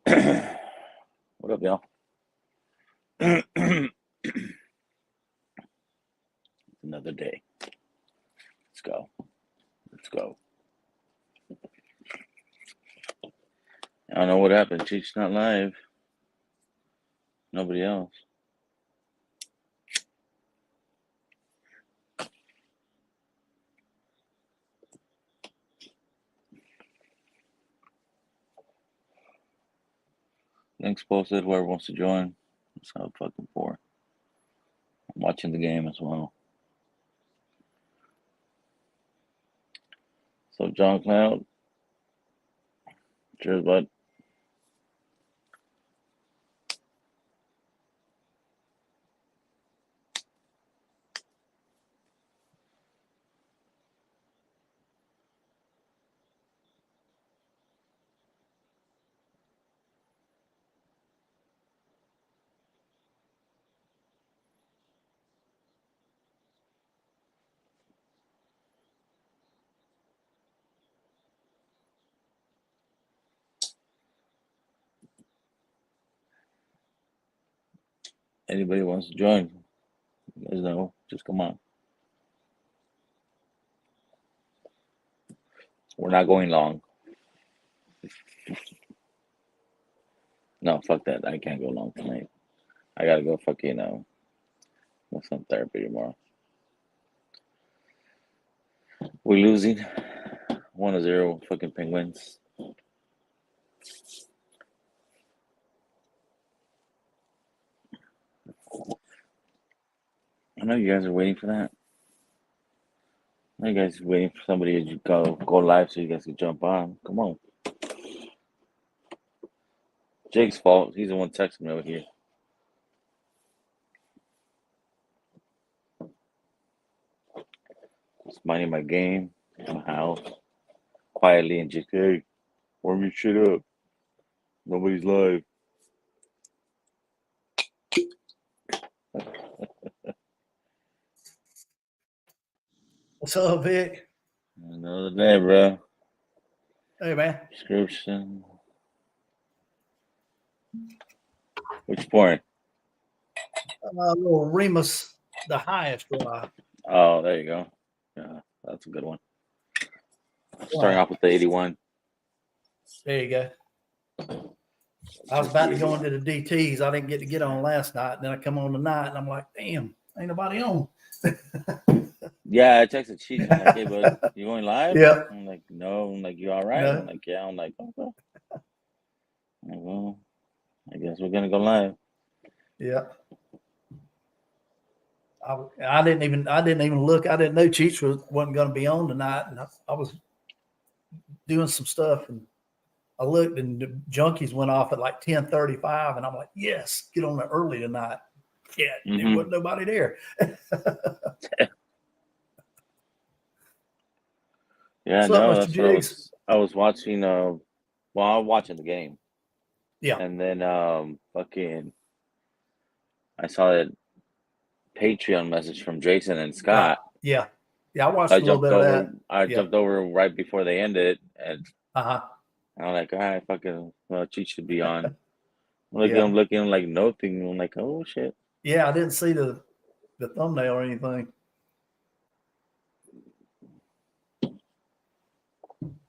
What up, y'all? Another day. Let's go. Let's go. I don't know what happened. Cheat's not live. Nobody else. Links posted. Whoever wants to join. That's how fucking for. I'm watching the game as well. So John Cloud. Cheers, bud. Anybody wants to join? You guys know. Just come on. We're not going long. No, fuck that. I can't go long tonight. I gotta go fucking with some therapy tomorrow. We're losing 1-0 fucking Penguins. I know you guys are waiting for that. I know you guys are waiting for somebody to go live so you guys can jump on. Come on. Jake's fault. He's the one texting me over here. Just minding my game in my house. Quietly and just, hey, warm your shit up. Nobody's live. What's up, Vic? Another day, bro. Hey, man. Description. Which point? Little Remus, the highest drive. Oh, there you go. Yeah, that's a good one. Starting off with the 81. There you go. I was about to go into the DTs. I didn't get on last night. Then I come on tonight, and I'm like, damn, ain't nobody on. Yeah, I texted Chief. I'm like, hey, bud, you going live? Yeah. I'm like, no. I'm like, you all right? No. I'm like, yeah. I'm like, okay. I'm like, well, I guess we're gonna go live. Yeah. I didn't even look. I didn't know Cheech wasn't going to be on tonight, and I was doing some stuff, and I looked, and the junkies went off at like 10:35, and I'm like, yes, get on there early tonight. Yeah, There wasn't nobody there. Yeah, no, that's what I was watching. Well, I was watching the game. Yeah, and then fucking, I saw that Patreon message from Jason and Scott. Right. Yeah, I watched a little bit of that. I jumped over right before they ended, and I'm like, all right, fucking, well, Cheech should be on. I'm looking like nothing. I'm like, oh shit. Yeah, I didn't see the thumbnail or anything.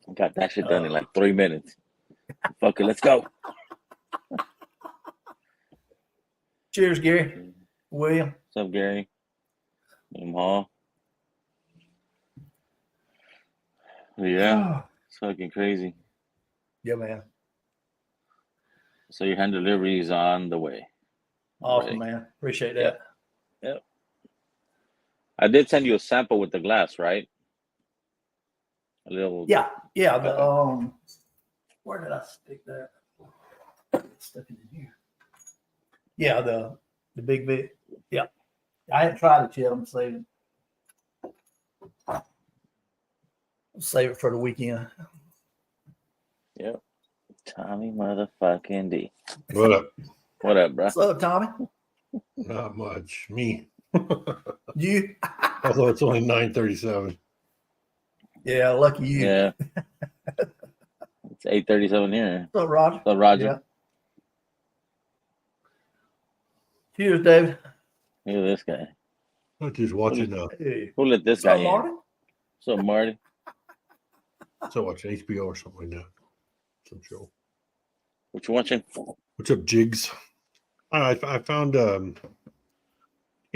I got that shit done in like 3 minutes. Fuck it, let's go. Cheers, Gary. William. What's up, Gary? William Hall. Yeah, it's fucking crazy. Yeah, man. So your hand delivery is on the way. Awesome, man. Appreciate that. Yep. I did send you a sample with the glass, right? A little. Yeah. The where did I stick that? Stuck it in here. Yeah, the big bit. Yeah. I haven't tried it yet. I'm saving. I'll save it for the weekend. Yep. Tommy motherfucking D. What up? What up, bro? What's up, Tommy? Not much. Me. You? Although it's only 9:37. Yeah, lucky you. Yeah. It's 8:37 here. What's up, Roger? What's up, Roger? Yeah. Cheers, David. Look at this guy. I'm just watching. Hey. Who let this What's up, guy Marty? in? What's up, Marty? So watching HBO or something like that. Some show. What you watching? What's up, Jigs? I found. You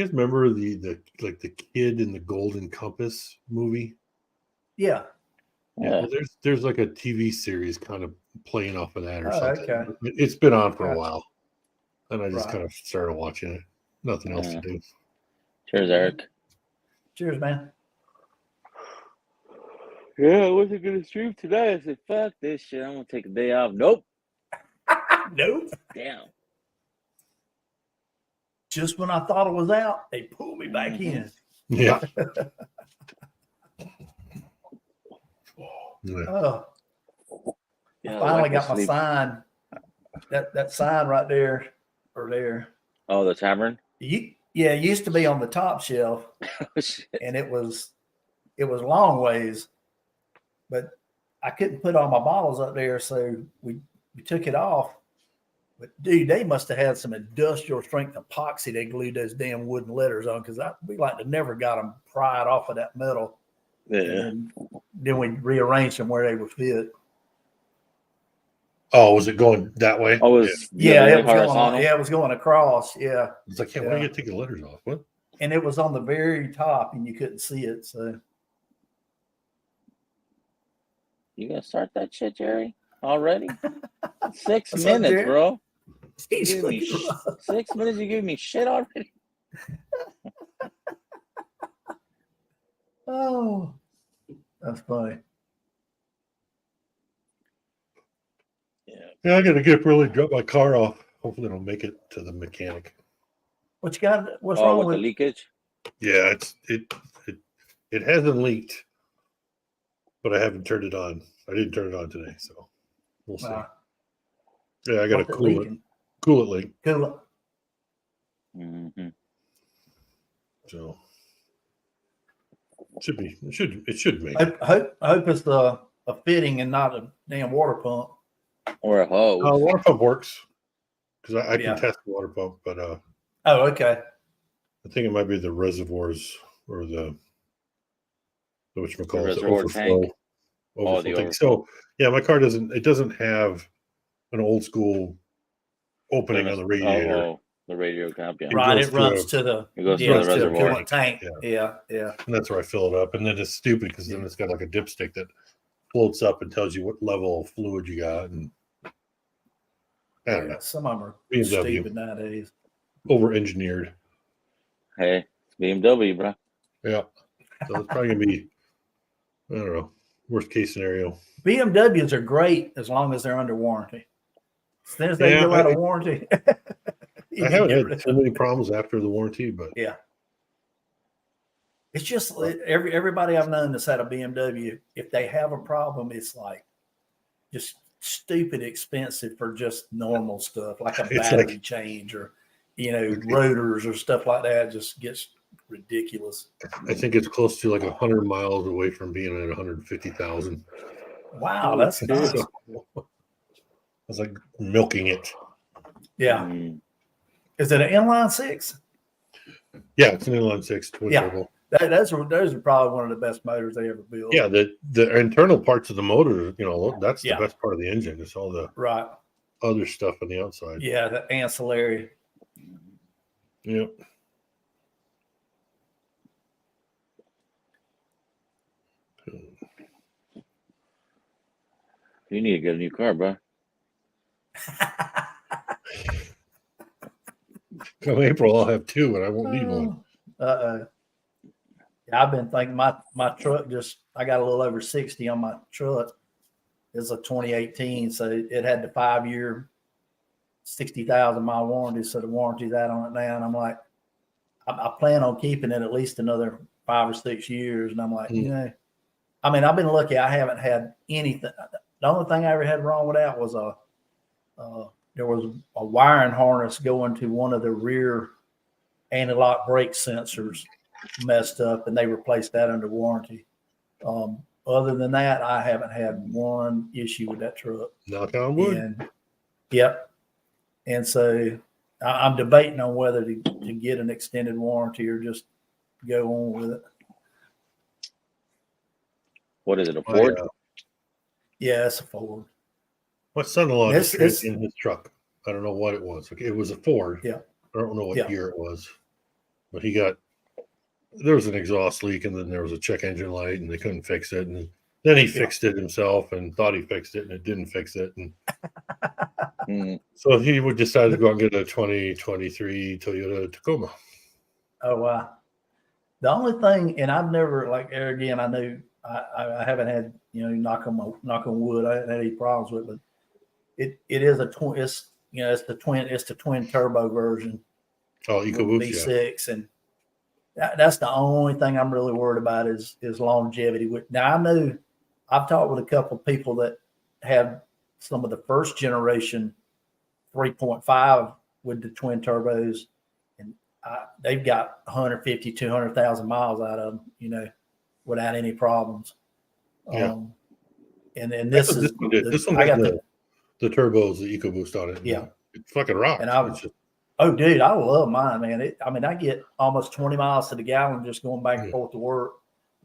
guys remember the kid in the Golden Compass movie? Yeah. Yeah. Well, there's like a TV series kind of playing off of that or Oh, something. okay. It's been on for a Gotcha. while, and I just Right. kind of started watching it. Nothing else to do. Cheers, Eric. Cheers, man. Yeah, I wasn't gonna stream tonight. I said, "Fuck this shit. I'm gonna take a day off." Nope. Nope. Damn. Just when I thought it was out, they pulled me back Mhm. in. Yeah. Yeah. Oh, Yeah, finally wife got my asleep. sign. That sign right there, or there. Oh, the tavern. Yeah, it used to be on the top shelf, Oh shit. and it was long ways, but I couldn't put all my bottles up there, so we took it off. But dude, they must have had some industrial strength epoxy they glued those damn wooden letters on, because we like to never got them pried off of that metal. Yeah. And then we rearranged them where they would fit. Oh, was it going that way? Oh, it was the Yeah, other way, it was going on. horizontal? Yeah, it was going across. Yeah, It's like, yeah, why do you take the letters off? What? and it was on the very top, and you couldn't see it. So You gonna start that shit, Jerry? Already? 6 What's up, minutes, Jerry? bro. he's You give me 6 minutes. You give me shit already. Oh, that's funny. Yeah, I gotta get really drop my car off. Hopefully, it'll make it to the mechanic. What you got? What's Oh, wrong with with the leakage? Yeah, it hasn't leaked, but I haven't turned it on. I didn't turn it on today, so we'll see. Yeah, I gotta what's it cool it leaking? leak. Cool it. Mm-hmm. So it should make it. I hope it's a fitting and not a damn water pump. Or a hose. Water pump works because I Yeah. can test the water pump, but Oh, okay. I think it might be the reservoirs or the whatchamacallit, the reservoir overflow. tank. Overflow The tank. So yeah, my car doesn't have an old school opening on the radiator. Oh, the radiator cap. Yeah. Right, goes it to runs a- to the It goes to yeah, the to a reservoir. coolant tank. Yeah. Yeah. And that's where I fill it up. And then it's stupid because then it's got like a dipstick that floats up and tells you what level of fluid you got. And I don't know. Some of them are BMW. stupid nowadays. Over engineered. Hey, it's BMW, bro. Yeah. So it's probably gonna be, I don't know, worst case scenario. BMWs are great as long as they're under warranty. As soon as they Yeah, go out of warranty, you I can haven't get had rid too of many it. problems after the warranty, but Yeah. It's just everybody I've known that's had a BMW, if they have a problem, it's like just stupid expensive for just normal stuff, like a It's battery like- change or, rotors or stuff like that. It just gets ridiculous. I think it's close to like 100 miles away from being at 150,000. Wow, that's nice. So, I was like milking it. Yeah. Mm. Is it an inline six? Yeah, it's an inline six twin Yeah. turbo. Those are probably one of the best motors they ever built. Yeah, the internal parts of the motor, that's the Yeah. best part of the engine. It's all the Right. other stuff on the outside. Yeah, the ancillary. Yep. You need to get a new car, bro. Come April, I'll have two, and I won't need one. Yeah, I've been thinking my truck I got a little over 60 on my truck. It's a 2018, so it had the 5-year, 60,000 mile warranty. So the warranty's out on it now, and I'm like, I plan on keeping it at least another 5 or 6 years. And I'm like, I've been lucky. I haven't had anything. The only thing I ever had wrong with that was there was a wiring harness going to one of the rear anti-lock brake sensors messed up, and they replaced that under warranty. Other than that, I haven't had one issue with that truck. Knock on wood. And yep. And so I'm debating on whether to get an extended warranty or just go on with it. What is it? A Ford? Yeah, it's a Ford. My son-in-law just traded It's in his truck. I don't know what it was. It was a Ford. Yeah. I don't know what Yeah. year it was, but there was an exhaust leak, and then there was a check engine light, and they couldn't fix it. And then he fixed it himself and thought he fixed it, and it didn't fix it. And so he would decide to go out and get a 2023 Toyota Tacoma. Oh wow. The only thing, and I've never, like, again, I know I haven't had, knock on wood, I haven't had any problems with it, but it is a twin. It's it's the twin turbo version. Oh, EcoBoost, V6, and that's the only thing I'm really worried about is longevity. Now I know I've talked with a couple of people that have some of the first generation 3.5 with the twin turbos, and they've got 150, 200,000 miles out of them, without any problems. Yeah. And then this one got the turbos, the EcoBoost on it. Yeah. It fucking rocks. And oh, dude, I love mine, man. I get almost 20 miles to the gallon just going back and forth to work.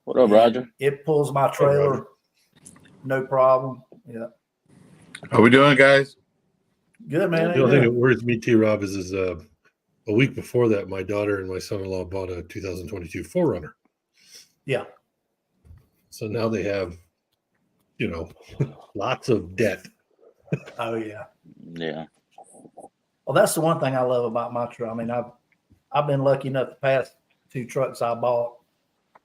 What up, Roger? It pulls my trailer, no problem. Yeah. How we doing, guys? Good, man. The only thing that worries me, T-Rob, is a week before that, my daughter and my son-in-law bought a 2022 4Runner. Yeah. So now they have, lots of debt. Oh, yeah. Yeah. Well, that's the one thing I love about my truck. I mean, I've been lucky enough the past 2 trucks I bought,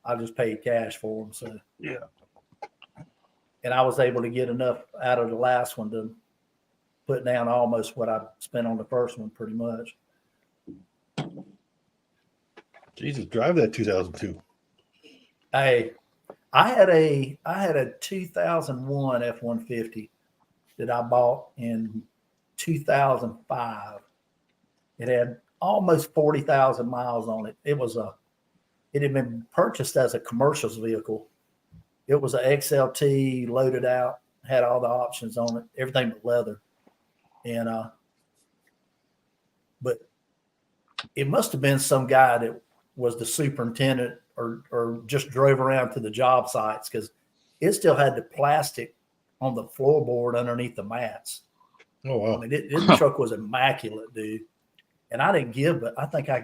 I just paid cash for them. So yeah, and I was able to get enough out of the last one to put down almost what I spent on the first one, pretty much. Jesus, drive that 2002. Hey, I had a 2001 F-150 that I bought in 2005. It had almost 40,000 miles on it. It had been purchased as a commercial vehicle. It was an XLT loaded out, had all the options on it, everything but leather. And but it must have been some guy that was the superintendent or just drove around to the job sites, because it still had the plastic on the floorboard underneath the mats. Oh wow! I mean, the truck was immaculate, dude. And I didn't give, but I think I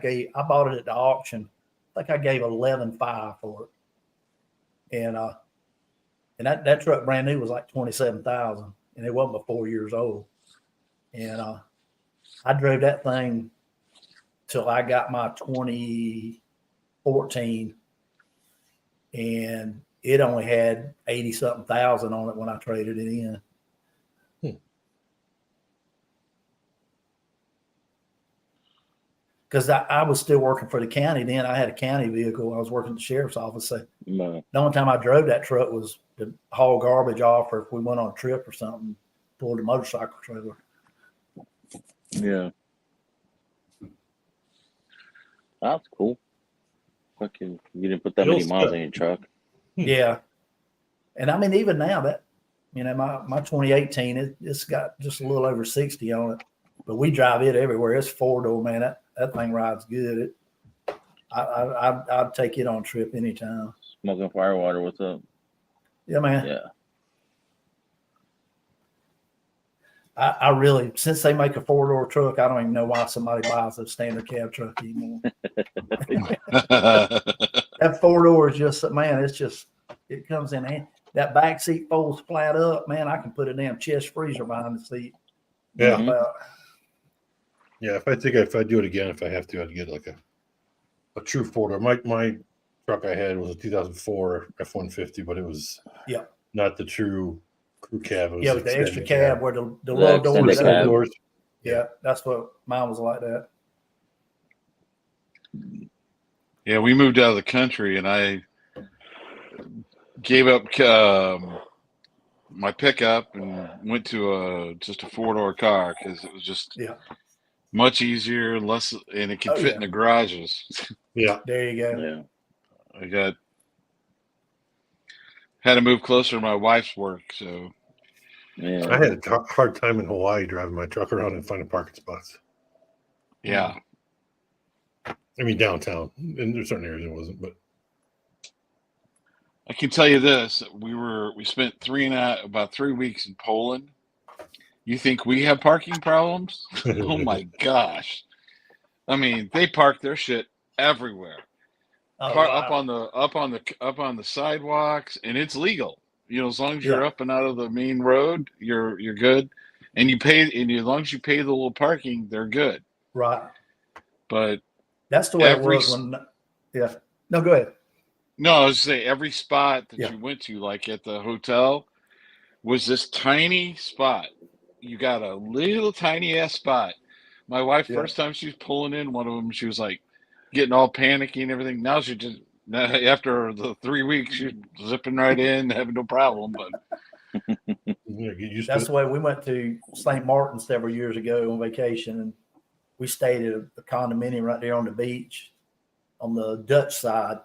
bought it at the auction. I think I gave 11.5 for it. And that truck brand new was like 27,000, and it wasn't but 4 years old. And I drove that thing till I got my 2014, and it only had 80-something thousand on it when I traded it in. Because I was still working for the county then. I had a county vehicle. I was working at the sheriff's office. So the only time I drove that truck was to haul garbage off, or if we went on a trip or something, pulled a motorcycle trailer. Yeah. That's cool. Fucking, you didn't put that many miles in your truck. Yeah. And I mean, even now that, my 2018, it's got just a little over 60 on it, but we drive it everywhere. It's 4-door, man. That thing rides good. I'd take it on a trip anytime. Smoking Firewater, what's up? Yeah, man. Yeah. I really, since they make a 4-door truck, I don't even know why somebody buys a standard cab truck anymore. That 4-door is just, man, it comes in handy. That back seat folds flat up, man. I can put a damn chest freezer behind the seat. Yeah. Yeah, if I do it again, if I have to, I'd get like a true 4-door. My truck I had was a 2004 F-150, but it was not the true crew cab. It was with the extra cab where the little doors. Yeah, that's what mine was like that. Yeah, we moved out of the country, and I gave up my pickup and went to just a 4-door car, because it was just much easier, less, and it could fit in the garages. Yeah, there you go. Yeah, I had to move closer to my wife's work, so yeah. I had a hard time in Hawaii driving my truck around and finding parking spots. Yeah. I mean, downtown. In there's certain areas it wasn't, but I can tell you this: we spent about 3 weeks in Poland. You think we have parking problems? Oh my gosh! I mean, they park their shit everywhere, Oh up wow. on the sidewalks, and it's legal. You know, as long as Yeah. you're up and out of the main road, you're good, and as long as you pay the little parking, they're good. Right. But That's the way it was when. Yeah. No, go ahead. no, I was say every spot that Yeah. you went to, like at the hotel, was this tiny spot. You got a little tiny ass spot. My wife, Yeah. first time she was pulling in one of them, she was like getting all panicky and everything. Now after the 3 weeks, she's zipping right in, having no problem. But yeah, get used That's to the way we went to St. Martin several years ago on vacation, and we stayed at a condominium right there on the beach on the Dutch side.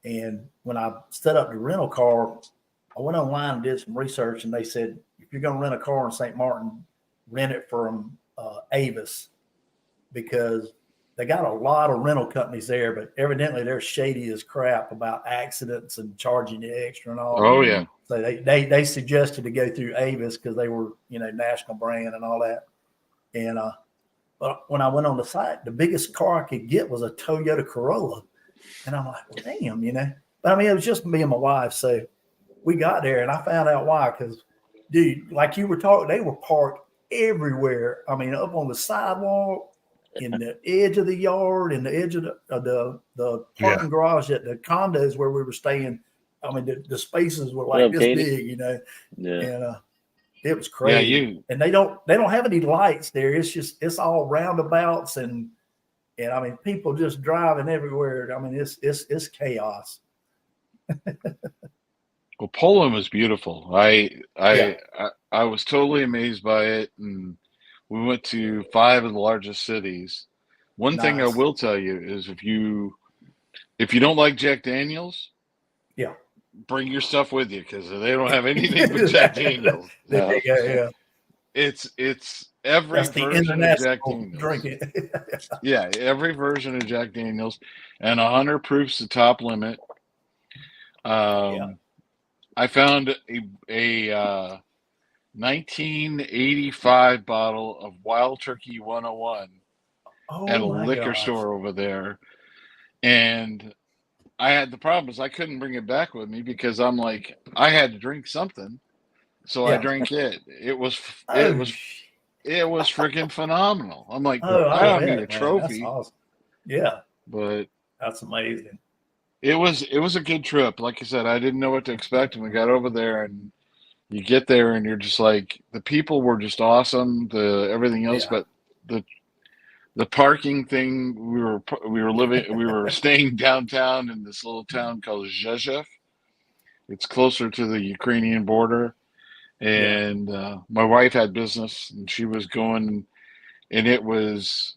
And when I set up the rental car, I went online and did some research, and they said if you're going to rent a car in St. Martin, rent it from Avis, because they got a lot of rental companies there, but evidently they're shady as crap about accidents and charging you extra and all. oh yeah, So they suggested to go through Avis because they were, national brand and all that. And but when I went on the site, the biggest car I could get was a Toyota Corolla. And I'm like, well, damn. But I mean, it was just me and my wife. So we got there and I found out why. Because, dude, like you were talking, they were parked everywhere. I mean, up on the sidewalk, in the edge of the yard, in the edge of the parking garage at the condos where we were staying. I mean, the spaces were like this big, Yeah. And it was crazy. Yeah, and they don't have any lights there. It's all roundabouts and I mean, people just driving everywhere. I mean, it's chaos. well, Poland was beautiful. I was totally amazed by it, and we went to 5 of the largest cities. One thing I Nice. will tell you is if you don't like Jack Daniels, Yeah. bring your stuff with you because they don't have anything but Jack Daniels. There you go, yeah. It's every That's the version of Jack international Daniels. drinking. Yeah, every version of Jack Daniels, and 100 proof's the top limit. I found a 1985 bottle of Wild Turkey 101 at a liquor store over there, and I had the problem is I couldn't bring it back with me because I'm like I had to drink something, so I drank it. It was freaking phenomenal. I'm like, I don't need a trophy. That's awesome. Yeah, but that's amazing. It was a good trip. Like I said, I didn't know what to expect, and we got over there, and you get there, and you're just like the people were just awesome. Everything else, but the parking thing. We were staying downtown in this little town called Rzeszów. It's closer to the Ukrainian border, and my wife had business, and she was going, and it was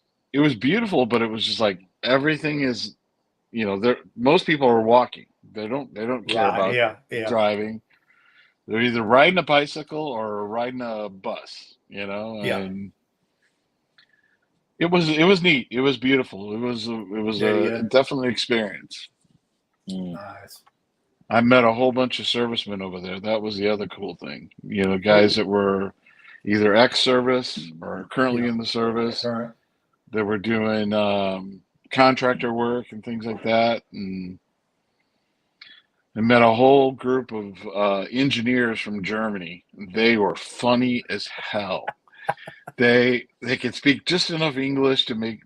beautiful, but it was just like everything is. Most people are walking. They don't care about driving. They're either riding a bicycle or riding a bus, and it was neat. It was beautiful. It was a definitely experience. Nice. I met a whole bunch of servicemen over there. That was the other cool thing. Guys that were either ex-service or currently in the service. Right. They were doing contractor work and things like that, and I met a whole group of engineers from Germany. They were funny as hell. They could speak just enough English to make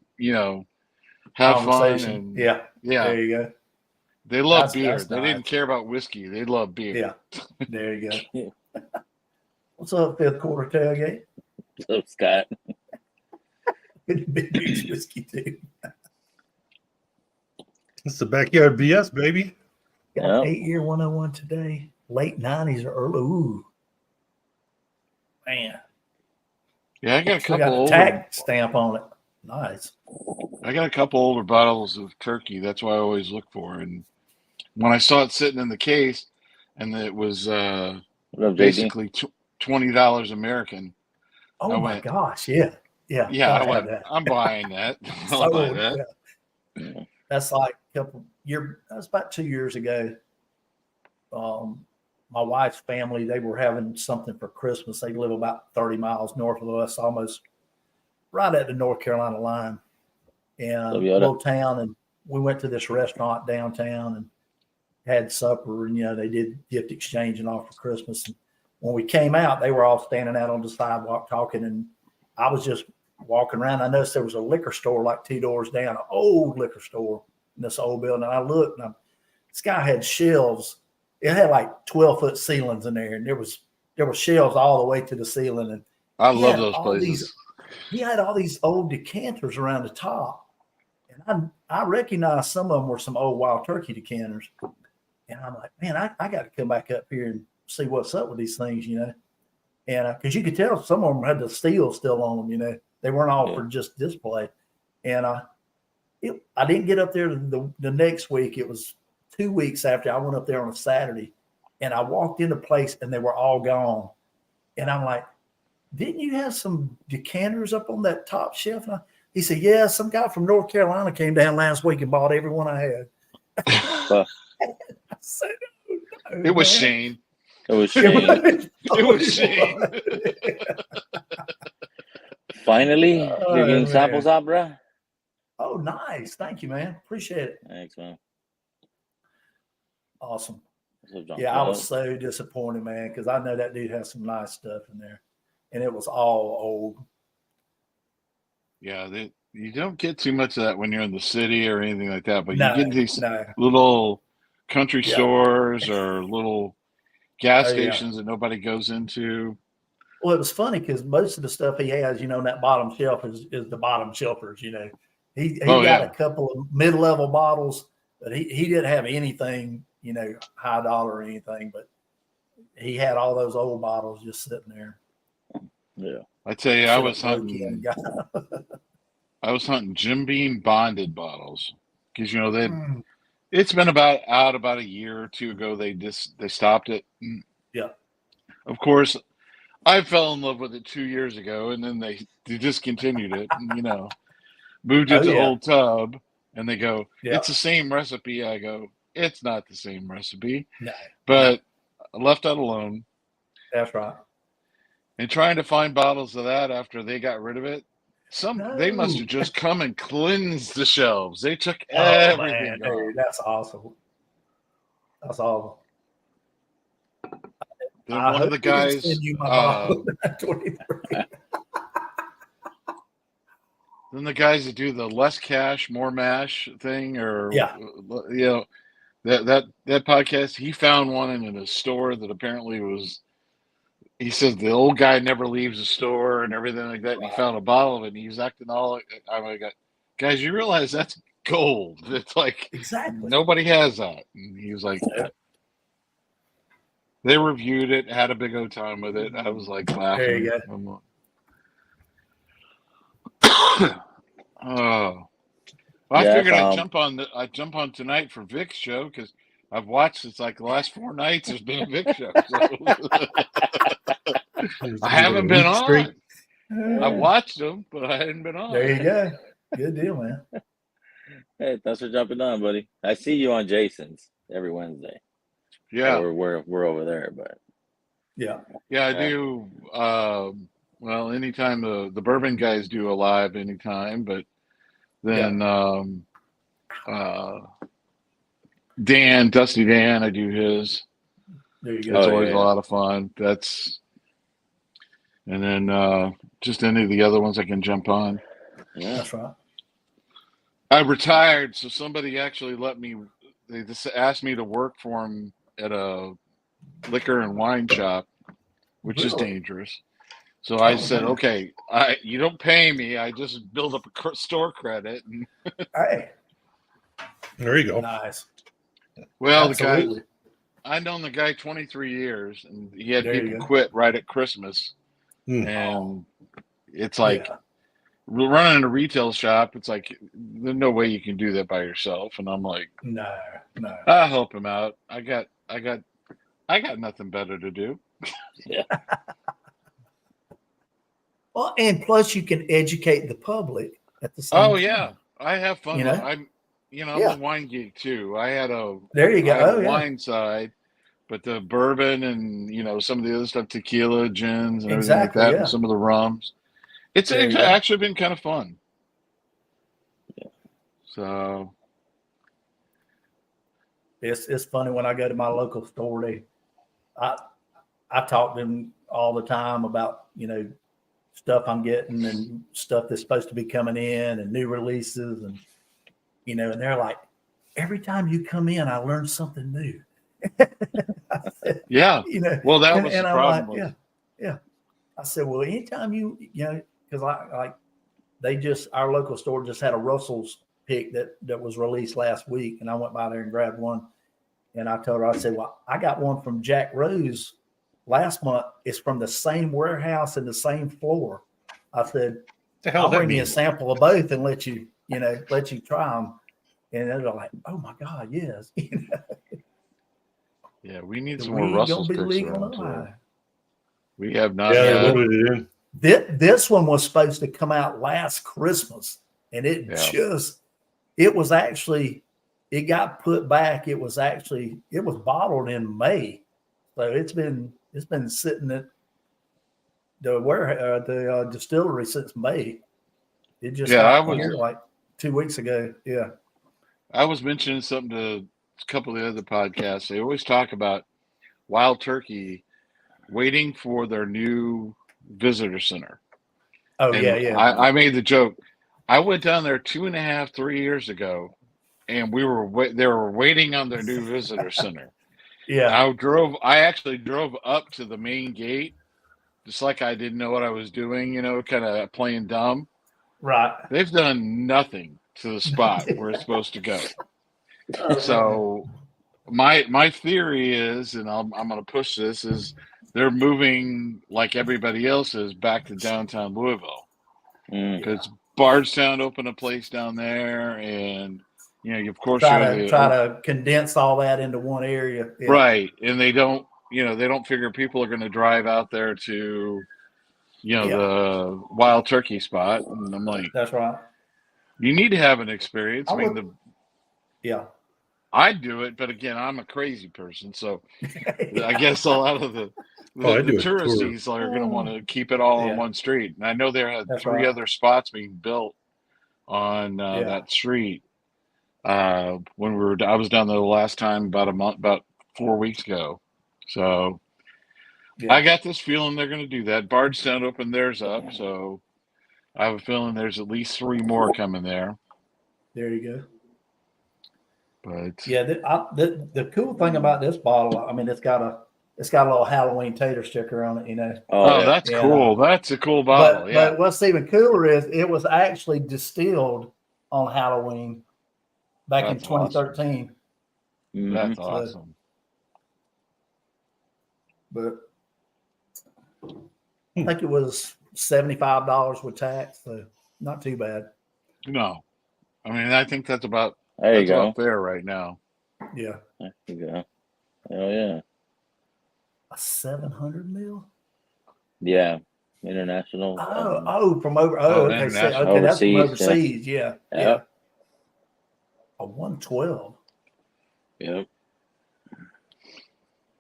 have fun, and yeah. There you go. They love beer. They didn't care about whiskey. They love beer. Yeah. There you go. What's up, fifth quarter tailgate? What's up, Scott? Big Beach whiskey too. It's the backyard BS, baby. Got 8-year 101 today. Late 90s or early. Ooh. Man. Yeah, I got a couple got a tag stamp on it. Nice. I got a couple older bottles of turkey. That's what I always look for. And when I saw it sitting in the case and it was basically $20 American. Oh my gosh. Yeah. Yeah, Yeah, gotta have that. I'm buying that. I'll buy Sold. that. Yeah. That's like that's about 2 years ago. My wife's family, they were having something for Christmas. They live about 30 miles north of us, almost right at the North Carolina line, in a little town. And we went to this restaurant downtown and had supper. And, they did gift exchange and all for Christmas. And when we came out, they were all standing out on the sidewalk talking. And I was just walking around. I noticed there was a liquor store like 2 doors down, an old liquor store in this old building. And I looked, and this guy had shelves. It had like 12-foot ceilings in there, and there were shelves all the way to the ceiling. And I love those places. He had all these old decanters around the top, and I recognized some of them were some old Wild Turkey decanters. And I'm like, man, I got to come back up here and see what's up with these things, And because you could tell some of them had the steel still on them, they weren't all for just display. And I didn't get up there the next week. It was 2 weeks after I went up there on a Saturday, and I walked in the place and they were all gone. And I'm like, didn't you have some decanters up on that top shelf? He said, yeah, some guy from North Carolina came down last week and bought every one I had. I said, it was Shane. It was Shane. It was Shane. Finally, you're getting samples out, bro? Oh, nice. Thank you, man. Appreciate it. Thanks, man. Awesome. Yeah, I was so disappointed, man, because I know that dude has some nice stuff in there, and it was all old. Yeah, you don't get too much of that when you're in the city or anything like that, but you get these little country stores or little gas stations that nobody goes into. Well, it was funny because most of the stuff he has, on that bottom shelf is the bottom shelfers. He got a couple of mid-level bottles, but he didn't have anything, high dollar or anything, but he had all those old bottles just sitting there. Yeah. I tell you, I was hunting Jim Beam bonded bottles because, it's been about a year or two ago. They stopped it. Yeah. Of course, I fell in love with it 2 years ago, and then they discontinued it, and, moved it to Old Tub, and they go, it's the same recipe. I go, it's not the same recipe. No. But I left that alone. That's right. And trying to find bottles of that after they got rid of it, they must have just come and cleansed the shelves. They took everything off. Dude, that's awesome. That's awesome. Then one of the guys, then the guys that do the less cash, more mash thing, or that podcast, he found one in a store that apparently was. He says the old guy never leaves the store and everything like that. And he found a bottle of it, and he was acting all. I'm like, guys, you realize that's gold? It's like nobody has that. And he was like, they reviewed it, had a big old time with it. I was like laughing. There you go. Oh, well, I figured I'd jump on tonight for Vic's show because I've watched it's like the last 4 nights there's been a Vic show. So. I haven't been on. I watched them, but I hadn't been on. There you go. Good deal, man. Hey, thanks for jumping on, buddy. I see you on Jason's every Wednesday. Yeah, we're over there, but yeah, I do. Well, anytime the bourbon guys do a live anytime, but then Dusty Dan, I do his. There you go. That's always a lot of fun. And then just any of the other ones I can jump on. Yeah, that's right. I retired, so somebody actually they just asked me to work for them at a liquor and wine shop, which is dangerous. So I said, okay, you don't pay me. I just build up a store credit. And hey. There you go. Nice. Well, Absolutely. The guy, I've known the guy 23 years, and he had people quit right at Christmas. And it's like running a retail shop. It's like there's no way you can do that by yourself. And I'm like, no. I'll help him out. I got nothing better to do. Yeah. Well, and plus you can educate the public at the same Oh time. yeah, I have fun You with know? I'm a wine geek too. There you go. I have a Oh yeah, wine side, but the bourbon and some of the other stuff, tequila, gins, and everything like exactly. that, and Yeah, some of the rums. there It's you go. actually been kind of fun. So It's funny when I go to my local store. I I talk to them all the time about stuff I'm getting and stuff that's supposed to be coming in and new releases and and they're like, every time you come in, I learn something new. I said, yeah, well, that was the and I'm problem like, was yeah. I said, well, anytime because like our local store just had a Russell's pick that was released last week, and I went by there and grabbed one, and I told her, I said, well, I got one from Jack Rose last month. It's from the same warehouse and the same floor. I said, the hell I'll that bring you a mean? sample of both and let you try them. And they're like, oh my God, yes. yeah. We need So some we more ain't gonna Russell's be picks legal around no too. lie. We have not Yeah, they had. loaded it in. This one was supposed to come out last Christmas, and it got put back. It was bottled in May, so it's been sitting at the distillery since May. It just Yeah, got here like 2 weeks ago. Yeah. I was mentioning something to a couple of the other podcasts. They always talk about Wild Turkey waiting for their new visitor center. Oh And yeah. I made the joke. I went down there 2.5, 3 years ago, and they were waiting on their new visitor center. Yeah. I actually drove up to the main gate, just like I didn't know what I was doing, kind of playing dumb. Right. They've done nothing to the spot where it's supposed to go. So my theory is, and I'm going to push this, is they're moving like everybody else is back to downtown Louisville because Bardstown opened a place down there, and of course try to condense all that into one area. Yeah. Right, and they don't figure people are going to drive out there to the Wild Turkey spot, and I'm like, that's right. You need to have an experience. Yeah. I'd do it, but again, I'm a crazy person, so I guess a lot of the touristies are going to want to keep it all on one street. And I know there had three other spots being built on that street. I was down there the last time about 4 weeks ago. So I got this feeling they're going to do that. Bardstown opened theirs up, so I have a feeling there's at least 3 more coming there. There you go. But yeah, the cool thing about this bottle, I mean, it's got a little Halloween tater sticker on it, Oh, that's cool. That's a cool bottle. But what's even cooler is it was actually distilled on Halloween back in 2013. Awesome. That's awesome. But I think it was $75 with tax, so not too bad. No, I mean, I think that's about fair right now. Yeah. There you go. Oh yeah. A 700 ml. Yeah, international. From over. Okay, that's from overseas. Yeah. A 112. Yep.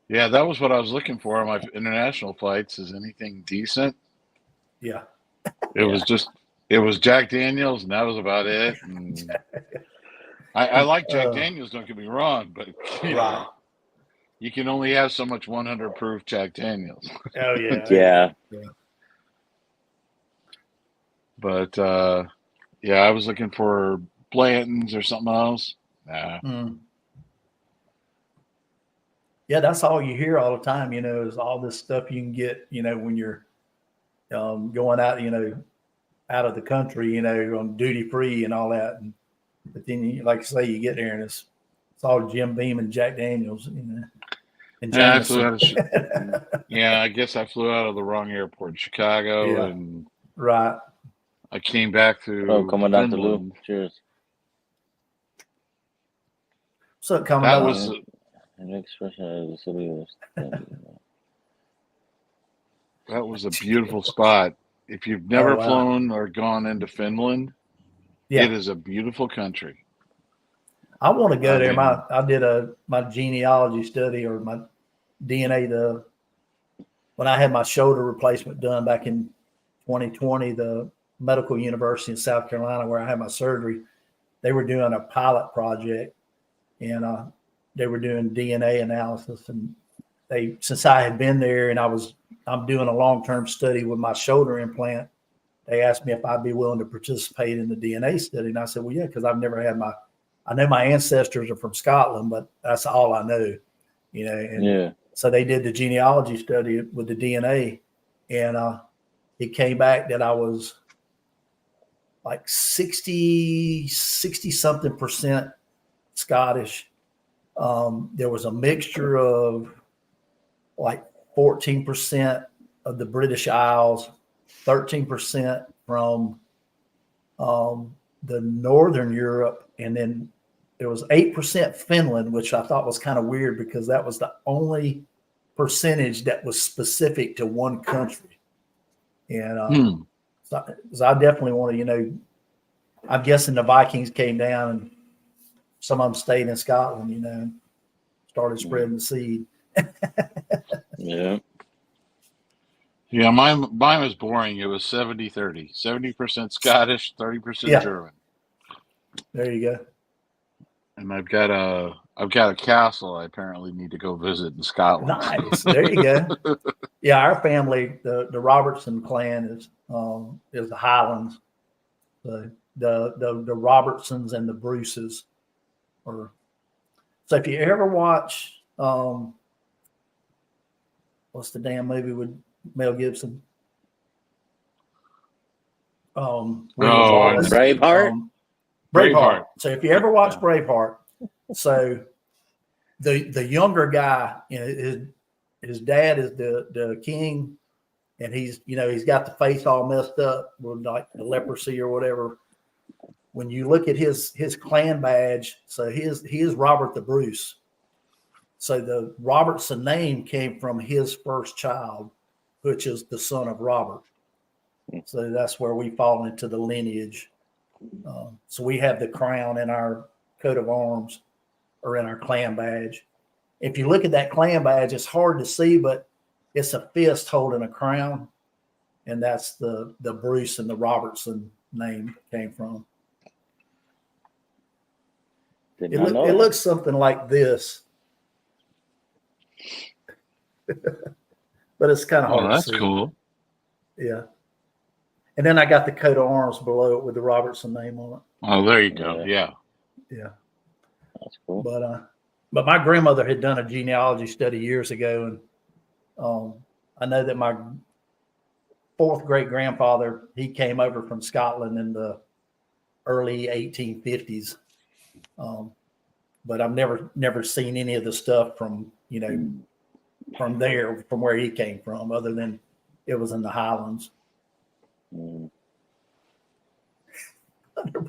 Yeah, that was what I was looking for on my international flights. Is anything decent? Yeah. It was Jack Daniels, and that was about it. And I like Jack Daniels, don't get me wrong, but you can only have so much 100 proof Jack Daniels. Oh yeah. Yeah. But I was looking for Blanton's or something else. Nah. Yeah, that's all you hear all the time, is all this stuff you can get, when you're going out, out of the country, on duty free and all that. But then, like I say, you get there and it's all Jim Beam and Jack Daniels, and Jameson. I guess I flew out of the wrong airport in Chicago, and I came back to Commandante Lou. Cheers. So Commandante. That was that was a beautiful spot. If you've never Oh, wow. flown or gone into Finland, Yeah. it is a beautiful country. I want to go I there. mean- I did my genealogy study or my DNA when I had my shoulder replacement done back in 2020, the medical university in South Carolina where I had my surgery, they were doing a pilot project, and they were doing DNA analysis. And since I had been there and I'm doing a long-term study with my shoulder implant, they asked me if I'd be willing to participate in the DNA study. And I said, well, yeah, because I've never had I know my ancestors are from Scotland, but that's all I know, And Yeah. so they did the genealogy study with the DNA, and it came back that I was like 60 something percent Scottish. There was a mixture of like 14% of the British Isles, 13% from the Northern Europe, and then there was 8% Finland, which I thought was kind of weird because that was the only percentage that was specific to one country. And so I definitely want to, I'm guessing the Vikings came down and some of them stayed in Scotland, started spreading the seed. Yeah. Yeah, mine was boring. It was 70-30. 70% Scottish, 30% Yeah. German. There you go. And I've got a castle I apparently need to go visit in Scotland. Nice. There you go. Yeah, our family, the Robertson clan is the Highlands. The Robertsons and the Bruces are. So if you ever watch what's the damn movie with Mel Gibson? William Wallace. Braveheart? Braveheart. So if you ever watch Braveheart, so the younger guy, his dad is the king, and he's got the face all messed up with like the leprosy or whatever. When you look at his clan badge, so he is Robert the Bruce. So the Robertson name came from his first child, which is the son of Robert. So that's where we fall into the lineage. So we have the crown in our coat of arms or in our clan badge. If you look at that clan badge, it's hard to see, but it's a fist holding a crown. And that's the Bruce and the Robertson name came from. Did It not know that. looks something like this. But it's kind of hard Oh, to that's see. cool. Yeah. And then I got the coat of arms below it with the Robertson name on it. Oh, there you go. Yeah. Yeah. That's cool. But my grandmother had done a genealogy study years ago, and I know that my fourth great grandfather, he came over from Scotland in the early 1850s. But I've never seen any of the stuff from from there, from where he came from, other than it was in the Highlands. 100%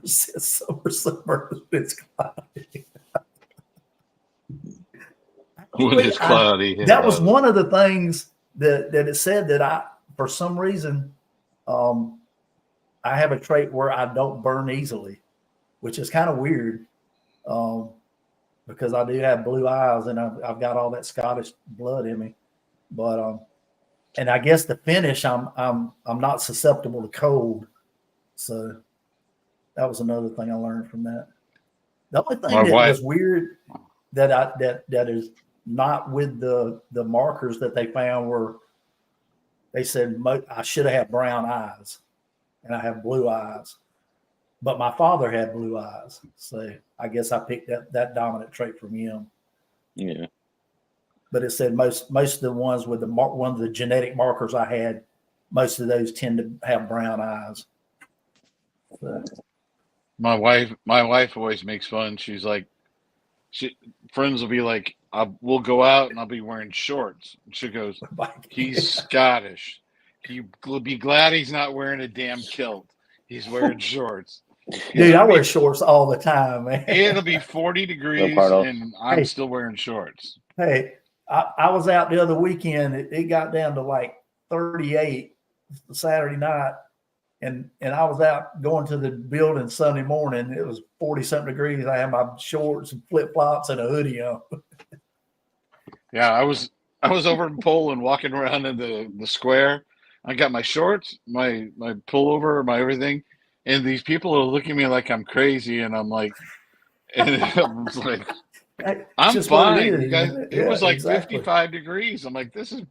summer it's cloudy. When it's cloudy. That was one of the things that it said that I, for some reason, I have a trait where I don't burn easily, which is kind of weird. Because I do have blue eyes and I've got all that Scottish blood in me, but and I guess the finish I'm not susceptible to cold, so that was another thing I learned from that. The only thing was weird that is not with the markers that they found were they said I should have had brown eyes and I have blue eyes. But my father had blue eyes, so I guess I picked that dominant trait from him. Yeah. But it said most of the ones with one of the genetic markers I had, most of those tend to have brown eyes. So. My wife always makes fun. She's like, friends will be like, we'll go out and I'll be wearing shorts. And she goes, he's Scottish. He'll be glad he's not wearing a damn kilt. He's wearing shorts. Dude, I wear shorts all the time, man. It'll be 40 degrees and I'm still wearing shorts. Hey, I was out the other weekend. It got down to like 38. Saturday night, and I was out going to the building Sunday morning. It was 40-something degrees. I had my shorts and flip flops and a hoodie on. Yeah, I was over in Poland walking around in the square. I got my shorts, my pullover, my everything, and these people are looking at me like I'm crazy, and I'm like, and I was like, It's I'm just what fine, it you is. guys. It Yeah, was like exactly. 55 degrees. I'm like, this is.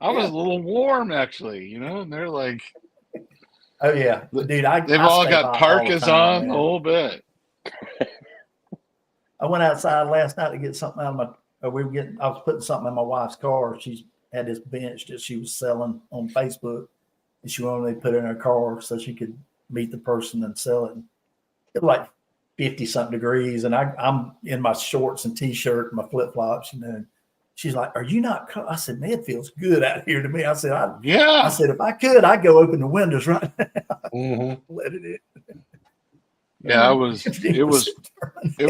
I was Yeah. a little warm actually, you know, and they're like, Oh yeah, dude. they've I all stay got hot all the parkas time, on the man. whole bit. I went outside last night to get something out of my. I was putting something in my wife's car. She's had this bench that she was selling on Facebook, and she wanted me to put it in her car so she could meet the person and sell it. It was like 50-something degrees, and I'm in my shorts and t-shirt and my flip flops, and she's like, "Are you not cold?" I said, "Man, it feels good out here to me." I said, I Yeah, said, if I could, I'd go open the windows right now. Mm-hmm. Let it in. yeah. It 50%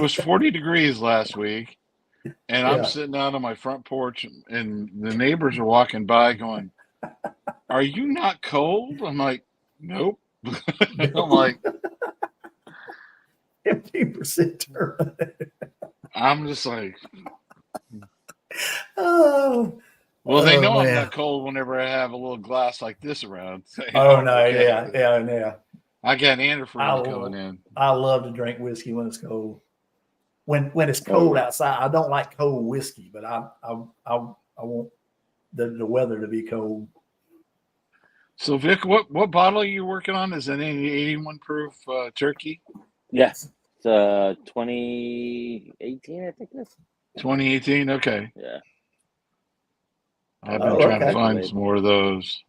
was 40 degrees last week, and I'm Yeah. sitting out on my front porch, and the neighbors are walking by, going, "Are you not cold?" I'm like, "Nope." I'm like, 50% turn. I'm just like, Oh, well, they know I'm man. not cold whenever I have a little glass like this around. So, Oh no, okay. yeah. I got antifreeze I coming in. I love to drink whiskey when it's cold. When it's Oh, cold yeah. outside, I don't like cold whiskey, but I want the weather to be cold. So, Vic, what bottle are you working on? Is it any 81 proof turkey? Yes. It's 2018, I think it is. 2018. Okay, Yeah. I've I been Oh, like trying the to okay. white find some label. more of those.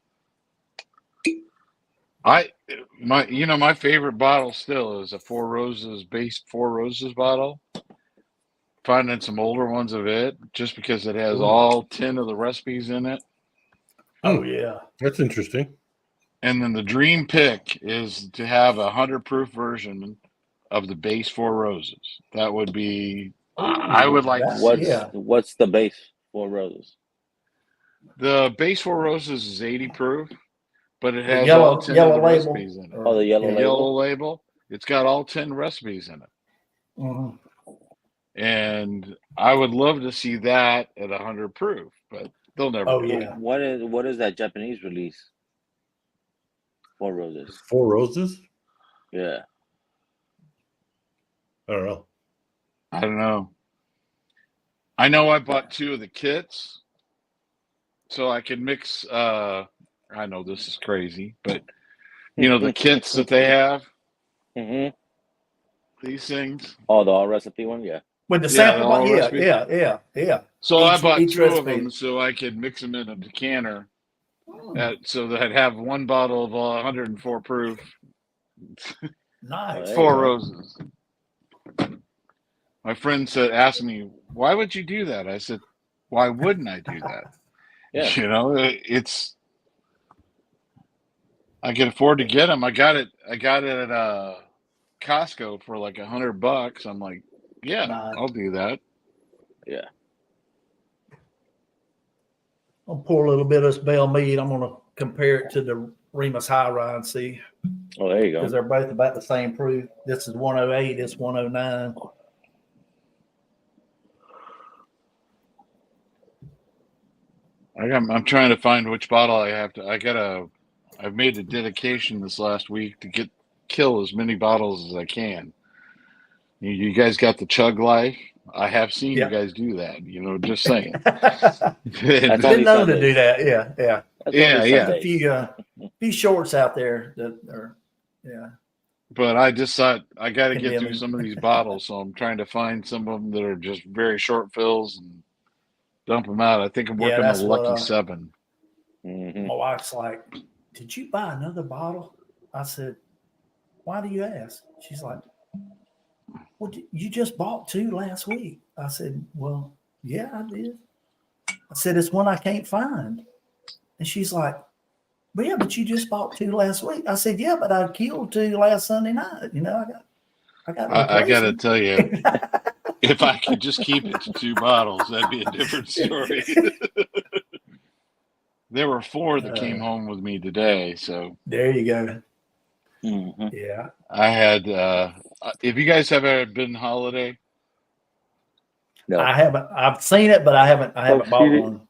My favorite bottle still is a Four Roses base Four Roses bottle. Finding some older ones of it just because it has Ooh. all 10 of the recipes in it. Oh yeah. That's interesting. And then the dream pick is to have 100 proof version of the base Four Roses. That would be, I would Ooh, like to that see that. yeah. What's the base for roses? The base Four Roses is 80 proof, but it The has all 10 of the yellow label recipes in it. Oh, the or yellow The yeah. yellow label? label, it's got all 10 recipes in it. Mhm. And I would love to see that at 100 proof, but they'll never Oh do it. yeah. What is that Japanese release? Four roses. Four Roses? Yeah. I don't know. I don't know. I know I bought 2 of the kits so I could mix. I know this is crazy, but you know the kits that they have, hmm these things. Oh, the all recipe one? Yeah. With the Yeah, the sample, all yeah, recipes. yeah. So I bought Each 2 of recipe. them so I could mix them in a decanter, Mm, so that I'd have one bottle of 104 proof Oh, nice. there you Four go. Roses. My friend asked me, "Why would you do that?" I said, "Why wouldn't I do that?" Yeah. You know, it's I can afford to get them. I got it. I got it at Costco for like $100. I'm like, yeah, Nice. I'll do that. Yeah. I'll pour a little bit of this Bell Mead. I'm gonna compare it to the Remus High Rye and see, Oh, there you because go. they're both about the same proof. This is 108. It's 109. I'm trying to find which bottle I have to. I've made a dedication this last week to kill as many bottles as I can. You guys got the chug life. I have seen you Yeah. guys do that. You know, just saying. That's Been only known to do Sundays. that. Yeah. That's Yeah, only yeah. There's a Sundays. few shorts out there that are, yeah, But I just thought I got to get through condemning. some of these bottles, so I'm trying to find some of them that are just very short fills and dump them out. I think I'm Yeah, working on that's what Lucky 7. hmm my wife's like, "Did you buy another bottle?" I said, "Why do you ask?" She's like, "Well, you just bought 2 last week." I said, "Well, yeah, I did." I said, "It's one I can't find." And she's like, "Well, yeah, but you just bought 2 last week." I said, "Yeah, but I killed 2 last Sunday night. You know, I got to I replace got to them." tell you, if I could just keep it to 2 bottles, that'd be a different Yeah. story. there were 4 that came home with me today. So There you go. Mm-hmm. Yeah. I had. If you guys have ever been holiday, No. I haven't. I've seen it, but I haven't bought see it. one.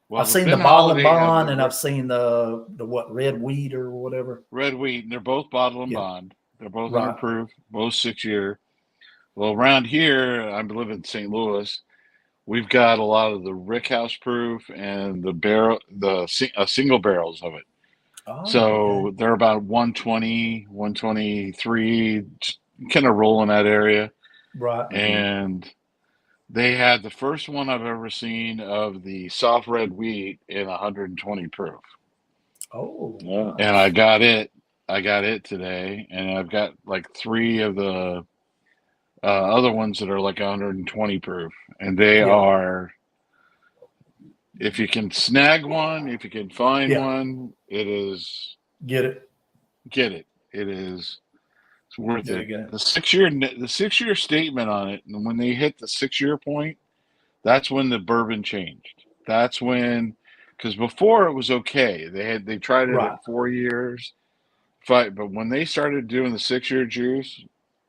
well, I've seen the Bin bottle and Holiday have bond, the and I've seen the what, red wheat or whatever. red wheat, and they're both bottle and Yeah. bond. They're both under Right. proof, both 6-year. Well, around here, I live in St. Louis. We've got a lot of the Rickhouse proof and single barrels of it. Oh, So okay. they're about 120, 123, kind of roll in that area. Right. And they had the first one I've ever seen of the soft red wheat in 120 proof. Oh, Yeah. nice. And I got it today, and I've got like 3 of the other ones that are like 120 proof, and they Yeah. are. If you can snag one, if you can find Yeah. one, it is Get it. get it. It is. It's worth There it. you go. The 6-year statement on it, and when they hit the 6-year point, that's when the bourbon changed. That's when, because before it was okay. They tried it Right. at 4 years, but when they started doing the 6-year juice,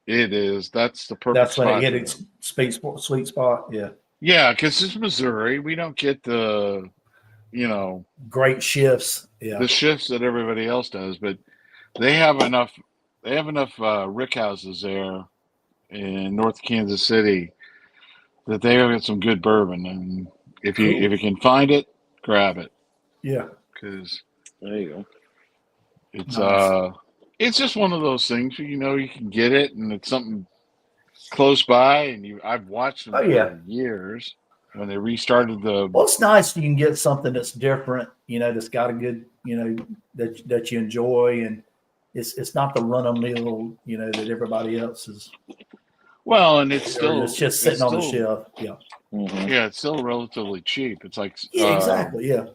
that's the perfect That's when it spot hit for its them. sweet spot. Yeah. Yeah, because it's Missouri. We don't get the Great shifts. Yeah. the shifts that everybody else does, but they have enough. They have enough rick houses there in North Kansas City that they have got some good bourbon, and if Cool. you can find it, grab it, Yeah. because There you go. it's Nice. it's just one of those things. You can get it, and it's something close by, and I've watched them Oh, yeah. for years when they restarted the. Well, it's nice you can get something that's different, that's got a good, that you enjoy, and it's not the run of mill, that everybody else is. Well, and it's Or still it's just sitting on the shelf. Yeah. Mm-hmm. yeah, it's still relatively cheap. It's like Yeah, exactly. Yeah.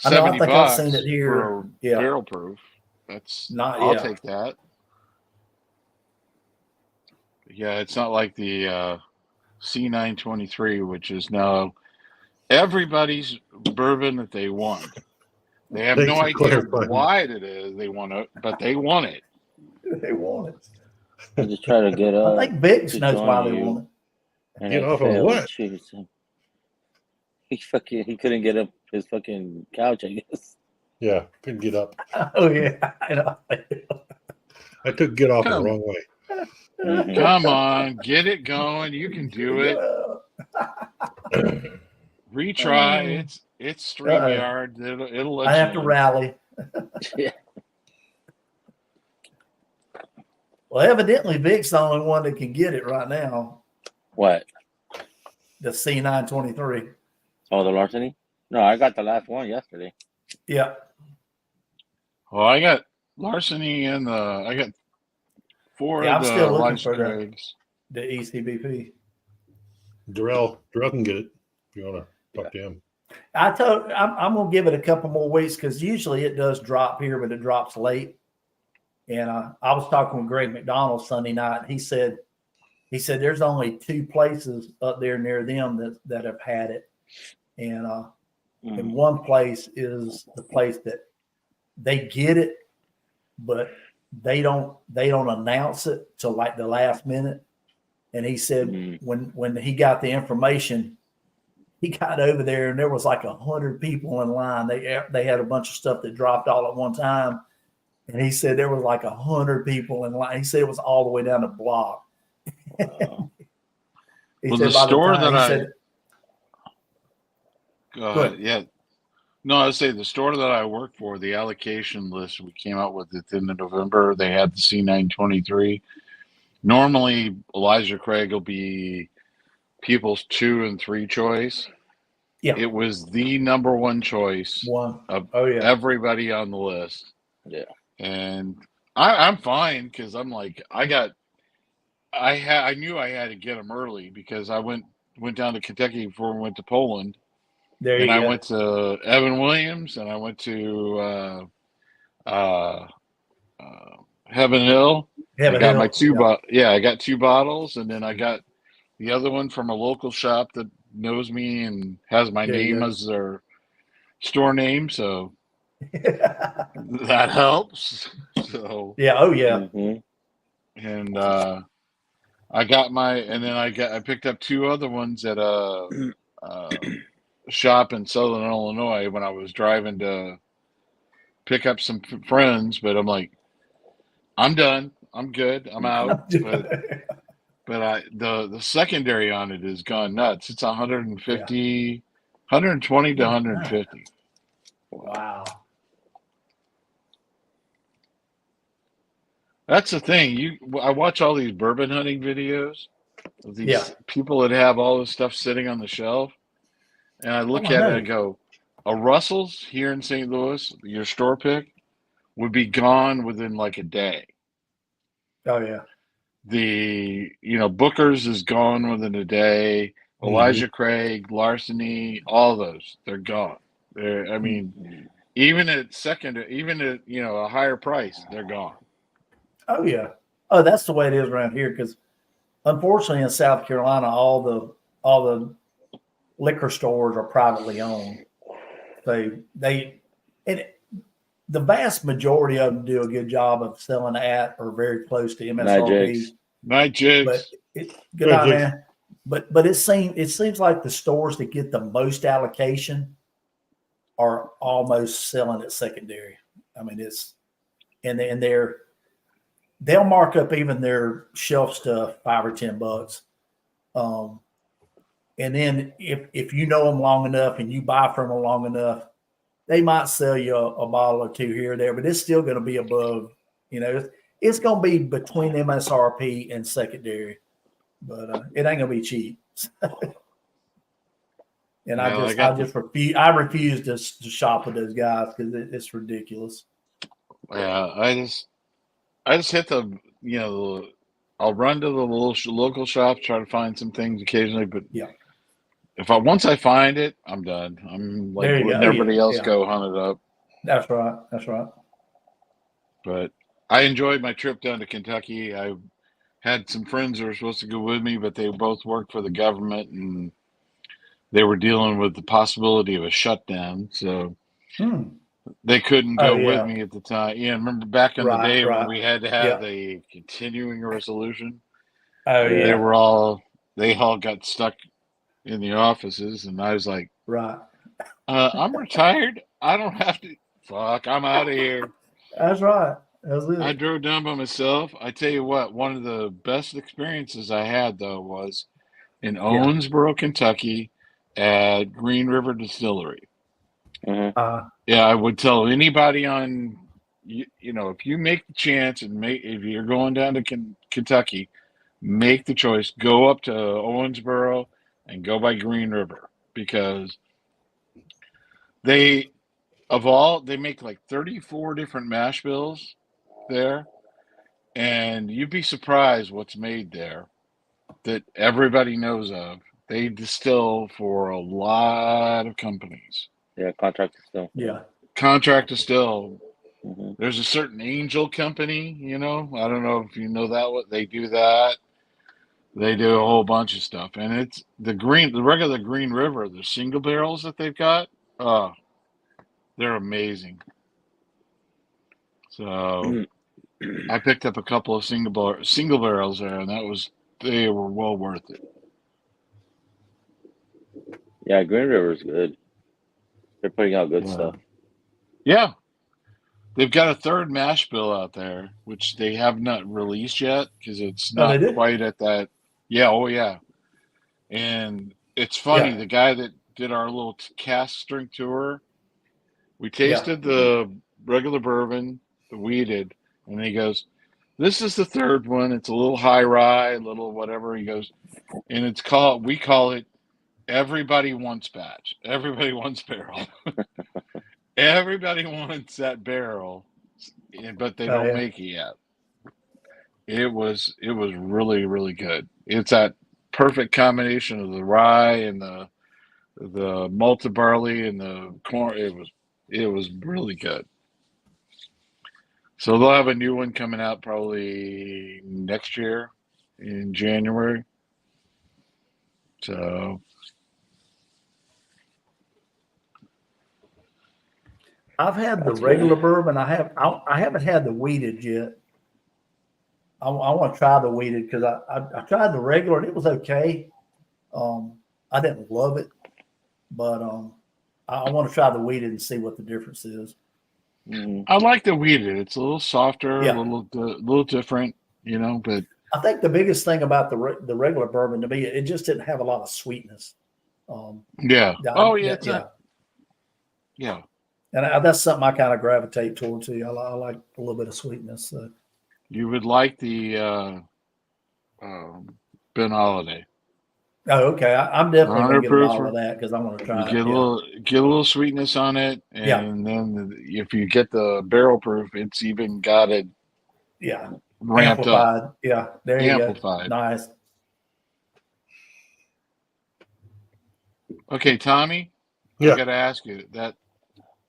I know. I $70 think I've seen it here. for a Yeah. barrel proof. I'll take that. Yeah, it's not like the C923, which is now everybody's bourbon that they want. They have Thanks no for idea clarifying. why it is they want it, but they want it. They want it. I just try to get I think Biggs to knows join why they you, want and Get I off on failed. what? Jeez. He couldn't get up his fucking couch, I guess. Yeah, couldn't get up. it. Oh yeah, I know. I took get off the Come. wrong way. Mhm. Come on, get it going. You can do it. Retry. It's StreamYard. It'll let I you have to in. rally. Yeah. Well, evidently Vic's the only one that can get it right now. What? The C923. Oh, the larceny? No, I got the last one yesterday. Yeah. Well, I got larceny and I got 4 Yeah, of I'm still the looking Elijah for Craigs. the ECBP. Darrell can get it if you want to talk to him. I'm gonna give it a couple more weeks because usually it does drop here, but it drops late. And I was talking with Greg McDonald Sunday night. He said there's only 2 places up there near them that have had it, and one place is the place that they get it, but they don't announce it till like the last minute. And he said when he got the information, he got over there and there was like 100 people in line. They had a bunch of stuff that dropped all at one time. And he said there was like 100 people in line. He said it was all the way down the block. Wow. Well, the store that Go ahead. yeah. No, I would say the store that I work for, the allocation list we came out with at the end of November, they had the C923. Normally, Elijah Craig will be people's 2 and 3 choice. Yeah. It was the number 1 choice of everybody on the list. Yeah. And I'm fine because I'm like, I knew I had to get them early because I went down to Kentucky before we went to Poland. There you I go. went to Evan Williams and I went to Heaven Hill. I got my 2 I got 2 bottles, and then I got the other one from a local shop that knows me and has my name as their store name, so that helps. So, Yeah. Oh yeah. Hmm. and I got and then I picked up two other ones at a shop in Southern Illinois when I was driving to pick up some friends. But I'm like, I'm done. I'm good. I'm out. But the secondary on it has gone nuts. It's Yeah. 150, 120 to Good God. 150. Wow. That's the thing. I watch all these bourbon hunting videos of Yeah. these people that have all this stuff sitting on the shelf, and I Oh, look I at it and I know. go, a Russell's here in St. Louis, your store pick, would be gone within like a day. Oh yeah. Booker's is gone within a day. Mm-hmm. Elijah Craig, Larceny, all those, they're gone. I mean, even at a higher price, they're gone. Oh yeah. Oh, that's the way it is around here. Because unfortunately, in South Carolina, all the liquor stores are privately owned. They and the vast majority of them do a good job of selling at or very close to Night MSRP. Jakes. Night But jigs. good Right, night, Jake. man. But it seems like the stores that get the most allocation are almost selling at secondary. I mean, it's and they'll mark up even their shelf stuff $5 or $10. Um, and then if you know them long enough and you buy from them long enough, they might sell you a bottle or two here or there, but it's still going to be above. It's going to be between MSRP and secondary, but it ain't going to be cheap. And I Well, just I just refuse. I refuse to shop with those guys because it's ridiculous. I just hit I'll run to the little local shop, try to find some things occasionally, but Yeah, once I find it, I'm done. I'm like there you go. letting Oh yeah, everybody else yeah. go hunt it up. That's right. That's right. But I enjoyed my trip down to Kentucky. I had some friends that were supposed to go with me, but they both worked for the government and they were dealing with the possibility of a shutdown, so Hmm. they couldn't Oh go with yeah. me at the time. Yeah, remember back in the Right. day when Right. we had to have Yeah. the continuing resolution? Oh They Yeah. yeah. were all they all got stuck in the offices, and I was like, Right. I'm retired. I don't have to. Fuck, I'm out of here. That's right. That's I it. drove down by myself. I tell you what, one of the best experiences I had though was in Yeah. Owensboro, Kentucky, at Green River Distillery. Hmm. Yeah, I would tell anybody if you make the chance and if you're going down to Kentucky, make the choice, go up to Owensboro and go by Green River because they they make like 34 different mash bills there, and you'd be surprised what's made there that everybody knows of. They distill for a lot of companies. Yeah, contract is still. Yeah. Yeah. Contract distill. Hmm. There's a certain angel company, I don't know if you know that what they do that. They do a whole bunch of stuff. And it's the regular Green River, the single barrels that they've got, oh, they're amazing. So I picked up a couple of single barrels there, and they were well worth it. Yeah, Green River's good. They're putting out good Yeah, stuff. yeah. They've got a third mash bill out there, which they have not released yet because it's Oh, they not did. quite at that. Yeah, oh yeah. And it's funny, Yeah. the guy that did our little cask strength tour, we Yeah. tasted the regular bourbon, the weeded, and he goes, "This is the third one. It's a little high rye, a little whatever." He goes, and we call it everybody wants batch, everybody wants barrel, everybody wants that barrel, but they Oh don't yeah. make it yet. It was really really good. It's that perfect combination of the rye and the malted barley and the corn. It was really good. So they'll have a new one coming out probably next year in January. So I've had the That's regular good. bourbon. I haven't had the weeded yet. I want to try the weeded because I tried the regular and it was okay. I didn't love it, but I want to try the weeded and see what the difference is. Mm. I like the weeded. It's a little softer, Yeah. a little different, but I think the biggest thing about the regular bourbon to me, it just didn't have a lot of sweetness. yeah. Oh, yeah, it's yeah, not. Yeah. and that's something I kind of gravitate towards. I like a little bit of sweetness. So. You would like the Ben Holiday. Oh, okay. I'm definitely gonna 100 get a proof. bottle of that because I want to You try get it. a little sweetness on it, Yeah. and then if you get the barrel proof, it's even got it Yeah, ramped up, amplified. Yeah, there you go. amplified. Nice. Okay, Tommy, Yeah. I got to ask you that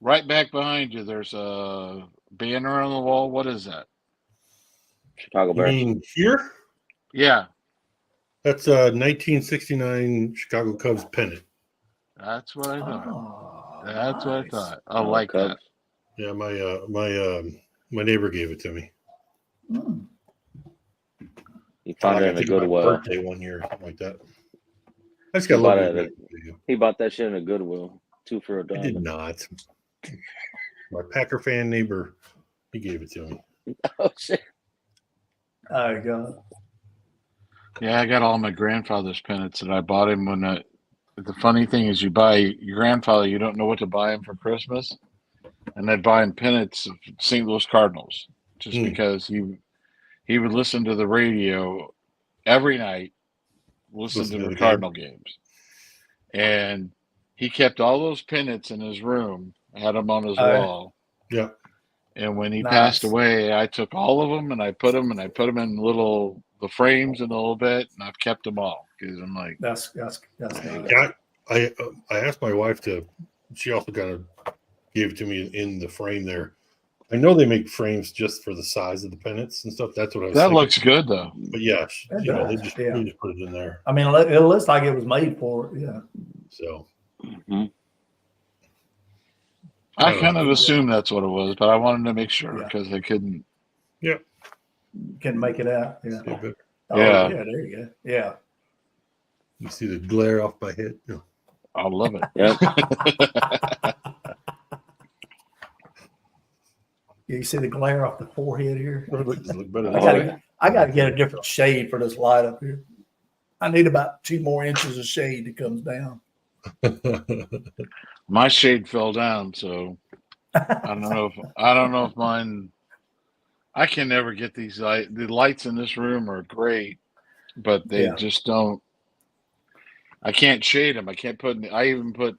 right back behind you. There's a banner on the wall. What is that? Chicago You Bears. mean here? Yeah, That's a 1969 Chicago Cubs pennant. that's what I thought. Oh, That's what I nice. thought. I like that. Cubs. Yeah, my neighbor gave it to me. Mm. He found Like, it I in a think my Goodwill. birthday one year, something like that. I just He got a bought little it. bit. He bought that shit in a Goodwill. 2 for a I did dollar. not. My Packer fan neighbor, he gave it to me. Oh shit! There you go. Yeah, I got all my grandfather's pennants that I bought him when. The funny thing is, you buy your grandfather, you don't know what to buy him for Christmas, and I'd buy him pennants of St. Louis Cardinals just because he would listen to the radio every night, listen to the Cardinal games, and he kept all those pennants in his room, had them on his wall. Yeah. And when he Nice. passed away, I took all of them and I put them in the frames in a little bit, and I've kept them all because I'm like, That's nice. Yeah, I asked my wife to. She also kind of gave it to me in the frame there. I know they make frames just for the size of the pennants and stuff. That's what I was. that thinking. looks good though. But yeah, they just put it in there. I mean, it looks like it was made for it. Yeah. So. Mm-hmm. I kind of assumed that's what it was, but I wanted to make sure because I couldn't. Yeah. Can make it out. Yeah. Oh, yeah. There you go. Yeah. You see the glare off my head? No. I love it. Yep. You see the glare off the forehead here? Better I got to get a different shade for this light up here. I need about 2 more inches of shade that comes down. My shade fell down, so I don't know if mine. I can never get these the lights in this room are great, but they just don't. I can't shade them. I can't put. I even put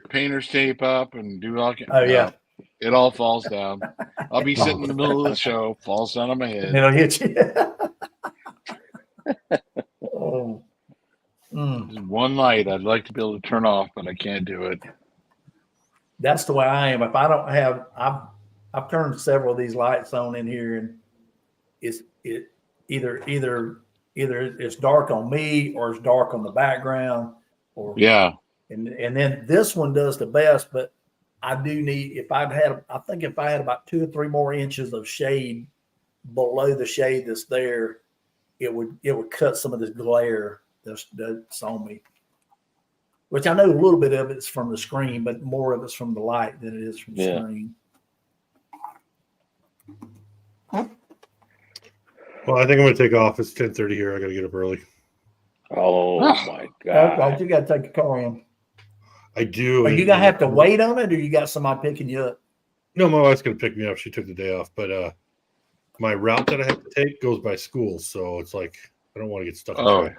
painter's tape up and do all. It all falls down. I'll be sitting in the middle of the show, falls down on my head. It'll hit you. Oh. There's one light I'd like to be able to turn off, but I can't do it. That's the way I am. If I don't have, I've turned several of these lights on in here, and it either it's dark on me or it's dark on the background, or and then this one does the best. But I do need if I had about 2 or 3 more inches of shade below the shade that's there, it would cut some of this glare that's on me. Which I know a little bit of it's from the screen, but more of it's from the light than it is from the screen. Well, I think I'm going to take off. It's 10:30 here. I got to get up early. Oh my god! You got to take the car in. I do. Are you gonna have to wait on it, or you got somebody picking you up? No, my wife's going to pick me up. She took the day off, but my route that I have to take goes by school, so it's like I don't want to get stuck in traffic.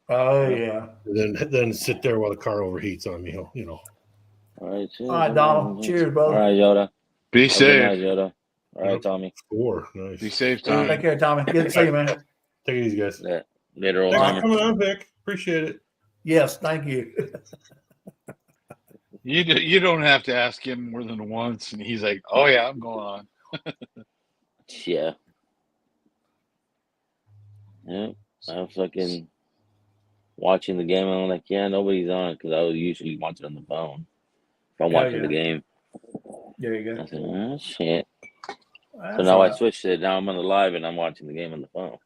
Oh yeah. And then sit there while the car overheats on me. You know. All right, Donald. Cheers, brother. All right, Yoda. Be safe, night, Yoda. All right, Tommy. Score. Nice. Be safe, Tommy. Take care, Tommy. Good to see you, man. Take it easy, guys. Yeah. Later, old Thanks timer. for coming on, Vic. Appreciate it. Yes, thank you. You don't have to ask him more than once, and he's like, "Oh yeah, I'm going on." Yeah. Yeah. I was fucking watching the game, and I'm like, yeah, nobody's on it because I was usually watching on the phone if I'm watching the game. There you I go. said, oh, shit. That's So now all I right. switched it. Now I'm on the live and I'm watching the game on the phone.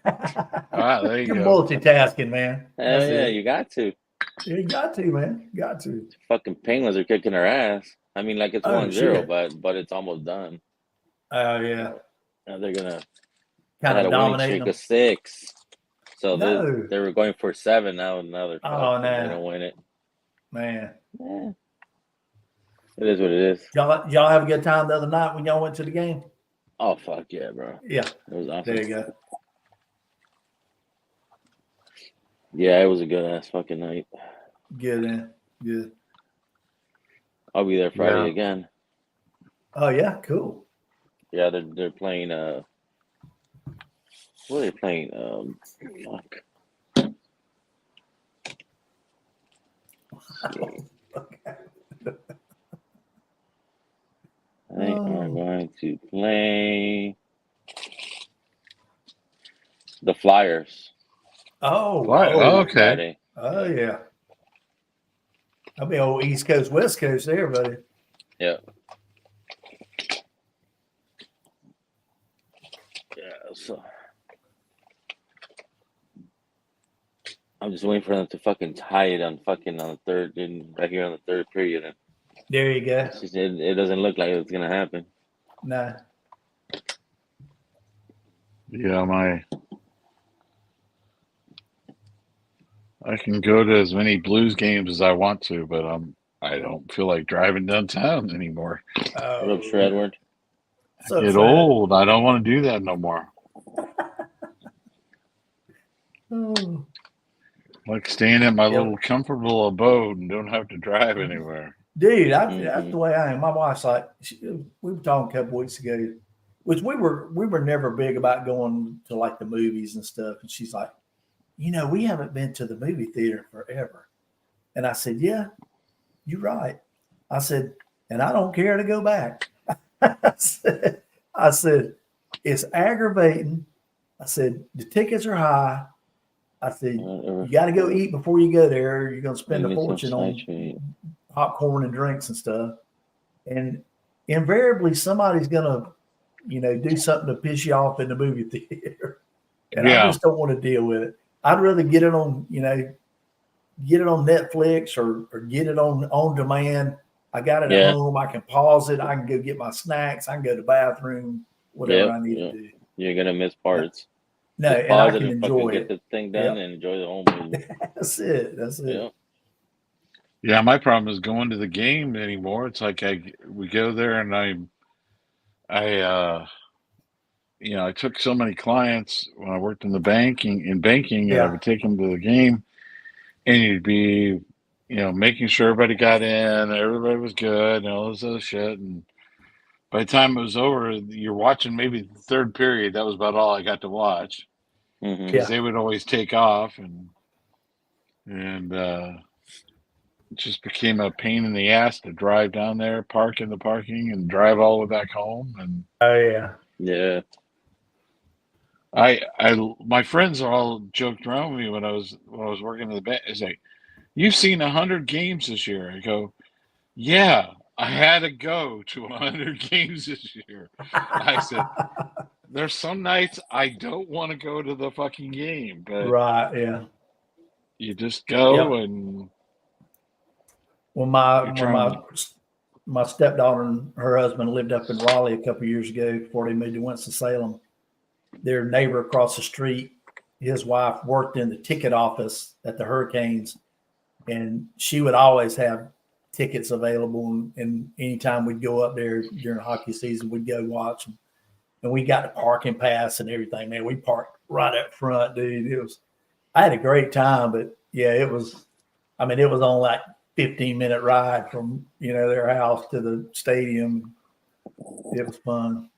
There you You're go. multitasking, man. Hell That's yeah, it. you got to. You got to, man. Got to. Fucking Penguins are kicking our ass. I mean, like it's Oh 1-0, shit. but it's almost done. Oh yeah. Now they're gonna. They Kind had of a winning dominating streak them. of 6, so No. they were going for 7. Now they're fucked. Oh They no, don't win it. man. Yeah, it is what it is. Y'all have a good time the other night when y'all went to the game? Oh fuck yeah, bro. Yeah. It was awesome. There you go. Yeah, it was a good ass fucking night. Good, man. Good. I'll be there Friday Yeah. again. Oh yeah, cool. Yeah, they're playing. What are they playing? Fuck. They are going to play the Flyers. Oh, Okay. Friday. Oh yeah. I'll be old East Coast, West Coast there, buddy. Yeah. Yeah. So I'm just waiting for them to fucking tie it on the third, right here on the third period. And There you go. it doesn't look like it's gonna happen. No. Yeah, I can go to as many Blues games as I want to, but I don't feel like driving downtown anymore. What up, Shredward? So Get sad. old. I don't want to do that no more. Oh. Like staying in my little comfortable abode and don't have to drive anywhere. Dude, that's the way I am. My wife's like, we were talking a couple weeks ago, which we were never big about going to like the movies and stuff. And she's like, we haven't been to the movie theater forever. And I said, yeah, you're right. I said, and I don't care to go back. I said, it's aggravating. I said, the tickets are high. I said, you got to go eat before you go there. You're going to spend a fortune on popcorn and drinks and stuff. And invariably, somebody's going to, do something to piss you off in the movie theater. And I just don't want to deal with it. I'd rather get it on, get it on Netflix or get it on demand. I got it at home. I can pause it. I can go get my snacks. I can go to the bathroom, whatever I need to do. You're going to miss parts. No, just and I can enjoy it. Get the thing done and enjoy the whole movie. That's it. That's it. Yeah. Yeah, my problem is going to the game anymore. It's like we go there and I took so many clients when I worked in banking, and I would take them to the game, and you'd be, making sure everybody got in, everybody was good, and all this other shit. And by the time it was over, you're watching maybe the third period. That was about all I got to watch, because they would always take off, and it just became a pain in the ass to drive down there, park in the parking, and drive all the way back home. And yeah. My friends all joked around with me when I was working in the bank. It's like, you've seen 100 games this year. I go, yeah, I had to go to 100 games this year. I said, there's some nights I don't want to go to the fucking game, but you just go and. Well, my stepdaughter and her husband lived up in Raleigh a couple of years ago before they moved to Winston-Salem. Their neighbor across the street, his wife worked in the ticket office at the Hurricanes, and she would always have tickets available. And anytime we'd go up there during the hockey season, we'd go watch them. And we got a parking pass and everything, man. We parked right up front, dude. I had a great time, but it was on like 15-minute ride from, their house to the stadium. It was fun.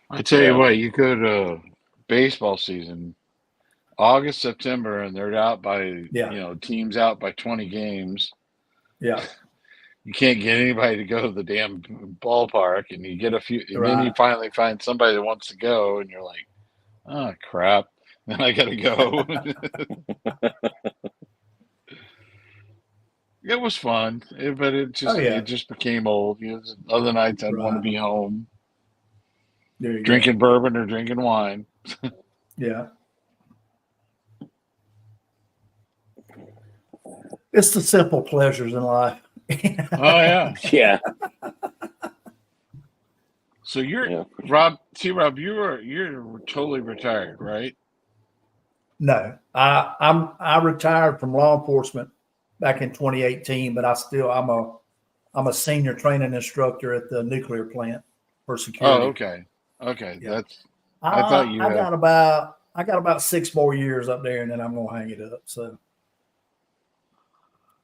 I tell you what, you go to baseball season, August, September, and they're out by, teams out by 20 games. Yeah. You can't get anybody to go to the damn ballpark, and you get a few, and then you finally find somebody that wants to go, and you're like, oh, crap. Then I got to go. It was fun, but Oh yeah, it just became old. Other nights I'd want to right. be home There you go. drinking bourbon or drinking wine. Yeah, it's the simple pleasures in life. Oh yeah. Yeah. So you're Yeah. Rob. See, Rob, you're totally retired, right? No, I retired from law enforcement back in 2018, but I'm a senior training instructor at the nuclear plant for Oh, security. okay, okay. Yeah, That's. I thought you had. I got about 6 more years up there, and then I'm gonna hang it up. So,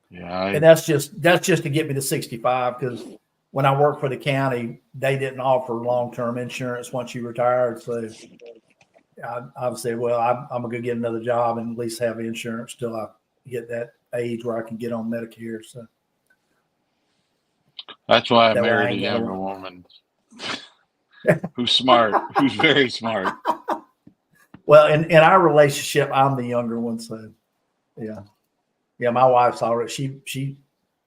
Yeah, and that's just to get me to 65 because when I worked for the county, they didn't offer long-term insurance once you retired. So I've said, well, I'm gonna go get another job and at least have insurance till I get that age where I can get on Medicare. So that's why I that way I married a ain't younger got woman who's smart, who's very smart. to. Well, in our relationship, I'm the younger one. So yeah, yeah. My wife's already she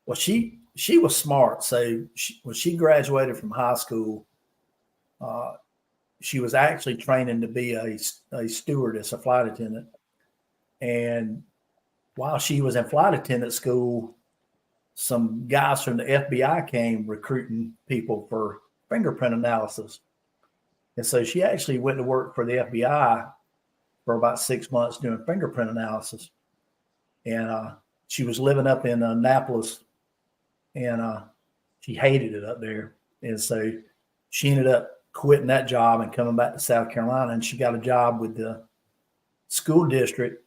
was smart. So when she graduated from high school, uh, she was actually training to be a stewardess, a flight attendant. And while she was in flight attendant school, some guys from the FBI came recruiting people for fingerprint analysis. And so she actually went to work for the FBI for about 6 months doing fingerprint analysis. And she was living up in Annapolis, and she hated it up there. And so she ended up quitting that job and coming back to South Carolina. And she got a job with the school district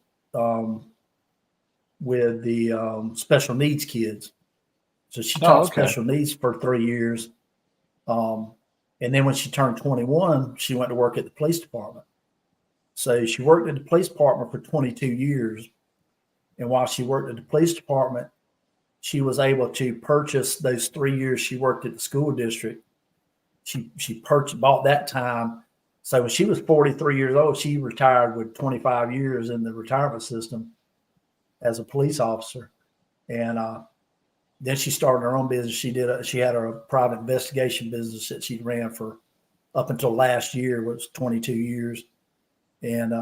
with the special needs kids. So she Oh, taught okay. special needs for 3 years. Um, and then when she turned 21, she went to work at the police department. So she worked at the police department for 22 years. And while she worked at the police department, she was able to purchase those 3 years she worked at the school district. She bought that time. So when she was 43 years old, she retired with 25 years in the retirement system as a police officer. And then she started her own business. She had a private investigation business that she ran for up until last year, which was 22 years. And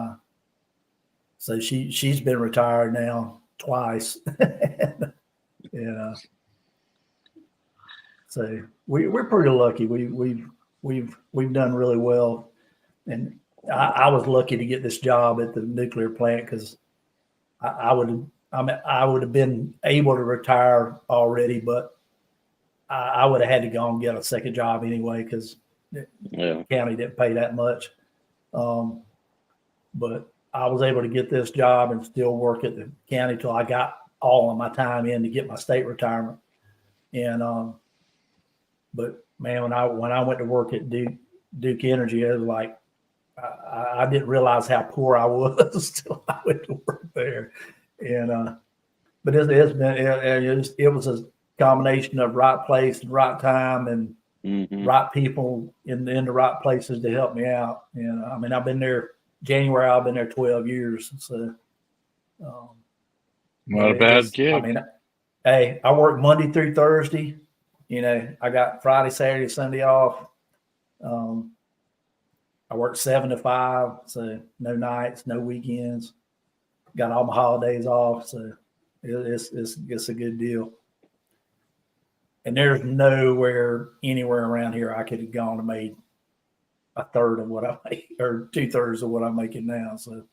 so she's been retired now twice. and so we're pretty lucky. We've done really well. And I was lucky to get this job at the nuclear plant because I would have been able to retire already, but I would have had to go and get a second job anyway because the county didn't pay that much. But I was able to get this job and still work at the county till I got all of my time in to get my state retirement. And but man, when I went to work at Duke Energy, it was like I didn't realize how poor I was till I went to work there. And but it was a combination of right place and right time and right people in the right places to help me out. And I mean, I've been there 12 years. So Not a bad gig. I mean, hey, I work Monday through Thursday. I got Friday, Saturday, Sunday off. I work 7 to 5, so no nights, no weekends. Got all my holidays off, so it's a good deal. And there's nowhere anywhere around here I could have gone and made a third of what I make or 2/3 of what I'm making now. So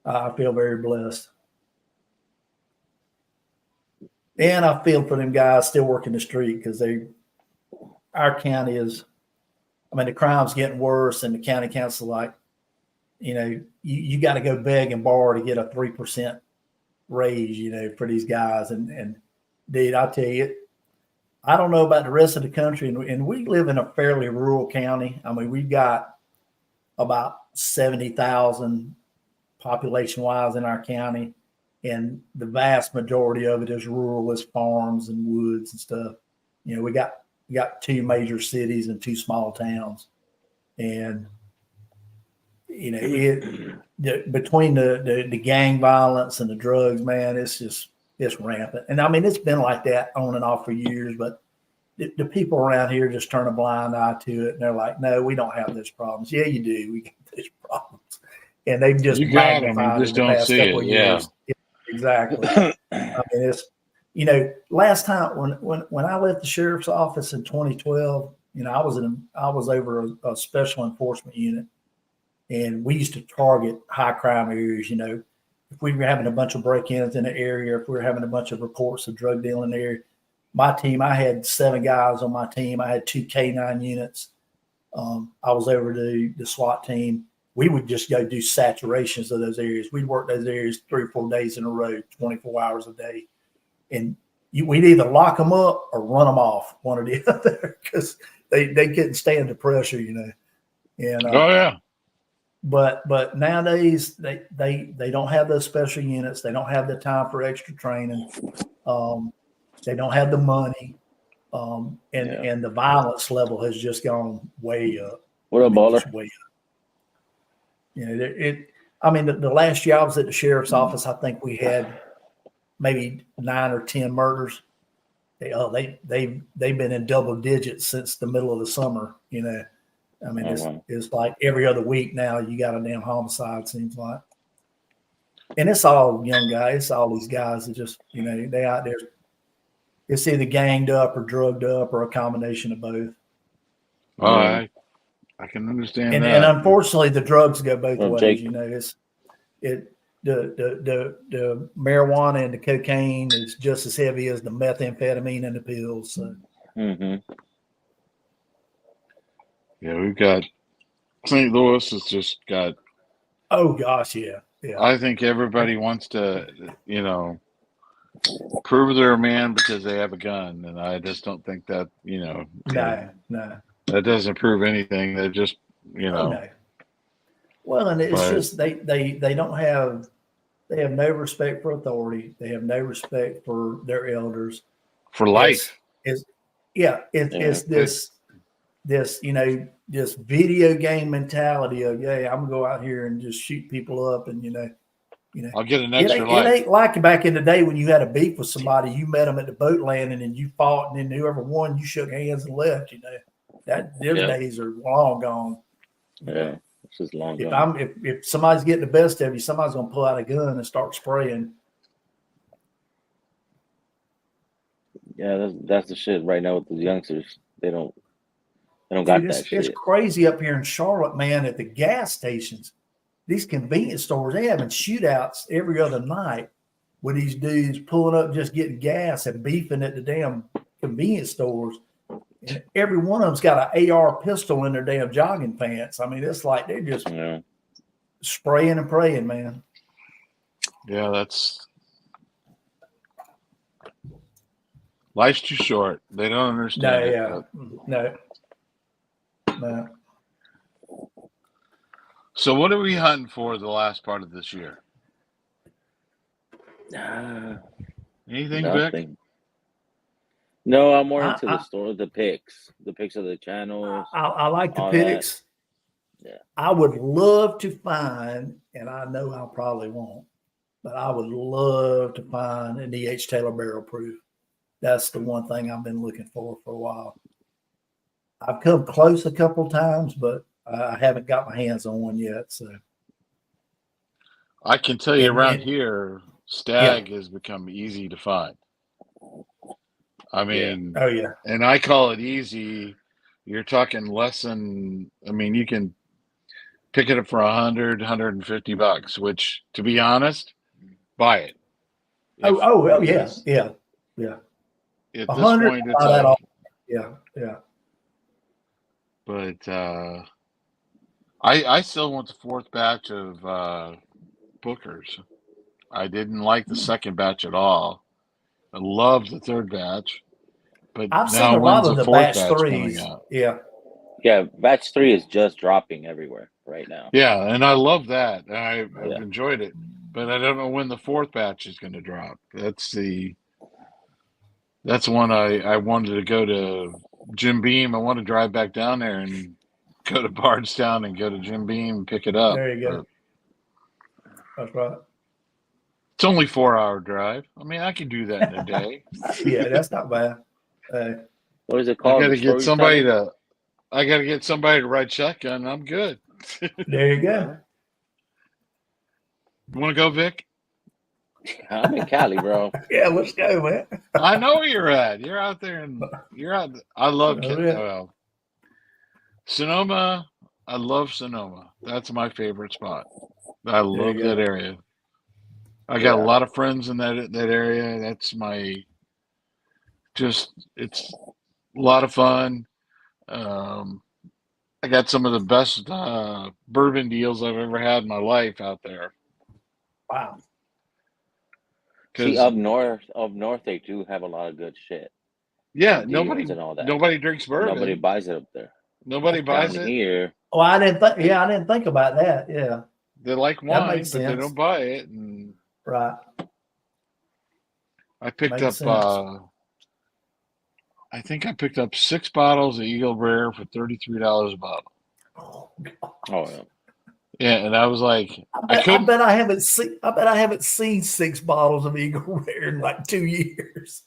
I feel very blessed. And I feel for them guys still working the street because our county is, I mean, the crime's getting worse, and the county council, like, you got to go beg and borrow to get a 3% raise, for these guys. And dude, I tell you, I don't know about the rest of the country, and we live in a fairly rural county. I mean, we've got about 70,000 population wise in our county, and the vast majority of it is rural, is farms and woods and stuff. We got 2 major cities and 2 small towns, and between the gang violence and the drugs, man, it's just it's rampant. And I mean, it's been like that on and off for years, but the people around here just turn a blind eye to it. And they're like, no, we don't have those problems. Yeah, you do. We get those problems. And they've just You got them, you magnified just in the don't past see couple it. of Yeah. years. Yeah, exactly. I mean, it's, last time when I left the sheriff's office in 2012, I was over a special enforcement unit, and we used to target high crime areas. If we were having a bunch of break-ins in the area, if we were having a bunch of reports of drug dealing there, my team, I had 7 guys on my team. I had 2 K9 units. I was over the SWAT team. We would just go do saturations of those areas. We'd work those areas 3 or 4 days in a row, 24 hours a day. And we'd either lock them up or run them off, one or the other, because they couldn't stand the pressure, And Oh yeah. But nowadays they don't have those special units. They don't have the time for extra training. They don't have the money. And the violence level has just gone way up. What up, baller? Just way up. The last year I was at the sheriff's office, I think we had maybe 9 or 10 murders. They've been in double digits since the middle of the summer. It's like every other week now you got a damn homicide, seems like. And it's all young guys. It's all these guys that just, they out there. It's either ganged up or drugged up or a combination of both. Oh, I can understand that. And unfortunately, the drugs go both ways. Jake. The marijuana and the cocaine is just as heavy as the methamphetamine and the pills. So. Yeah, we've got St. Louis has just got. Oh gosh, yeah. I think everybody wants to, prove they're a man because they have a gun, and I just don't think that, No. that doesn't prove anything. That just, No. Well, and it's just they don't have. They have no respect for authority. They have no respect for their elders. For life. It's this this video game mentality of, yeah, I'm gonna go out here and just shoot people up, and I'll get an extra life. It ain't like back in the day when you had a beef with somebody, you met them at the boat landing and you fought, and then whoever won, you shook hands and left. Those days are long gone. Yeah. It's long gone. If somebody's getting the best of you, somebody's gonna pull out a gun and start spraying. Yeah, that's the shit right now with the youngsters. They don't got that shit. It's crazy up here in Charlotte, man. At the gas stations, these convenience stores, they having shootouts every other night with these dudes pulling up, just getting gas and beefing at the damn convenience stores. And every one of them's got an AR pistol in their damn jogging pants. I mean, it's like they're just spraying and praying, man. Yeah, life's too short. They don't understand. No. So what are we hunting for the last part of this year? Anything, nothing. Vic? No, I'm more into the store, the picks of the channels. I like the picks. That. Yeah. I would love to find, and I know I probably won't, but I would love to find an E.H. Taylor barrel proof. That's the one thing I've been looking for a while. I've come close a couple times, but I haven't got my hands on one yet. So I can tell you around here, Stag has become easy to find. I mean, and I call it easy. You're talking less than, you can pick it up for $100-$150, which, to be honest, buy it. Yeah. At this point, it's like, yeah. But I still want the 4th batch of Bookers. I didn't like the 2nd batch at all. I loved the 3rd batch, but I've now seen a lot of the the 4th batch 3s. coming out? Yeah, batch 3 is just dropping everywhere right now. Yeah, and I love that. I've enjoyed it, but I don't know when the 4th batch is going to drop. That's one I wanted to go to Jim Beam. I want to drive back down there and go to Bardstown and go to Jim Beam and pick it up. There you go. That's right. It's only 4-hour drive. I mean, I can do that in a day. Yeah, that's not bad. What is it I called? got The to get somebody storyteller? to. I got to get somebody to ride shotgun. And I'm good. There you go. Uh, You want to go, Vic? I'm in Cali, bro. Yeah, let's go, man. I know where you're at. You're out there, and you're out. I love Oh, yeah. Sonoma. I love Sonoma. That's my favorite spot. I There love you that go. area. I got a Yeah. lot of friends in that area. That's it's a lot of fun. Um, I got some of the best bourbon deals I've ever had in my life out there. Wow. See, Because up north, they do have a lot of good shit yeah, and deals nobody and all that. nobody drinks But nobody bourbon. buys it up there. Nobody Down buys it. here, Oh, I didn't think. Yeah, I didn't think about that. Yeah, They like that wine, makes but they sense. don't buy it. And Right. I picked Makes up sense. I think I picked up 6 bottles of Eagle Rare for $33 a bottle. Oh, oh yeah, Yeah, and I was like, I I couldn't. bet I haven't seen. I bet I haven't seen 6 bottles of Eagle Rare in like 2 years.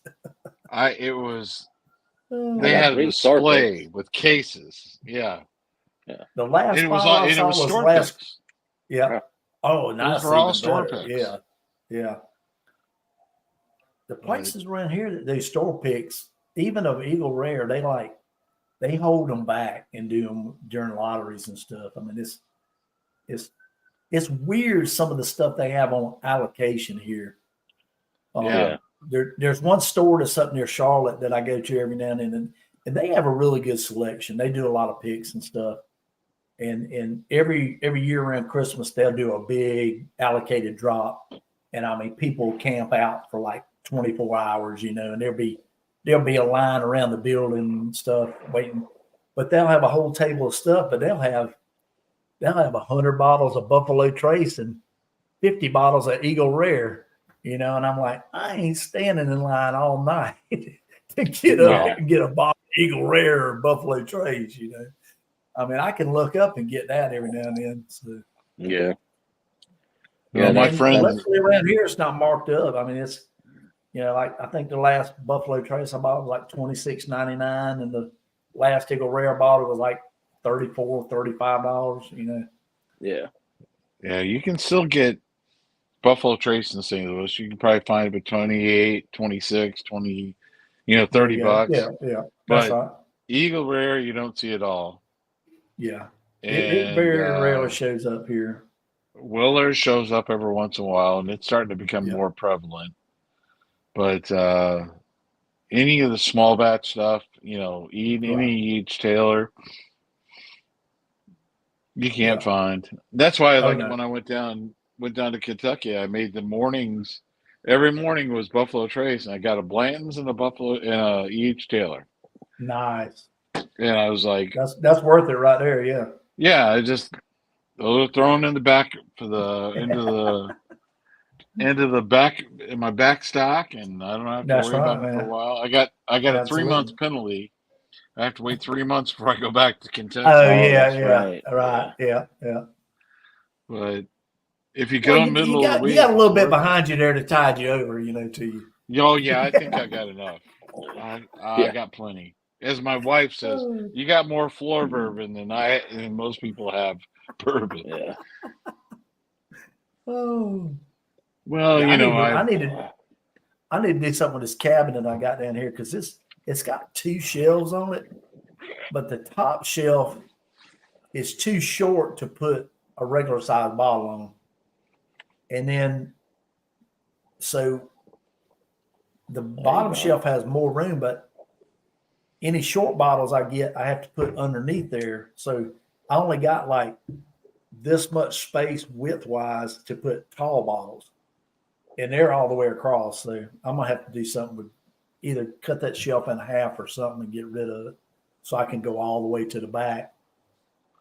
It was I they Oh, got had a 3 store picks. display with cases. Yeah, Yeah, the last bottle I and it saw was was store last. picks. Yeah. yeah, Oh, Those nice, were all even store better. picks. Yeah, yeah. The But places around here that do store picks, even of Eagle Rare, they hold them back and do them during lotteries and stuff. I mean, it's it's weird some of the stuff they have on allocation here. yeah, yeah, There's one store that's up near Charlotte that I go to every now and then, and they have a really good selection. They do a lot of picks and stuff. And every year around Christmas they'll do a big allocated drop, and I mean people camp out for like 24 hours, and there'll be a line around the building and stuff waiting, but they'll have a whole table of stuff, but they'll have 100 bottles of Buffalo Trace and 50 bottles of Eagle Rare, and I'm like, I ain't standing in line all night to get up no, there and get a bottle of Eagle Rare or Buffalo Trace. I mean, I can look up and get that every now and then. So, yeah, no, yeah. my and friend. luckily around here, it's not marked up. I mean, it's like I think the last Buffalo Trace I bought was like $26.99, and the last Eagle Rare bottle was like $34, $35. Yeah, Yeah, you can still get Buffalo Trace in St. Louis. You can probably find it at 28, 26, 20, There 30 you go. bucks. Yeah, yeah, that's But right. Eagle Rare, you don't see it all. Yeah, it And very rarely shows up here. Willer shows up every once in a while, and it's starting to become Yeah, more prevalent. But any of the small batch stuff, right. any each Taylor, you can't Yeah. find. That's why, Oh like no, when I went down to Kentucky, I made the mornings. Every morning was Buffalo Trace, and I got a Blanton's and a Buffalo and a each Taylor. nice. And I was like, That's worth it right there. Yeah. yeah, those are thrown in the back for the into the back in my back stock, and I don't have to That's worry about right, it for a man. while. I got a 3 month Absolutely. penalty. I have to wait 3 months before I go back to Oh Kentucky. oh, yeah, that's yeah, right. right, Yeah, yeah, yeah. But if you Well, go you, you middle of the got you got week, a it's little bit worth it. behind you there to tide you over, to you. Oh yeah, I think Yeah. I got enough. I yeah, got plenty. As my wife says, you got more floor bourbon than most people have bourbon. yeah. Oh. Well, Yeah, I need to. I I need to do something with this cabinet I got down here because it's got 2 shelves on it, but the top shelf is too short to put a regular size bottle on, and then so the There you bottom go. shelf has more room, but any short bottles I get, I have to put underneath there. So I only got like this much space widthwise to put tall bottles, and they're all the way across. So I'm gonna have to do something with either cut that shelf in half or something and get rid of it, so I can go all the way to the back.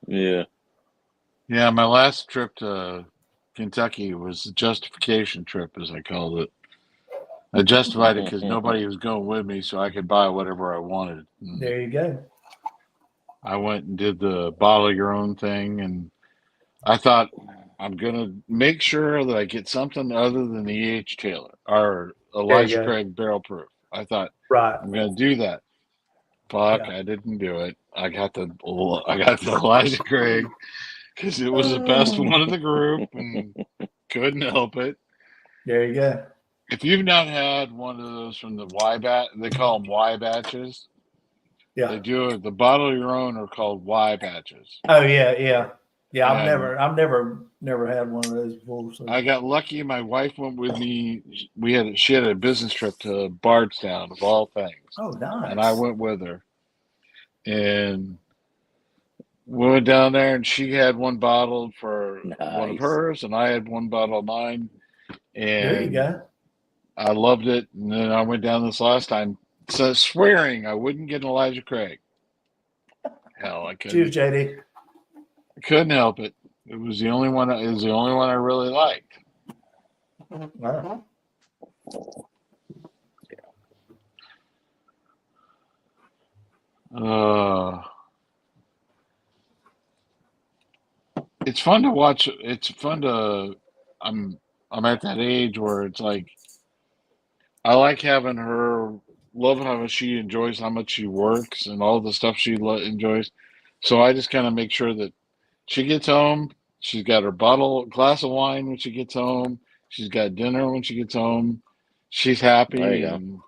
Yeah, yeah, my last trip to Kentucky was a justification trip, as I called it. I justified it because nobody was going with me, so I could buy whatever I wanted. And There you go. I went and did the bottle your own thing, and I thought I'm gonna make sure that I get something other than the E.H. Taylor or There you Elijah go. Craig barrel proof. I thought Right. I'm gonna do that. Fuck, Yeah. I didn't do it. I got the Elijah Craig because it was the best Oh, one of the group and couldn't help it. there you go. If you've not had one of those from the Y bat, they call them Y batches. Yeah. They do it. The bottle your own are called Y batches. Oh yeah, yeah. Yeah, And I've never had one of those before. So I got lucky. My wife went with me. She had a business trip to Bardstown of all things, oh and I nice. went with her. And we went down there, and she had one bottle for one of Nice. hers, and I had one bottle of mine. There you And go. I loved it. And then I went down this last time, so swearing I wouldn't get an Elijah Craig. Hell, I Cheers, couldn't. JD. Couldn't help it. It was the only one. It was the only one I really liked. Wow. Uh, it's fun to watch. It's fun to. I'm I'm at that age where it's like I like having her. Love how she enjoys how much she works and all the stuff she enjoys. So I just kind of make sure that she gets home. She's got her glass of wine when she gets home. She's got dinner when she gets home. She's There you happy go. and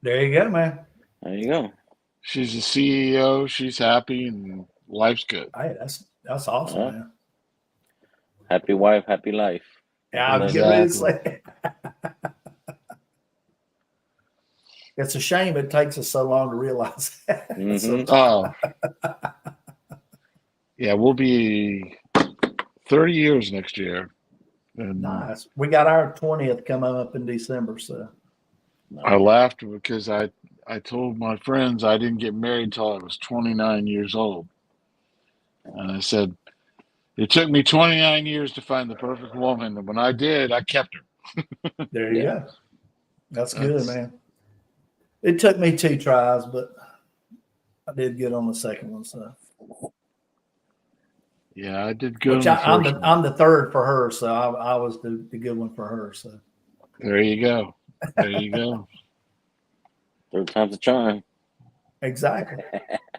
There you go, man. There you go. she's a CEO. She's happy and life's good. Hey, that's awesome, Yeah. man. Happy wife, happy life. Yeah, Happy I was life. getting ready to Exactly. say. It's a shame it takes us so long to realize that. Mm-hmm. Oh, yeah, we'll be 30 years next year. And Nice. We got our 20th coming up in December, so I laughed because I told my friends I didn't get married till I was 29 years old. And I said, it took me 29 years to find the perfect woman. And when I did, I kept her. there you Yeah. go. That's good, That's, man. It took me 2 tries, but I did get on the second one, so yeah, I did good which on the I'm first the one. third for her, so I was the good one for her. So There you go. There you go. Third time's a charm. exactly.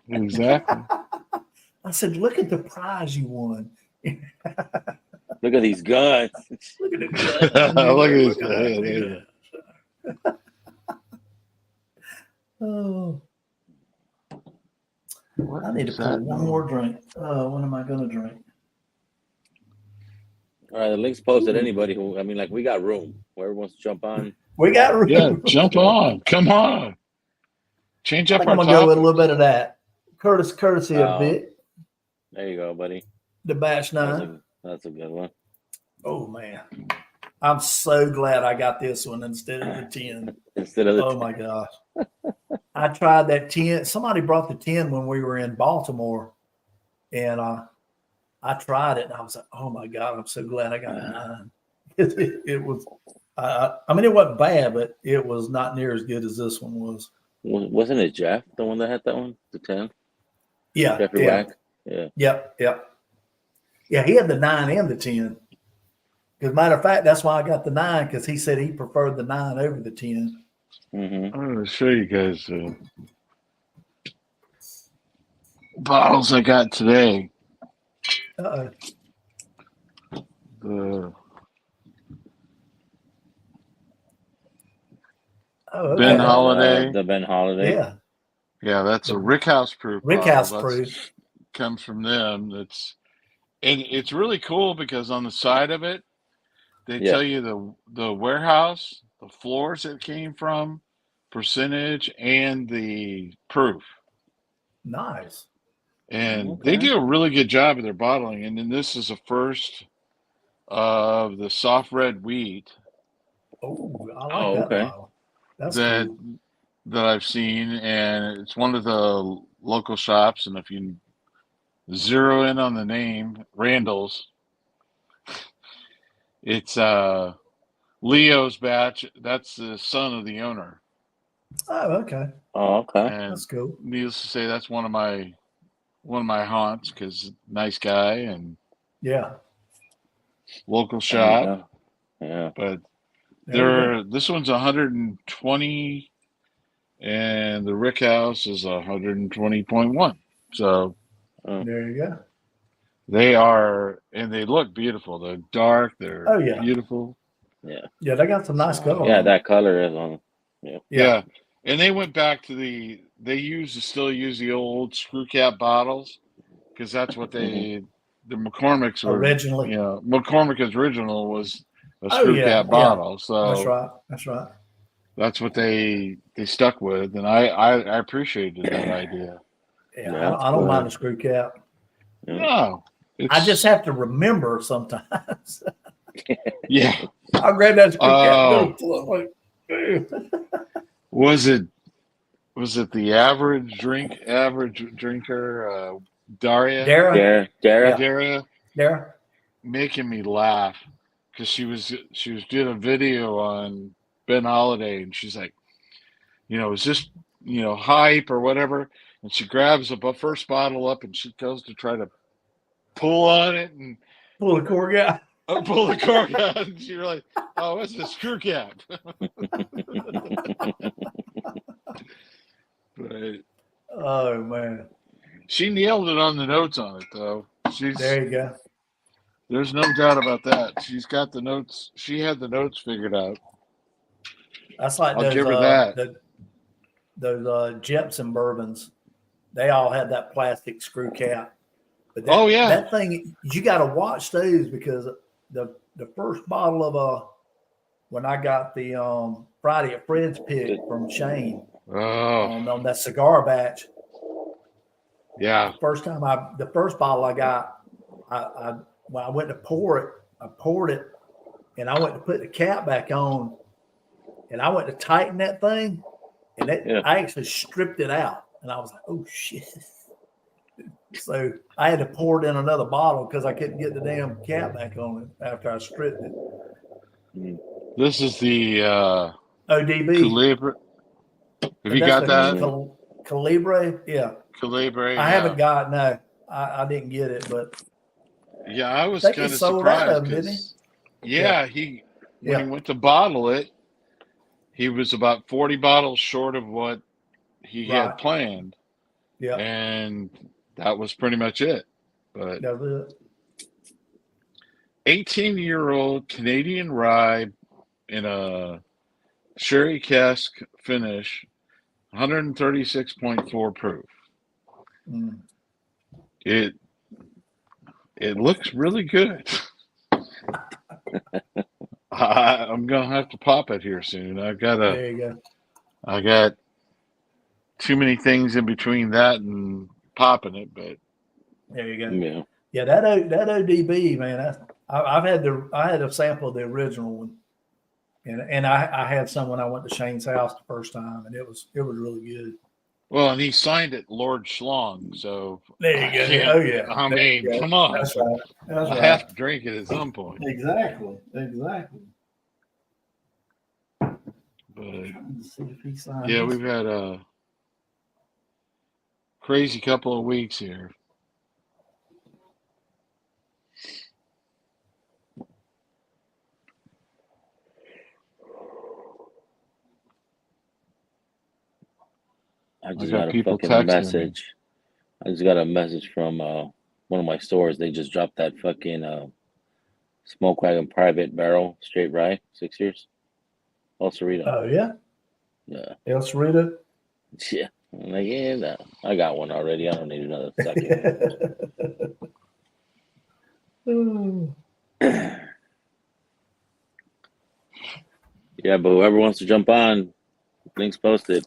Exactly. I said, look at the prize you won. Look at these guns. Look at the Look gun. at this Look at that guy. thing. Oh, What I need to is pour that one noise? more drink. What am I gonna drink? All right, the link's posted. Ooh. Anybody who, I mean, like, we got room. Whoever wants to jump on. We got Yeah, room. jump on. Come on. Change I up think our I'm gonna go with a little topics. bit of that. Courtesy of Vic, There you go, buddy. the Batch That's 9. a good one. Oh man, I'm so glad I got this one instead of the 10. Instead of the Oh my gosh. I tried that 10. Somebody brought the 10 when we were in Baltimore, and I tried it, and I was like, "Oh my god, I'm so glad I got a 9." It was, I mean, it wasn't bad, but it was not near as good as this one was. wasn't it Jeff, the one that had that one? The 10? Yeah, Jeffrey yeah, Wack? Yeah. yep. Yeah, he had the 9 and the 10. As a matter of fact, that's why I got the 9, because he said he preferred the 9 over the 10. Mm-hmm. I'm going to show you guys bottles I got today. Uh-oh. The Oh, okay. Ben Holiday. The Ben Holiday. Yeah, Yeah, that's a Rick House proof Rick bottle. House That's proof. comes from them. And it's really cool because on the side of it, they Yeah. tell you the warehouse, the floors it came from, percentage, and the proof. Nice. And they Okay. do a really good job of their bottling. And then this is a first of the soft red wheat Oh, I like Oh, that okay. bottle. That's that cool. that I've seen, and it's one of the local shops. And if you zero in on the name, Randall's, it's Leo's batch. That's the son of the owner. Oh, okay. Oh, okay. And That's cool. needless to say, that's one of my haunts because nice guy and Yeah. local There you shop. go. Yeah. But There you this one's 120, and the Rick House is 120.1. So go. There you go. they are, and they look beautiful. They're dark. They're Oh yeah, beautiful. Yeah. yeah. They got some nice color. Yeah, on them. that color is on. Yeah. Yeah. And they went back to still use the old screw cap bottles because that's what the McCormick's were, Originally. McCormick's original was a Oh screw yeah, cap bottle. So that's right. That's right. that's what they stuck with. And I appreciated that idea. Yeah, Yeah, I don't cool. mind the screw cap. Yeah. No. I just have to remember sometimes. Yeah. I'll grab that screw cap. Oh. And go, like, Was it the average drinker, Daria? Dara, Dara. Daria Dara. making me laugh because she was doing a video on Ben Holiday and she's like, is this hype or whatever? And she grabs the first bottle up and she goes to try to pull on it and Pull the cord out. pull the cork out and she realized, oh, it's a screw cap. But Oh man. she nailed it on the notes on it though. There you go. There's no doubt about that. She's got the notes. She had the notes figured out. That's like I'll those give her that. those Jepson bourbons. They all had that plastic screw cap. But Oh, yeah. that thing, you got to watch those because the first bottle of when I got the Friday at Fred's pick from Shane Oh, on that cigar batch. yeah. The first bottle I got, when I went to pour it, I poured it, and I went to put the cap back on, and I went to tighten that thing, and I actually stripped it out, and I was like, oh shit. So I had to pour it in another bottle because I couldn't get the damn cap back on it after I stripped it. This is the ODB. Calibre. Have you got that? Calibre? Yeah. Calibre. I haven't got, no. I didn't get it, but. Yeah, I was I think kind he of sold out surprised of them, didn't he? Yeah, when he went to bottle it, he was about 40 bottles short of what he had planned. Yeah. And that was pretty much it. But That was it. 18-year-old Canadian rye in a sherry cask finish, 136.4 proof. Mm. It looks really good. I'm gonna have to pop it here soon. There you go. I got too many things in between that and popping it, but There you go. Yeah. Yeah, that ODB, man. I had a sample of the original one, and I had some when I went to Shane's house the first time, and it was really good. well, and he signed it Lord Schlong, so There you go. Oh yeah. I mean, come on, That's right. That's I right. have to drink it at some point. Exactly. But Let's see if he signed yeah, this. we've had a crazy couple of weeks here. I just got got a people fucking texting me. message. I just got a message from one of my stores. They just dropped that fucking Smoke Wagon Private Barrel Straight Rye, 6 years. El Cerrito. Oh yeah. Yeah. El Cerrito. Yeah. I'm like, yeah, no, I got one already. I don't need another second. Yeah, but whoever wants to jump on, links posted.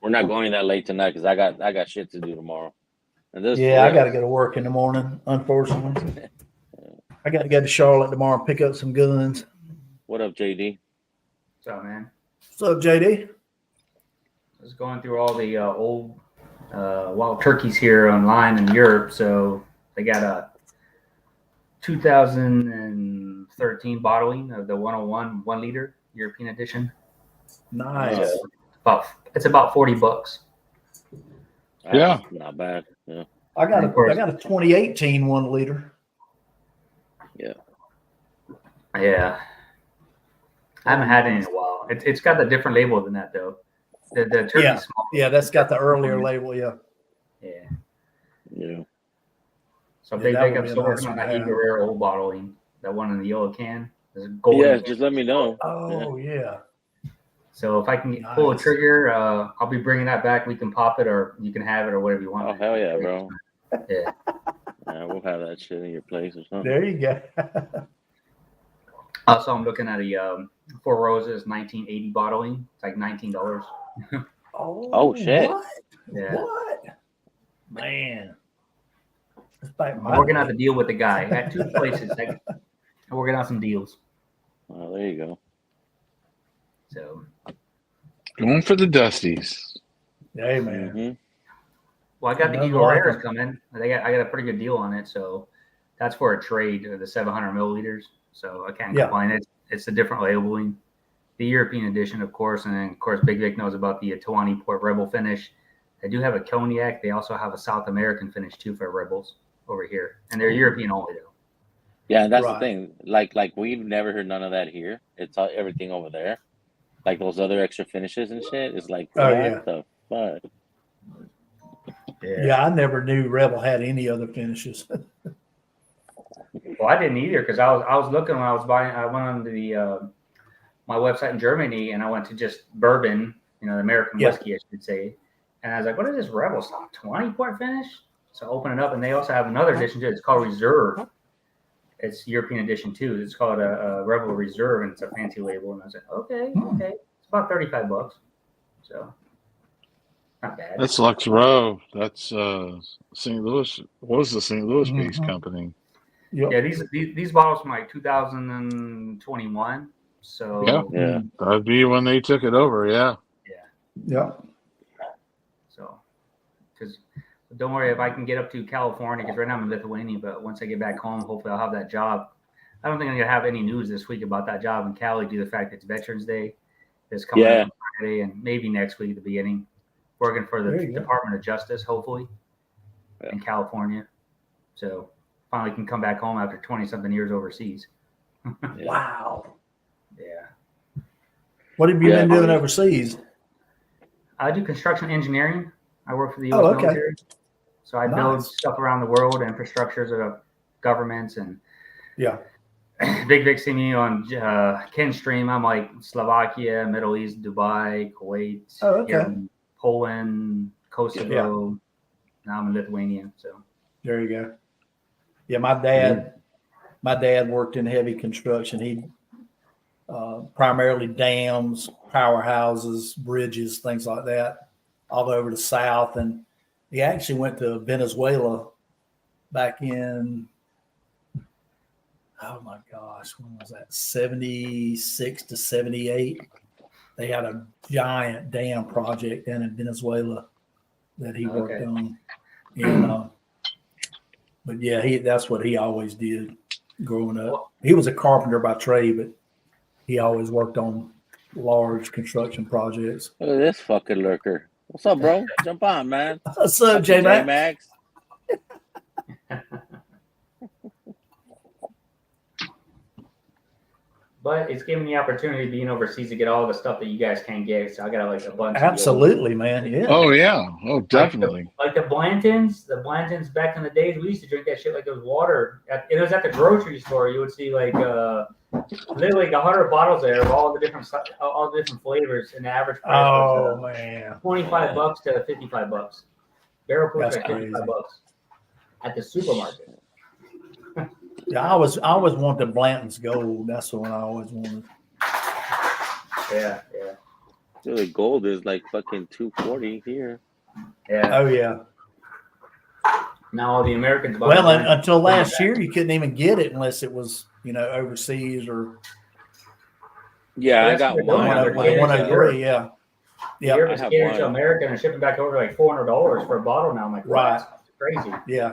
We're not going that late tonight because I got shit to do tomorrow. And this, Yeah, I got to go to work in the morning. Unfortunately, I got to go to Charlotte tomorrow and pick up some guns. What up, JD? What's up, man? What's up, JD? I was going through all the old wild turkeys here online in Europe. So they got a 2013 bottling of the 101 1 liter European edition. Nice. It's about $40. Yeah. Not bad. Yeah. I got a 2018 1 liter. Yeah. Yeah. I haven't had it in a while. It's got a different label than that though. The turkey's Yeah. small. Yeah, that's got the earlier label. Yeah. Yeah. Yeah. So Yeah, Big that Vic, would I'm be a still nice working on one that to have. Rare old bottling, that one in the yellow can. There's a golden. Yeah, just let me know. Yeah. Oh yeah. So if I can pull a Nice. trigger, I'll be bringing that back. We can pop it, or you can have it, or whatever you want. Oh man. hell yeah, bro. Yeah. Yeah, we'll have that shit in your place or something. There you go. Also, I'm looking at a Four Roses 1980 bottling. It's like $19. Oh, shit. What? Yeah. What? Man. That's back I'm my working day. out the deal with the guy at 2 places. I'm working out some deals. Oh, there you go. So, Going for the Dusties. Hey man. Mm-hmm. well, I got the Nothing Eagle like Rares 'em. coming. I got a pretty good deal on it. So that's for a trade, the 700 milliliters. So I can't Yeah. complain. It's a different labeling. The European edition, of course, and then of course Big Vic knows about the Tawani Port Rebel finish. They do have a cognac. They also have a South American finish too for Rebels over here, and they're European only though. Yeah, and that's the Right. thing. Like we've never heard none of that here. It's all, everything over there. Like those other extra finishes and shit. It's like, Oh, what yeah. the fuck? Yeah, I never knew Rebel had any other finishes. Well, I didn't either because I was looking when I was buying. I went on the my website in Germany and I went to just bourbon, the American Yeah. whiskey, I should say. And I was like, what is this Rebel stock? 20 port finish? So I open it up and they also have another edition too. It's called Reserve. It's European edition too. It's called a Rebel Reserve and it's a fancy label. And I was like, okay. It's about $35. So not bad. That's Lux Row. That's St. Louis. Was the St. Louis based Mhm. company? Yep. Yeah, these bottles from like 2021. So Yeah. That'd be when they took it over. Yeah. Yep. So, because don't worry, if I can get up to California, because right now I'm in Lithuania, but once I get back home, hopefully I'll have that job. I don't think I'm gonna have any news this week about that job in Cali due to the fact it's Veterans Day. It's coming up on Friday, and maybe next week, the beginning. Working for the There you go. Department of Justice, hopefully, in California. So finally can come back home after 20-something years overseas. Wow. Yeah. What have you Yeah, been doing man. overseas? I do construction engineering. I work for the U.S. Oh, okay. military. So I build Nice. stuff around the world, infrastructures of governments, and Yeah. Big see me on Ken Stream. I'm like Slovakia, Middle East, Dubai, Kuwait, Oh, okay. here in Poland, Kosovo. Now I'm in Lithuania. So There you go. Yeah, my dad worked in heavy construction. He primarily dams, powerhouses, bridges, things like that, all over the South. And he actually went to Venezuela back in, oh my gosh, when was that? 76 to 78. They had a giant dam project down in Venezuela that he worked on. And but yeah, that's what he always did growing up. He was a carpenter by trade, but he always worked on large construction projects. Look at this fucking lurker. What's up, bro? Jump on, man. What's up, J Max? Max. But it's giving me the opportunity being overseas to get all the stuff that you guys can't get. So I got like a bunch. Absolutely, man. Yeah. Oh yeah. Oh definitely. Like the Blantons back in the days, we used to drink that shit like it was water. It was at the grocery store. You would see like literally 100 bottles there of all the different flavors, and the average price was man, $25 to $55. Barrel proof That's at crazy. $55 at the supermarket. Yeah, I always wanted the Blanton's Gold. That's the one I always wanted. Yeah. Really, gold is like fucking $240 here. Yeah. Oh yeah. Now all the Americans buy Well, it. until last year, you couldn't even get it unless it was overseas or Yeah, I That's got what they're one. doing. They're 103. Yeah. Yeah. Europe is I have catering to one. America and shipping back over like $400 for a bottle now. I'm like, Right. That's crazy. Yeah.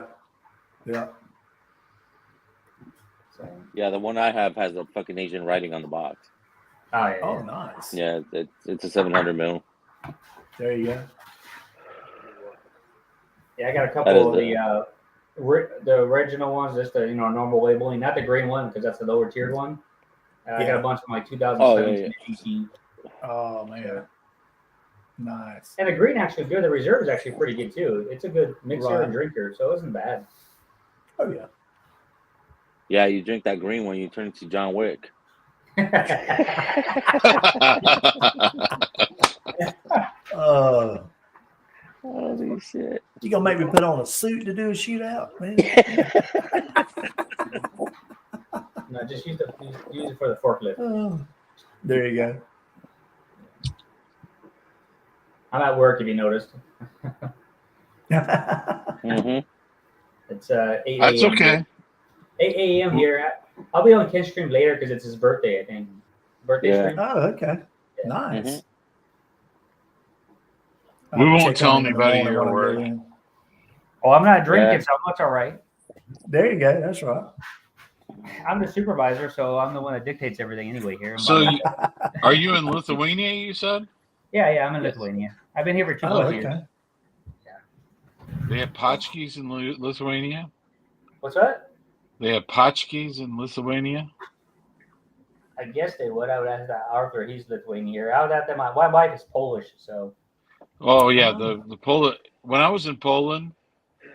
So, Yeah, the one I have has a fucking Asian writing on the box. yeah. Oh, nice. Yeah, it's a 700 mil. There you go. Yeah, I got a That couple is of the original ones, just the normal labeling, not the green one because that's the lower tiered one. I got a bunch from like Oh, 2017, yeah. 18. Oh man, nice. And the green actually good. The reserve is actually pretty good too. It's a good mixer Right. and drinker, so it wasn't bad. Oh yeah. Yeah, you drink that green one, you turn into John Wick. Holy shit. You gonna make me put on a suit to do a shootout, man? No, just use it for the forklift. Oh, there you go. I'm at work if you noticed. Mm-hmm. It's 8 a.m. That's okay. 8 a.m. here. I'll be on Ken stream later because it's his birthday, I think. Birthday Yeah. stream. Oh, okay. Yeah. Nice. Mhm. I'll We won't check tell on him in the anybody morning your when I work. get in. Oh, I'm not drinking, Yeah. so that's all right. There you go. That's right. I'm the supervisor, so I'm the one that dictates everything anyway here. So, are you in Lithuania? You said Yeah, I'm in Yes. Lithuania. I've been here for 2 Oh, years. okay. they have potchkis in Lithuania. What's that? They have potchkis in Lithuania. I guess they would. I would ask that Arthur. He's Lithuanian. I would have to. My wife is Polish, so. Oh yeah, Oh. the Poland. When I was in Poland,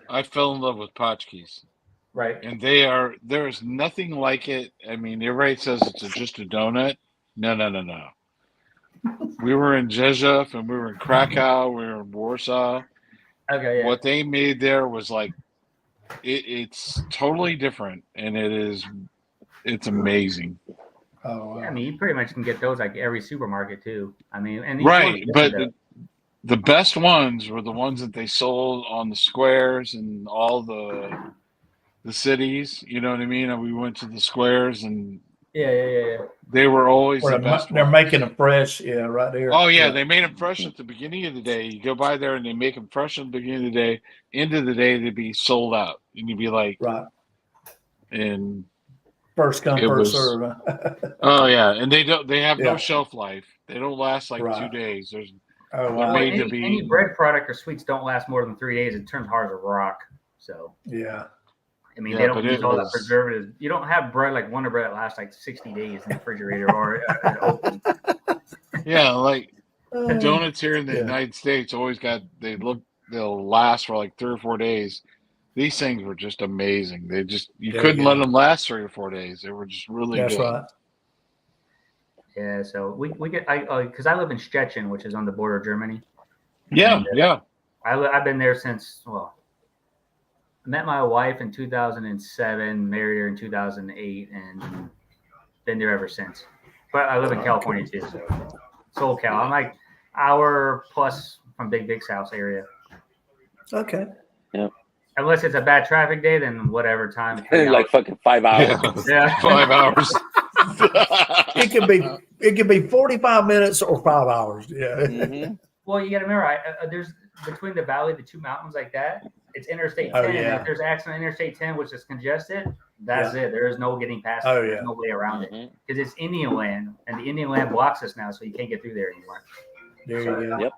I fell in love with potchkis, Right. and there is nothing like it. I mean, everybody says it's just a donut. No. We were in Rzeszów and we were in Krakow. We were in Warsaw. Okay. Yeah. What they made there was like, it's totally different, and it's amazing. Oh, wow. I mean, you pretty much can get those like every supermarket too. I mean, and these Right, ones- but the best ones were the ones that they sold on the squares and all the cities. You know what I mean? And we went to the squares, and yeah. they were always Where the best they're ones. making them fresh, yeah, right there. Oh yeah, they made them fresh at the beginning of the day. You go by there and they make them fresh at the beginning of the day. End of the day, they'd be sold out, and you'd be like, Right. and First come, it first was- serve. Huh? oh yeah, and they have no Yeah. shelf life. They don't last like 2 Right. days. There's Oh, They're wow. made to any, be- any bread product or sweets don't last more than 3 days. It turns hard as a rock. So Yeah. I mean, Yeah, they don't but use it all that was- preservatives. You don't have bread like Wonder Bread that lasts like 60 days in the refrigerator or open. yeah, like Uh, donuts here in the Yeah. United States they'll last for like 3 or 4 days. These things were just amazing. You There couldn't you let go. them last 3 or 4 days. They were just really That's good. right. Yeah, so we get because I live in Szczecin, which is on the border of Germany. Yeah, And, yeah. I've been there since I met my wife in 2007, married her in 2008, and been there ever since. But I live in California too, so SoCal. I'm like hour plus from Big Vic's house area. Okay. Unless it's a bad traffic day, then whatever time. Like fucking 5 hours. Yeah. Yeah. 5 hours. It could be 45 minutes or 5 hours. Yeah. Mhm. Well, you got to remember, there's between the valley, the two mountains like that. It's Interstate 10. Oh, And yeah. if there's accident on Interstate 10, which is congested, that's it. There is no getting past Oh, it. There's yeah. no way around it Mhm. because it's Indian land, and the Indian land blocks us now, so you can't get through there anymore. There you go. Yep.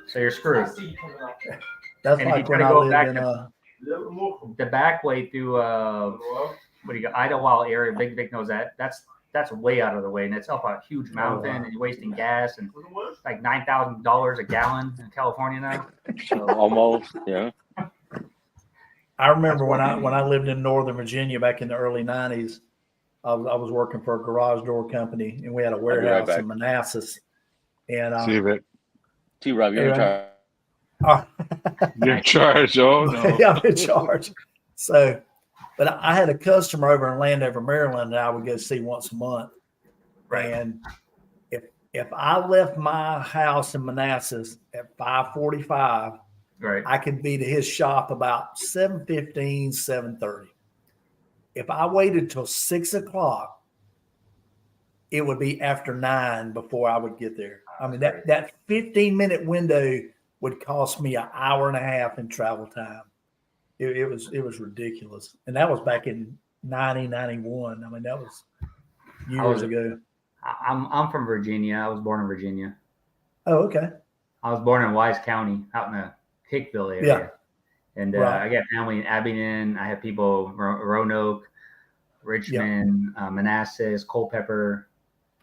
So you're screwed. That's And if like you when try I to go lived back in The back way through what do you got? Idlewild area. Big Vic knows that. That's way out of the way, and it's up a huge mountain, wow. and you're wasting gas, and it's like $9,000 a gallon in California now. So Almost, yeah. I remember when I lived in Northern Virginia back in the early 90s, I was working for a garage door company, and we had a be right warehouse back. in Manassas. And See if it, T-Rob, you're in Hey, charge. you're in charge. Oh no. yeah, I'm in charge. So, but I had a customer over in Landover, Maryland, that I would go see once a month. Right. And if I left my house in Manassas at 5:45, right. I could be to his shop about 7:15, 7:30. If I waited till 6 o'clock, it would be after 9 before I would get there. I mean, that 15-minute window would cost me an hour and a half in travel time. It was ridiculous. And that was back in 90, 91. I mean, that was years ago. I'm from Virginia. I was born in Virginia. Oh, okay. I was born in Wise County, out in the Hickville area. Yeah. And Right. I got family in Abingdon. I have people in Roanoke, Richmond, Manassas, Culpeper.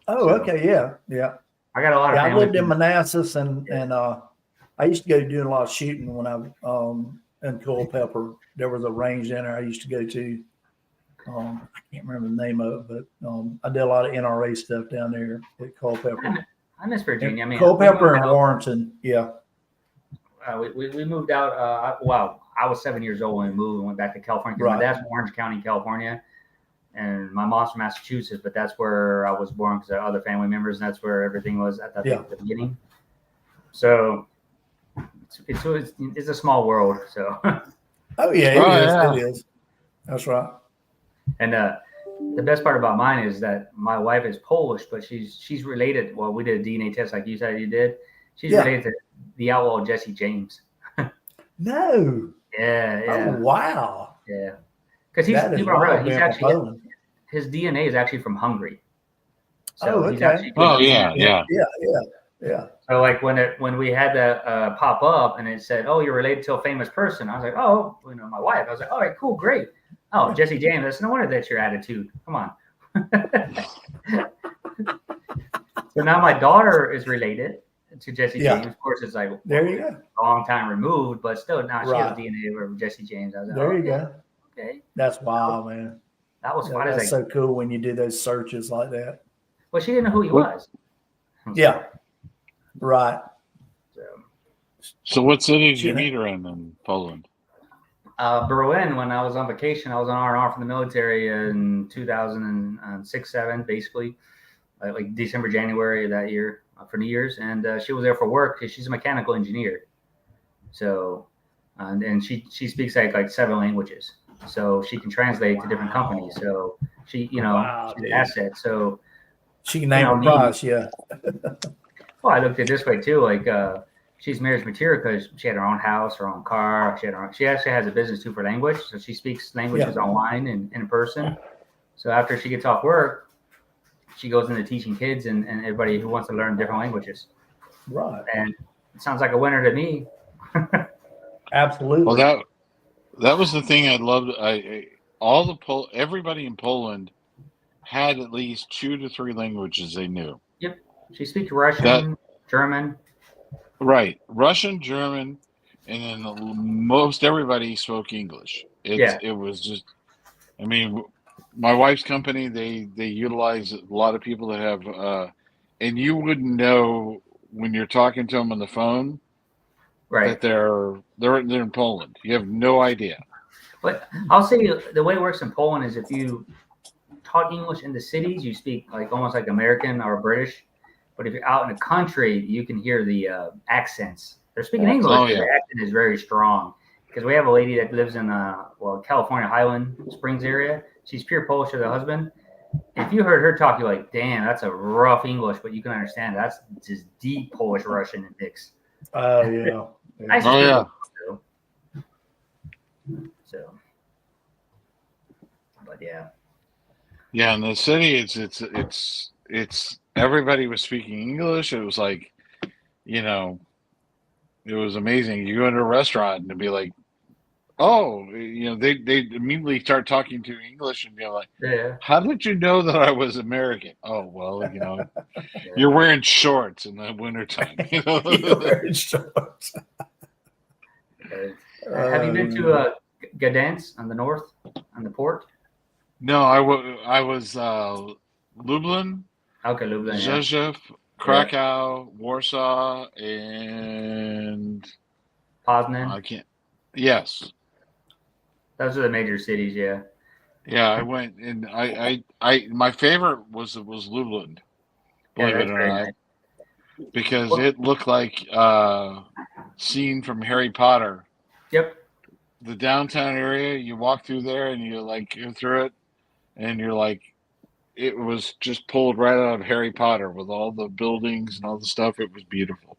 Oh, So- okay, yeah. I got a lot of Yeah, I family. lived in Manassas, and I used to go doing a lot of shooting when I in Culpeper. There was a range in there I used to go to. I can't remember the name of it, but I did a lot of NRA stuff down there at Culpeper. I miss Virginia. I mean, Culpeper we and moved Warrenton, yeah. out- we moved out. I was 7 years old when we moved and went back to California. 'Cause Right. My dad's from Orange County, California, and my mom's from Massachusetts. But that's where I was born because of other family members, and that's where everything was at the beginning. So it's a small world. So Oh yeah, Oh, it is. yeah. It is. That's right. and the best part about mine is that my wife is Polish, but she's related. Well, we did a DNA test like you said you did. She's Yeah. related to the outlaw Jesse James. No. Yeah. Oh wow. Yeah, because That is people don't realize wild, he's man, from actually Poland. his DNA is actually from Hungary. Oh, he's okay. actually Oh, yeah. Yeah. So like when we had that pop up and it said, "Oh, you're related to a famous person," I was like, "Oh, my wife." I was like, "All right, cool, great." Oh, Jesse James. That's no wonder that's your attitude. Come on. So now my daughter is related to Jesse Yeah. James. Of course, it's like There you go. a long time removed, but still now she has Right. DNA of Jesse James. I was like, There you okay, go. okay. That's wild, man. That was Yeah, fun. that's so cool when you do those searches like that. Well, she didn't know who he was. Yeah. Right. So, So what city did you Shit. meet her in Poland? Berlin, when I was on vacation, I was on R&R from the military in 2006, 7, basically, like December, January of that year for New Year's. And she was there for work because she's a mechanical engineer. So, and she speaks like 7 languages. So she can translate to different companies. So she, Wow, she's dude. an asset. So, She can name a me. price, yeah. well, I looked at it this way too. Like, she's marriage material because she had her own house, her own car. She actually has a business too for language. So she speaks languages online and in person. So after she gets off work, she goes into teaching kids and everybody who wants to learn different languages. Right. And it sounds like a winner to me. Absolutely. Well, that was the thing I loved. Everybody in Poland had at least 2 to 3 languages they knew. Yep. She speaks Russian, German. Right, Russian, German, and then most everybody spoke English. It was just. I mean, my wife's company they utilize a lot of people that have, and you wouldn't know when you're talking to them on the phone Right. that they're in Poland. You have no idea. But I'll say the way it works in Poland is if you talk English in the cities, you speak like almost like American or British. But if you're out in the country, you can hear the accents. They're speaking English, Oh, but yeah. the accent is very strong. Because we have a lady that lives in California Highland Springs area. She's pure Polish with her husband. If you heard her talk, you're like, damn, that's a rough English, but you can understand that's just deep Polish Russian mix. Oh, yeah. Nice Oh, yeah. people, so, but yeah. Yeah, in the city, it's everybody was speaking English. It was like, it was amazing. You go into a restaurant and it'd be like, oh, they immediately start talking to you English and you're like, Yeah. how did you know that I was American? Oh, well, you're wearing shorts in the wintertime. You're wearing shorts. Have you been to Gdansk on the north, on the port? No, I was Lublin, Okay, Lublin. Yeah. Rzeszów, Krakow, Warsaw, and Poznan. I can't. Yes. Those are the major cities. Yeah. Yeah, I went and I my favorite was Lublin, believe that's it or very not, nice. because Well- it looked like scene from Harry Potter. Yep. The downtown area, you walk through there and you go through it, and you're like, it was just pulled right out of Harry Potter with all the buildings and all the stuff. It was beautiful.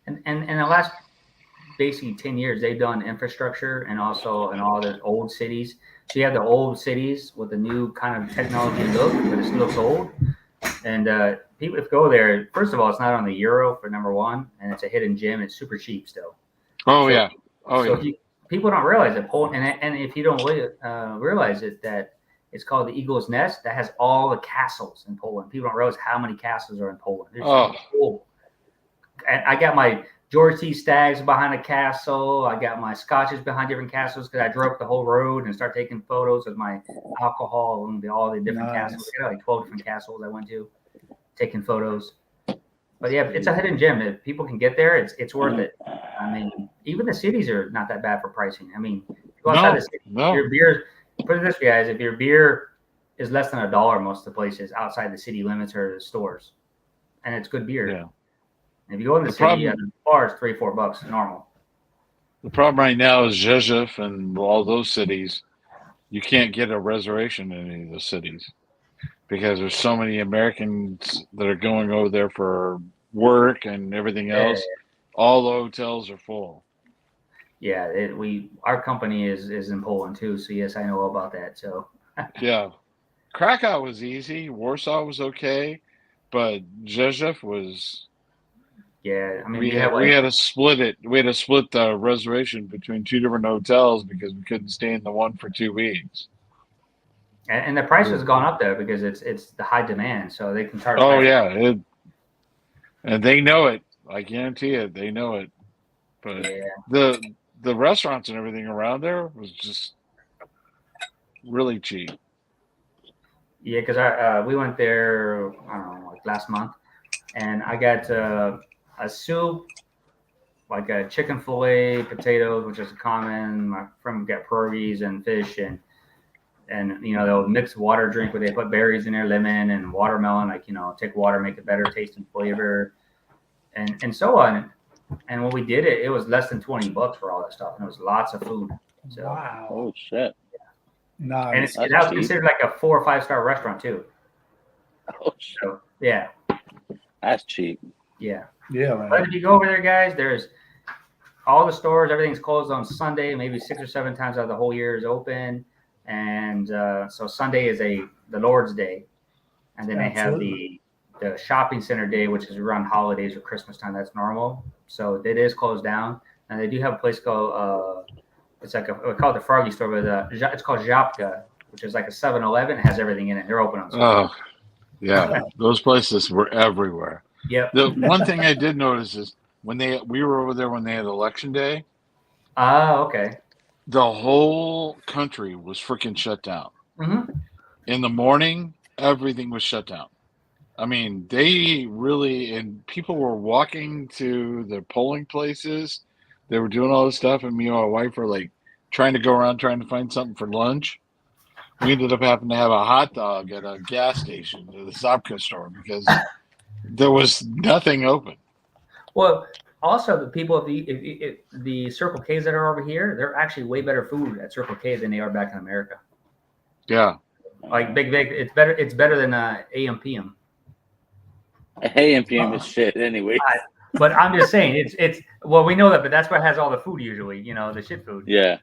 And in the last basically 10 years, they've done infrastructure and also in all the old cities. So you have the old cities with the new kind of technology look, but it still looks old. And people, if go there, first of all, it's not on the euro for number one, and it's a hidden gem. It's super cheap still. Oh, So- yeah. Oh, so yeah. people don't realize that Poland, and if you don't realize it, that It's called the Eagle's Nest. That has all the castles in Poland. People don't realize how many castles are in Poland. They're Oh. cool. And I got my George T. Staggs behind a castle. I got my scotches behind different castles because I drove up the whole road and started taking photos of my alcohol and all the different castles. I got like 12 different castles I went to, taking photos. But yeah, it's a hidden gem. If people can get there, it's worth it. I mean, even the cities are not that bad for pricing. I mean, go outside the city. No. Your beer, put it this way, guys, if your beer is less than $1 most of the places outside the city limits or the stores, and it's good beer. Yeah. If you go in the city, the bar is $3-4 normal. The problem right now is Rzeszów and all those cities. You can't get a reservation in any of the cities because there's so many Americans that are going over there for work and everything else. All the hotels are full. Yeah, our company is in Poland too, so yes, I know all about that. So yeah, Krakow was easy. Warsaw was okay, but Rzeszów was. Yeah, I mean, we had to split it. We had to split the reservation between 2 different hotels because we couldn't stay in the one for 2 weeks. And the price has gone up there because it's the high demand, so they can charge. Oh yeah, and they know it. I guarantee it. They know it. But the restaurants and everything around there was just really cheap. Yeah, because we went there, I don't know, like last month, and I got a soup, like a chicken fillet, potatoes, which is common. My friend got pierogies and fish, and they'll mix water drink where they put berries in there, lemon and watermelon, like take water, make it better taste and flavor, and so on. And when we did it, it was less than $20 for all that stuff, and it was lots of food. So, wow. Oh shit. Nice. And it's that was considered like a 4 or 5 star restaurant too. Oh shit. So yeah. That's cheap. Yeah. Yeah, man. But if you go over there, guys, there's all the stores, everything's closed on Sunday, maybe 6 or 7 times out of the whole year is open. And so Sunday is the Lord's Day. And then they have the shopping center day, which is around holidays or Christmas time. That's normal. So it is closed down. And they do have a place called, it's like we call it the Froggy store, but it's called Żabka, which is like a 7-Eleven. It has everything in it. They're open on Sunday. Oh, yeah. Those places were everywhere. Yeah. The one thing I did notice is we were over there when they had election day. Oh, okay. The whole country was freaking shut down. Mm-hmm. In the morning, everything was shut down. I mean, and people were walking to the polling places. They were doing all this stuff, and me and my wife were like trying to go around trying to find something for lunch. We ended up having to have a hot dog at a gas station, at the Zabka store, because there was nothing open. Well, also the people at the Circle K's that are over here, they're actually way better food at Circle K than they are back in America. Yeah. Like Big it's better. It's better than AM PM. AM PM is shit anyway. But I'm just saying, it's well, we know that, but that's what has all the food usually. The shit food. Yeah.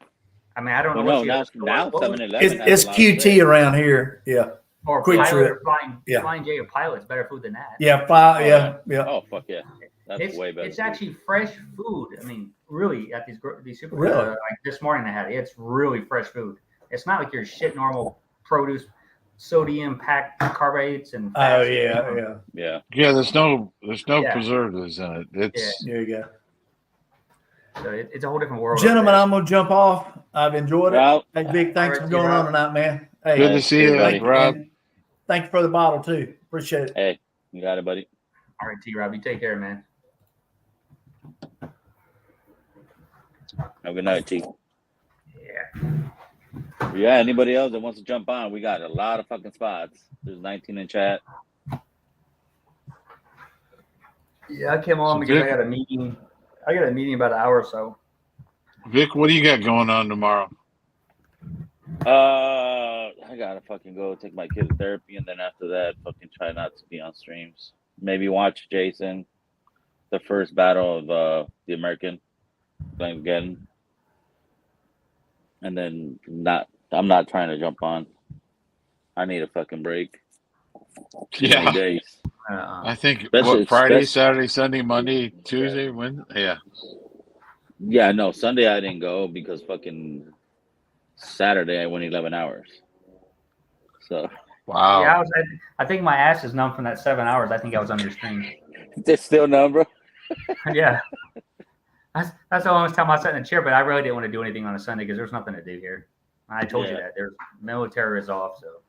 I mean, I don't know. Well, now 7-Eleven. It's QT around here. Yeah. Or Quick Pilot Trip. or Yeah. Flying J or Pilot's better food than that. Yeah. Yeah. Oh fuck yeah. That's It's way better. It's actually fresh food. I mean, really, at these supermarkets, Really? like this morning they had it. It's really fresh food. It's not like your shit normal produce, sodium packed carbohydrates and fats. Oh yeah. Yeah. Yeah, there's no Yeah. preservatives in it. It's There you go. So it's a whole different world. Gentlemen, I'm gonna jump off. I've enjoyed it. Well, Hey, Big, thanks All for right, going Rob. on tonight, man. Hey, good to see you, buddy. Rob. and thank you for the bottle too. Appreciate it. hey, you got it, buddy. All right, T-Rob, you take care, man. Have a good night, T. Yeah. Yeah, anybody else that wants to jump on, we got a lot of fucking spots. There's 19 in chat. Yeah, I came on So because Vic- I got a meeting. I got a meeting about an hour or so. Vic, what do you got going on tomorrow? I gotta fucking go take my kid to therapy, and then after that, fucking try not to be on streams. Maybe watch Jason, the first battle of the American playing again, and then I'm not trying to jump on. I need a fucking break. Too many Yeah, days. I think Especially- Friday, especially- Saturday, Sunday, Monday, Tuesday, Wednesday. Yeah, Yeah, no, Sunday I didn't go because fucking Saturday I went 11 hours. So Wow. Yeah, I think my ass is numb from that 7 hours. I think I was under stream. it's still numb, bro. Yeah. That's the longest time I sat in a chair, but I really didn't want to do anything on a Sunday because there's nothing to do here. I told you Yeah. that. There's military is off, so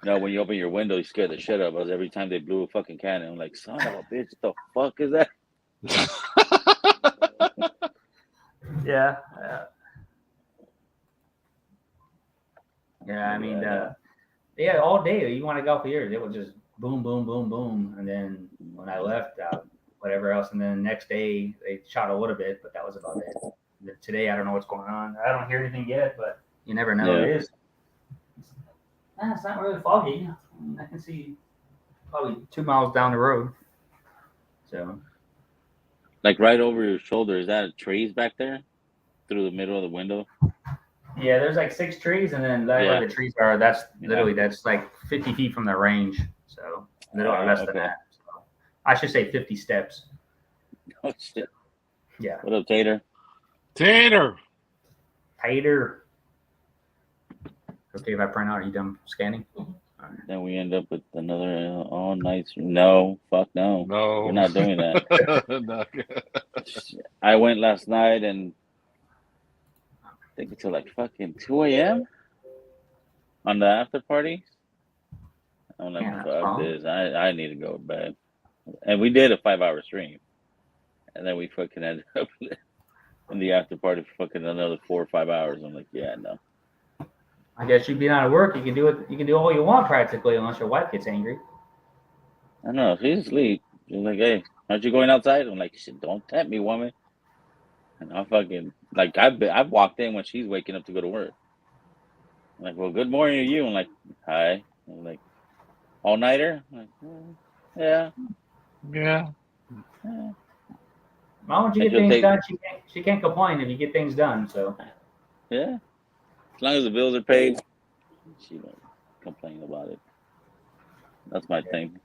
No, when you open your window, you scare the shit out of us every time they blew a fucking cannon. I'm like, son of a bitch, what the fuck is that? yeah. I mean, Yeah. all day you want to go for years. It was just boom, boom, boom, boom, and then when I left, whatever else, and then the next day they shot a little bit, but that was about it. Then today I don't know what's going on. I don't hear anything yet, but you never know. Yeah. It is. It's not really foggy. I mean, I can see probably 2 miles down the road. So Like right over your shoulder, is that trees back there through the middle of the window? yeah, there's like 6 trees, and then where the trees are, that's literally that's like 50 feet from the range. So literally less than okay. that. So, I should say 50 steps. Oh shit! Yeah. What up, Tater? Tater. Okay, if I print out, are you done scanning? Then we end up with another all night. No, fuck no. No. We're not doing that. No. I went last night and I think until like fucking 2 a.m. on the after party. I'm like, Yeah, fuck this. I need to go to bed. And we did a 5-hour stream. And then we fucking ended up in the after party for fucking another 4 or 5 hours. I'm like, yeah, no. I guess you've been out of work. You can do it. You can do all you want practically, unless your wife gets angry. I don't know. She's asleep. She's like, hey, aren't you going outside? I'm like, shit, don't tempt me, woman. And I'm fucking like, I've walked in when she's waking up to go to work. I'm like, well, good morning to you. I'm like, hi. I'm like, all nighter? I'm like, yeah. Yeah. Why don't you And get she'll things done? She can't complain if you get things done. So Yeah. As long as the bills are paid, she don't complain about it. That's my thing.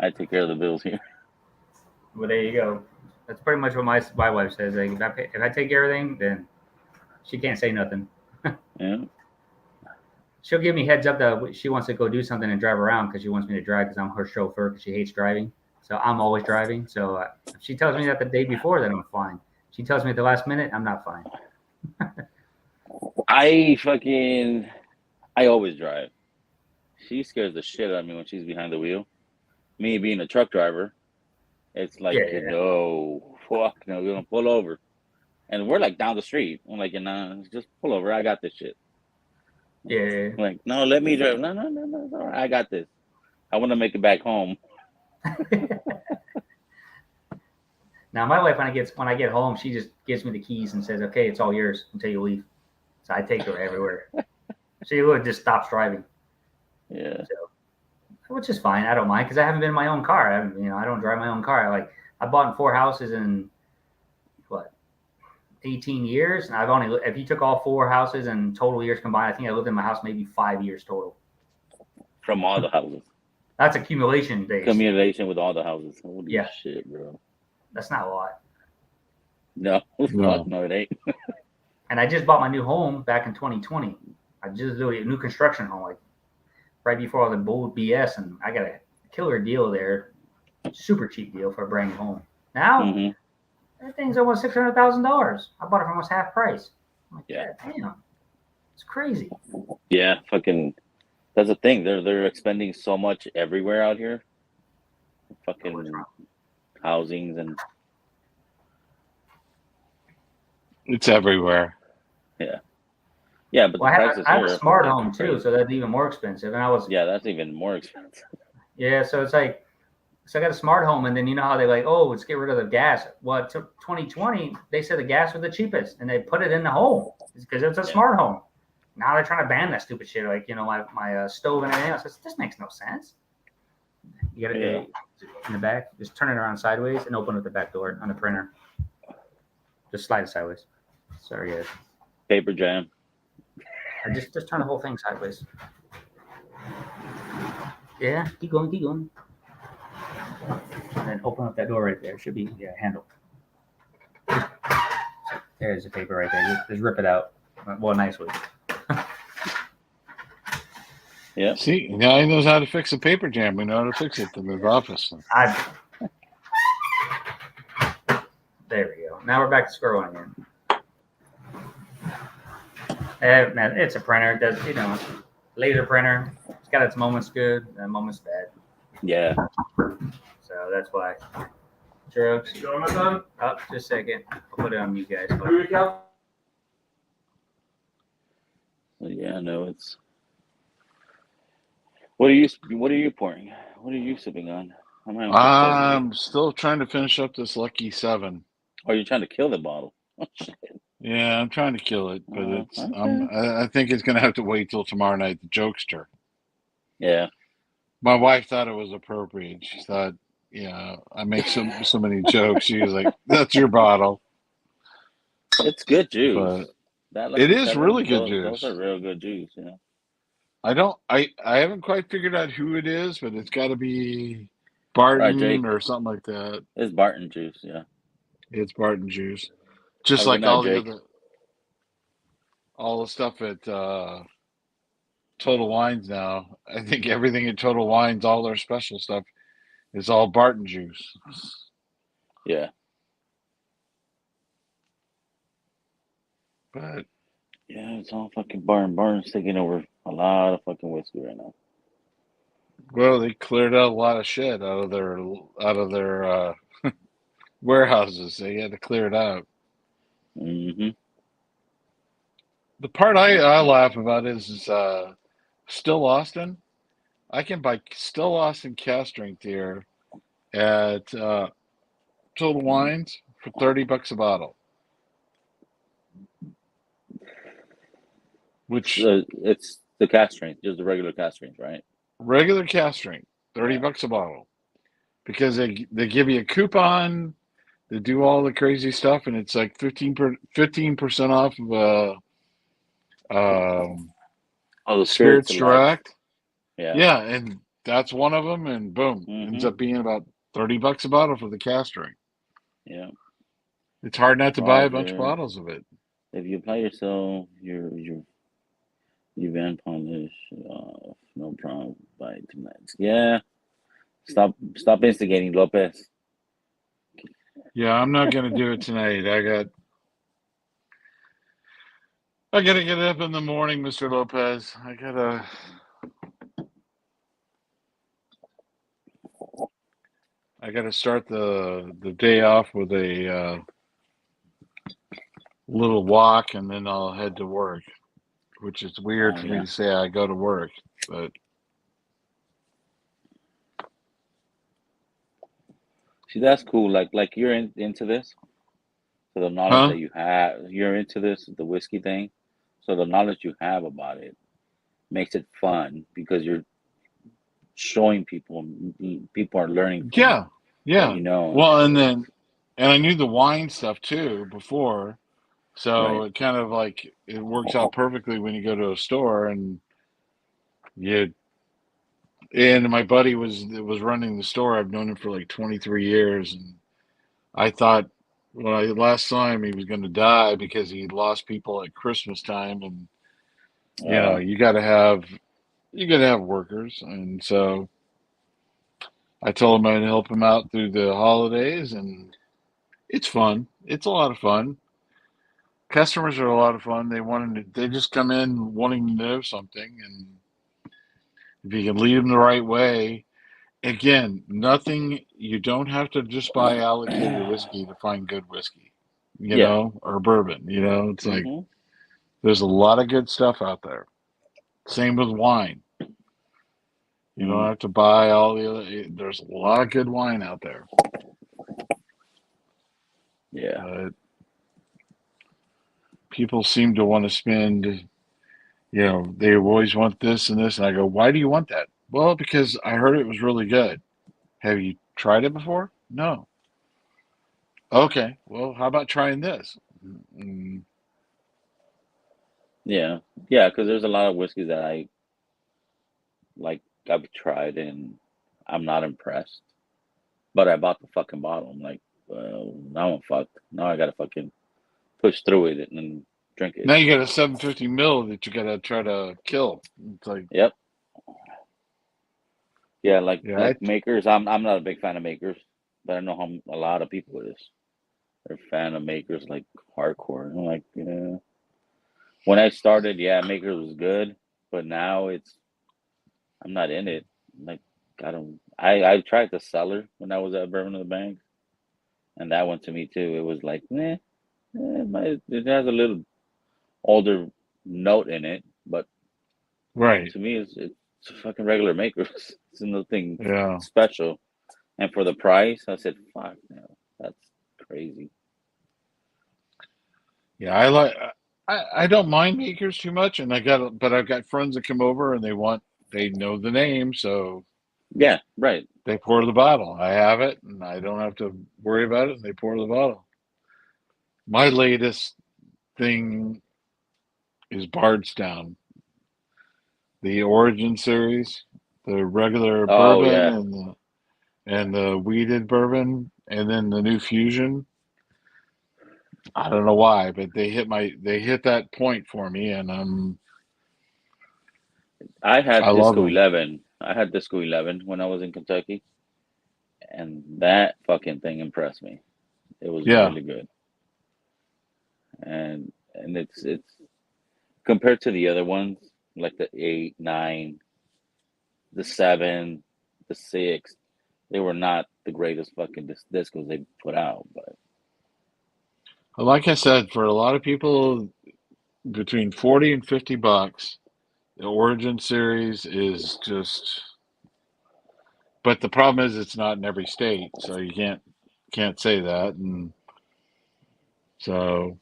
I take care of the bills here. well, there you go. That's pretty much what my wife says. Like, if I take care of everything, then she can't say nothing. Yeah. She'll give me heads up that she wants to go do something and drive around because she wants me to drive because I'm her chauffeur because she hates driving. So I'm always driving. So if she tells me that the day before, then I'm fine. She tells me at the last minute, I'm not fine. I always drive. She scares the shit out of me when she's behind the wheel. Me being a truck driver, it's like, no, fuck, no, we're gonna pull over. And we're like down the street. I'm like, nah, just pull over. I got this shit. Yeah. I'm like, no, let me drive. No, it's all right. I got this. I want to make it back home. Now my wife, when I get home, she just gives me the keys and says, "Okay, it's all yours until you leave." So I take her everywhere. She would just stops driving. Yeah. So, which is fine. I don't mind because I haven't been in my own car. I don't drive my own car. I bought 4 houses in 18 years, and I've only, if you took all 4 houses and total years combined, I think I lived in my house maybe 5 years total. From all the houses. That's accumulation based. Accumulation with all the houses. Holy Yeah. shit, bro. That's not a lot. No, fuck no, it ain't. And I just bought my new home back in 2020. I just did a new construction home, like right before all the bull BS, and I got a killer deal there, super cheap deal for a brand new home. Now that thing's almost $600,000. I bought it for almost half price. I'm like, yeah, damn, it's crazy. Yeah, fucking. That's the thing. They're expending so much everywhere out here. Fucking housings and. It's everywhere. Yeah, but well, the prices I have here a smart are home crazy. too, so that's even more expensive. And that's even more expensive. Yeah, so it's like, so I got a smart home, and then you know how they like, oh, let's get rid of the gas. Well, it took 2020, they said the gas was the cheapest, and they put it in the home because it's a smart home. Now they're trying to ban that stupid shit, like my stove and everything else. This makes no sense. You got to in the back, just turn it around sideways and open up the back door on the printer. Just slide it sideways. Sorry, guys. Paper jam. I just turn the whole thing sideways. Yeah, keep going. And then open up that door right there. Should be handle. There's the paper right there. Just rip it out. Well, nice week. Yeah. See, now he knows how to fix a paper jam. We know how to fix it in his office. There we go. Now we're back to square one again. Man, it's a printer. It does, laser printer. It's got its moments good and moments bad. Yeah. So that's why. Drugs. You going, my son? Oh, just a second. I'll put it on you guys. Here we go. Yeah, no, it's. What are you pouring? What are you sipping on? I'm still trying to finish up this Lucky 7. Are you trying to kill the bottle? Yeah, I'm trying to kill it, but it's. Okay. I think it's gonna have to wait till tomorrow night. The jokester. Yeah. My wife thought it was appropriate. She thought, I make so many jokes. She was like, "That's your bottle." It's good juice. But that it is really good Those juice. are real good juice. I haven't quite figured out who it is, but it's got to be Barton Jake. or something like that. It's Barton juice. Yeah. It's Barton juice, just Have a like good night, all Jake. all the stuff at Total Wines now. I think everything at Total Wines, all their special stuff, is all Barton juice. Yeah. But Yeah, it's all fucking Barton. Barton's taking over a lot of fucking whiskey right now. well, they cleared out a lot of shit out of their warehouses. They had to clear it out. Mm-hmm. The part I laugh about is Still Austin. I can buy Still Austin cast strength here at Total Wines for $30 a bottle. Which So it's the cast strength, just the regular cast strength, right? regular cast strength, $30 a bottle. Because they give you a coupon, they do all the crazy stuff, and it's like 15% off of Oh, the Spirits Select. Direct. Yeah. Yeah, and that's one of them, and boom, ends up being about $30 a bottle for the cast strength. Yeah. It's hard not to buy a Roger. bunch of bottles of it. If you apply yourself, you van polish off, no problem. By tonight. Yeah. Stop instigating, Lopez. Yeah, I'm not gonna do it tonight. I gotta get up in the morning, Mr. Lopez. I gotta start the day off with a little walk, and then I'll head to work. Which is weird for me to say I go to work, but See, that's cool. Like you're into this, so the knowledge that you have, you're into this, the whiskey thing. So the knowledge you have about it makes it fun because you're showing people are learning from yeah. what you know. Well, and I knew the wine stuff too before, so Right. it kind of like it works out perfectly when you go to a store and my buddy was running the store. I've known him for like 23 years, and I thought when I last saw him he was going to die because he lost people at Christmas time, and you got to have workers, and so I told him I'd help him out through the holidays, and it's fun. It's a lot of fun. Customers are a lot of fun. They just come in wanting to know something, and if you can lead them the right way, again, you don't have to just buy allocated whiskey to find good whiskey, or bourbon. It's like there's a lot of good stuff out there. Same with wine. You don't have to buy all the other. There's a lot of good wine out there. Yeah. But people seem to want to spend, they always want this and this. And I go, why do you want that? Well, because I heard it was really good. Have you tried it before? No. Okay. Well, how about trying this? Yeah. Yeah, because there's a lot of whiskeys that I've tried and I'm not impressed. But I bought the fucking bottle. I'm like, well, now I'm fucked. Now I gotta fucking push through it and drink it. Now you got a 750 mil that you got to try to kill. It's like, Yep. Yeah, yeah, makers. I'm not a big fan of makers, but I know how a lot of people is. They're a fan of makers like hardcore. I'm like, yeah. When I started, yeah, makers was good, but now I'm not in it. Like I don't. I tried the cellar when I was at Bourbon of the Bank, and that one to me too. It was like, it has a little older note in it, but right. to me, it's a fucking regular makers. It's nothing Yeah. special. And for the price, I said, fuck, no, that's crazy. Yeah, I don't mind makers too much, and but I've got friends that come over and they know the name, so Yeah, right. they pour the bottle. I have it, and I don't have to worry about it, and they pour the bottle. My latest thing is Bardstown, the Origin series, the regular Oh bourbon yeah, and the weeded bourbon, and then the new fusion. I don't know why, but they hit that point for me, and I had I love Disco them. 11. I had Disco 11 when I was in Kentucky, and that fucking thing impressed me. It was Yeah, really good, and it's compared to the other ones, like the 8, 9, the 7, the 6. They were not the greatest fucking discos they put out, but like I said, for a lot of people, between 40 and $50, the Origin series is just. But the problem is, it's not in every state, so you can't say that. And so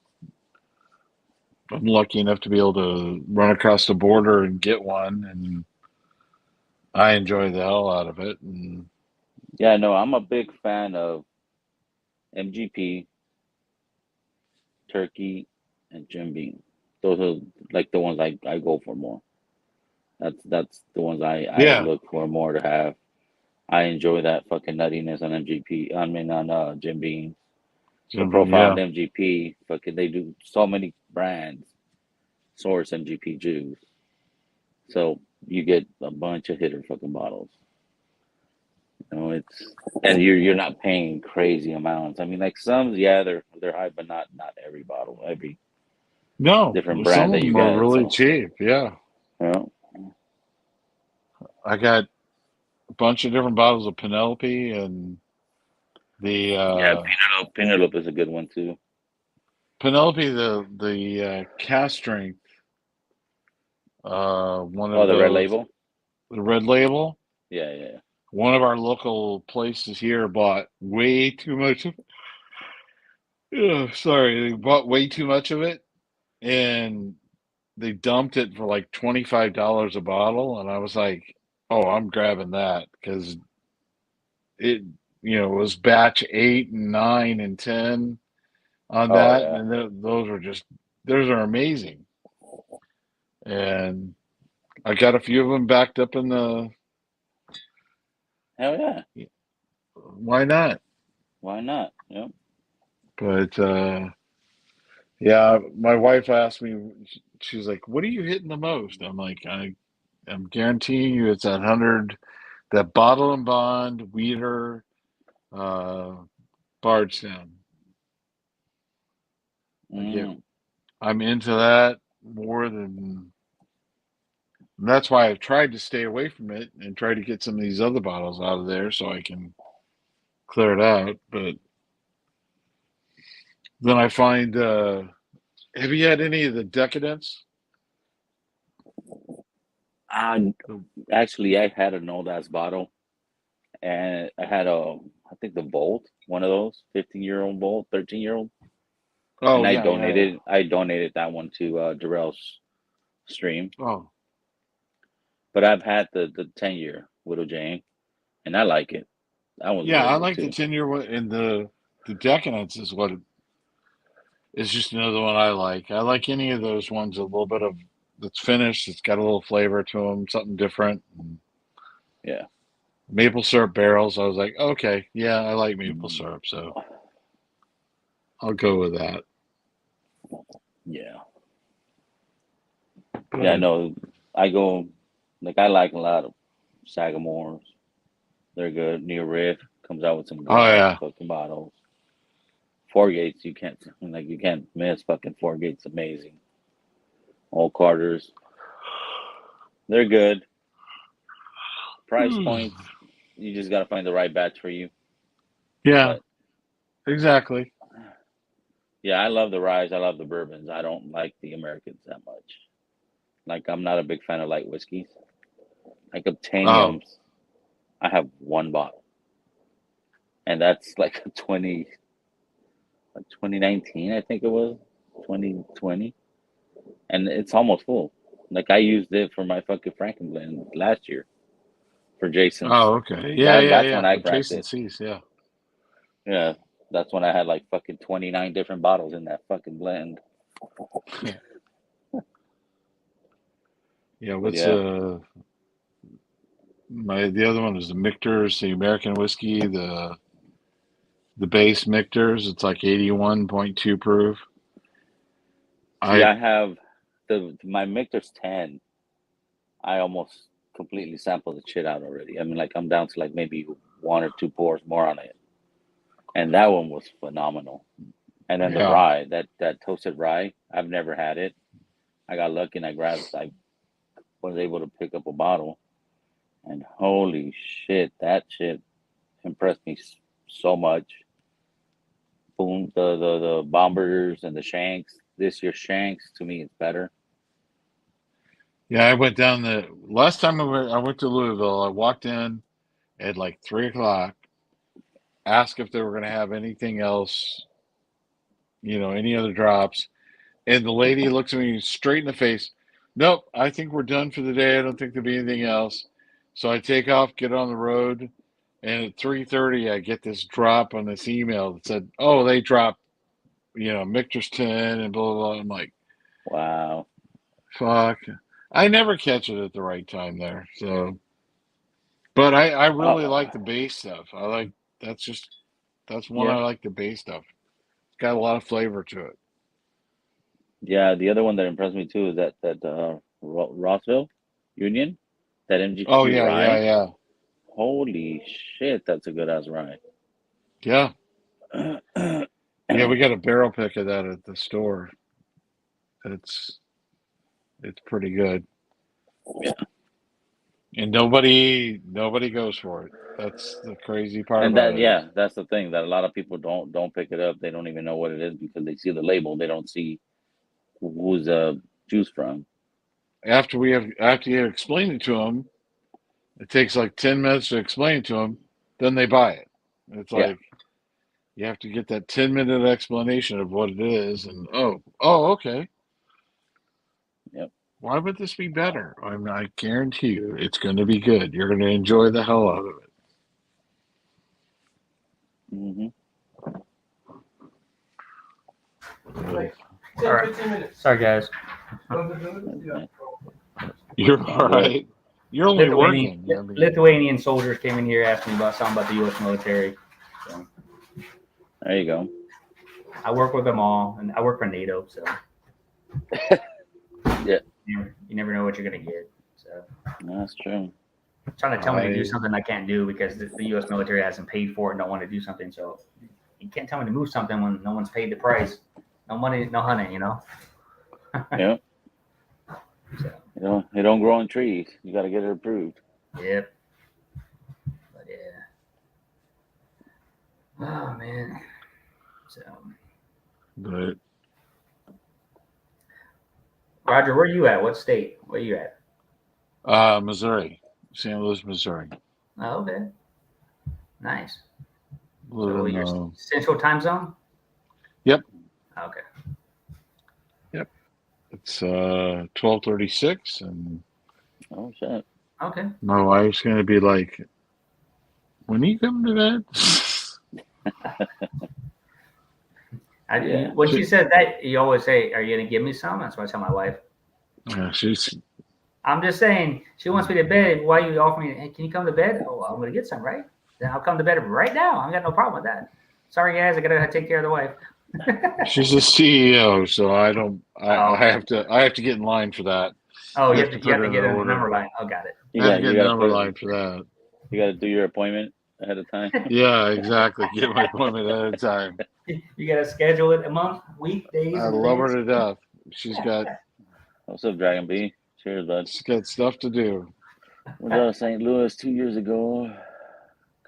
I'm lucky enough to be able to run across the border and get one, and I enjoy the hell out of it. And yeah, no, I'm a big fan of MGP, Turkey, and Jim Beam. Those are like the ones I go for more. That's the ones I yeah, look for more to have. I enjoy that fucking nuttiness on MGP. I mean on Jim Beam. The Jim Beam, profile yeah, on MGP, fucking they do so many brands source MGP juice. So you get a bunch of hitter fucking bottles. You know, it's and you're not paying crazy amounts. I mean like some yeah they're high, but not every bottle, every no, different some brand of that you them are get. really So cheap. Yeah, you know. I got a bunch of different bottles of Penelope and the Yeah, Penelope is a good one too. Penelope, the cast strength, one Oh, of the red those, label. the red label. Yeah, yeah. One of our local places here bought way too much of. Sorry, they bought way too much of it, and they dumped it for like $25 a bottle, and I was like, "Oh, I'm grabbing that because it, was batch 8 and 9 and 10 on Oh that, yeah. and those are amazing." And I got a few of them backed up in the. Hell yeah. Why not? Why not? Yep. But yeah, my wife asked me. She's like, "What are you hitting the most?" I'm like, I'm guaranteeing you, it's that 100, that Bottle and Bond Weeder, uh, Bardstown. I get, Mm. I'm into that more than. And that's why I've tried to stay away from it and try to get some of these other bottles out of there so I can clear it out. But then I find, have you had any of the Decadence? I actually I had an old ass bottle, and I had I think the Volt, one of those 15-year-old Volt, 13-year-old, Oh and yeah, yeah, yeah. I donated that one to Darrell's stream. Oh But I've had the 10-year Widow Jane, and I like it. That one's yeah, really I good like the too. 10-year one, and the Decadence is what is just another one I like. I like any of those ones a little bit of that's finished. It's got a little flavor to them, something different. And Yeah. maple syrup barrels. I was like, okay, yeah, I like maple Mm. syrup, so I'll go with that. Yeah. Yeah, no, I go like I like a lot of Sagamores. They're good. New Riff comes out with some good Oh yeah. fucking bottles. Four Gates, you can't miss fucking Four Gates. Amazing. Old Carters, they're good. Price points, you just gotta find the right batch for you. Yeah, But exactly. yeah, I love the ryes. I love the bourbons. I don't like the Americans that much. Like I'm not a big fan of light whiskeys. Like Oh, Obtainiums, I have one bottle, and that's like a 2019, I think it was 2020, and it's almost full. Like I used it for my fucking Frankenblend last year for Jason's. oh, okay. Yeah, yeah, That's when yeah. I For cracked Jason it. C's, yeah. Yeah, that's when I had like fucking 29 different bottles in that fucking blend. Yeah, But what's yeah, the other one is the Michter's, the American whiskey, the base Michter's. It's like 81.2 proof. see, I I have my Michter's 10. I almost completely sampled the shit out already. I mean, like I'm down to like maybe one or two pours more on it, and that one was phenomenal. And then the yeah. rye, that toasted rye, I've never had it. I got lucky and I was able to pick up a bottle, and holy shit, that shit impressed me so much. Boom, the Bombergers and the Shanks. This year's Shanks to me it's better. Yeah, I went down the last time I went to Louisville, I walked in at like 3 o'clock, asked if they were gonna have anything else, any other drops. And the lady looks at me straight in the face. Nope, I think we're done for the day. I don't think there'll be anything else. So I take off, get on the road, and at 3:30 I get this drop on this email that said, "Oh, they dropped, Michter's 10 and blah blah blah." I'm like, Wow. "Fuck." I never catch it at the right time there. So, but I really like Oh, the base stuff. That's one I yeah. like the base stuff. It's got a lot of flavor to it. Yeah, the other one that impressed me too is that Rossville Union, that Oh MGP yeah, yeah, rye. yeah. Holy shit, that's a good ass rye. Yeah. Yeah, we got a barrel pick of that at the store. It's it's pretty good. Yeah. And nobody goes for it. That's the crazy part And about that, it is yeah, that's the thing that a lot of people don't pick it up. They don't even know what it is because they see the label. They don't see who's juice from. after you explain it to them, it takes like 10 minutes to explain it to them, then they buy it. It's Yeah. like you have to get that 10-minute explanation of what it is and oh, okay. Yep. Why would this be better? I guarantee you it's going to be good. You're going to enjoy the hell out of it. Hmm. Like All right. 15 minutes. Sorry, guys. Okay. You're Sounds all good. right. You're only Lithuanian, working. I mean, Lithuanian soldiers came in here asking me about something about the U.S. military. So There you go. I work with them all, and I work for NATO, so Yeah. you never know what you're gonna get. So That's true. trying to tell me to do I- something I can't do because the U.S. military hasn't paid for it and don't want to do something. So you can't tell me to move something when no one's paid the price. No money, no honey, Yeah. So, It don't grow on trees. You got to get it approved. yep. But yeah. Oh man. So but Roger, where are you at? What state? Where are you at? Missouri, St. Louis, Missouri. Oh, okay. Nice. Live So in, you're Central Time Zone? Yep. Okay. It's 12:36, and Oh shit. Okay. my wife's gonna be like, "When are you coming to bed?" Yeah. When she said that, you always say, "Are you gonna give me some?" That's what I tell my wife. Yeah, she's I'm just saying, she wants me to bed. Why you offer me? Hey, can you come to bed? Oh, I'm gonna get some, right? Then I'll come to bed right now. I got no problem with that. Sorry, guys, I gotta take care of the wife. she's a CEO, so I don't. I Oh. have to get in line for that. Oh, you You have to get in the number line. Oh, got it. You I have got to get you a got to number put line for that. you got to do your appointment ahead of time. Yeah, exactly. Get my appointment ahead of time. You got to schedule it a month, week, days. I in love her advance. to death. She's got What's up, Dragon B? Cheers, bud. stuff to do. Was out of St. Louis 2 years ago.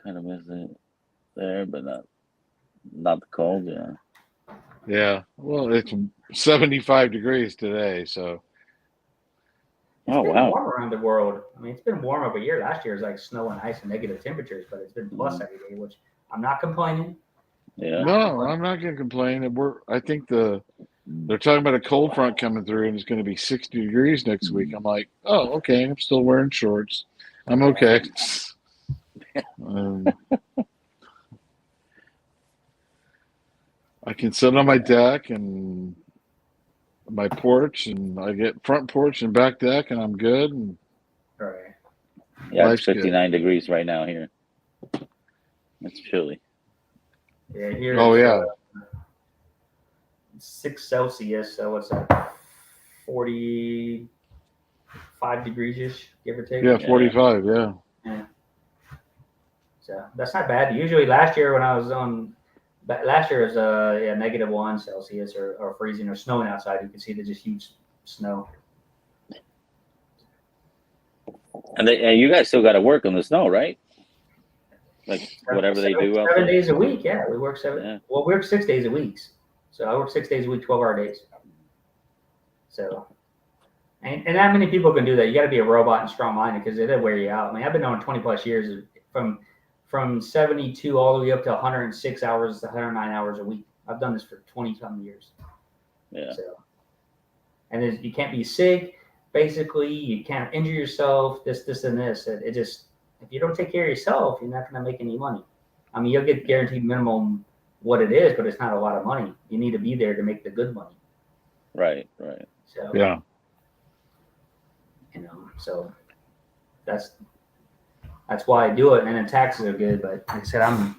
Kind of missed it there, but not the cold. Yeah. Yeah. Well, it's 75 degrees today, so It's Oh been wow. warm around the world. I mean, it's been warm every year. Last year was like snow and ice and negative temperatures, but it's been plus every day, which I'm not complaining. Yeah. no, I'm not going to complain. I think they're talking about a cold front coming through, and it's going to be 60 degrees next week. I'm like, oh, okay. I'm still wearing shorts. I'm okay. I can sit on my deck and my porch, and I get front porch and back deck, and I'm good. And All right. Yeah, life's it's good. 59 degrees right now here. It's chilly. Yeah, here Oh, it's, yeah. 6 Celsius, so what's that? 45 degrees ish, give or take. Yeah, 45. Yeah. So that's not bad. Usually last year when I was on, but last year was -1 Celsius or freezing or snowing outside. You can see the just huge snow. And you guys still got to work on the snow, right? Like whatever they do out 7 there. days a week. Yeah, we work 7. Yeah. Well, we work 6 days a week. So I work 6 days a week, 12-hour days. So, and not many people can do that. You got to be a robot and strong-minded because it'll wear you out. I mean, I've been on 20 plus years from 72 all the way up to 106 hours to 109 hours a week. I've done this for 20-some years. Yeah. So, and you can't be sick. Basically, you can't injure yourself. This, and this. It just, if you don't take care of yourself, you're not going to make any money. I mean, you'll get guaranteed minimum what it is, but it's not a lot of money. You need to be there to make the good money. Right. So Yeah. So that's why I do it. And then taxes are good, but like I said, I'm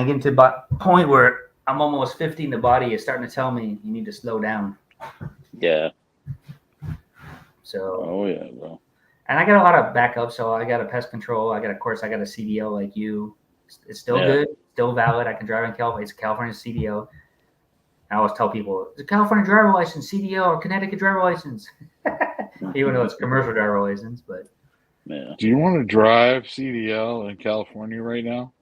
getting to the point where I'm almost 50 and the body is starting to tell me you need to slow down. Yeah. So Oh yeah, bro. and I got a lot of backup. So I got a pest control. I got a CDL like you. It's still good, still valid. I can drive in California. It's a California CDL. I always tell people it's a California driver license, CDL, or Connecticut driver license, even though it's commercial driver license. But Yeah. Do you want to drive CDL in California right now?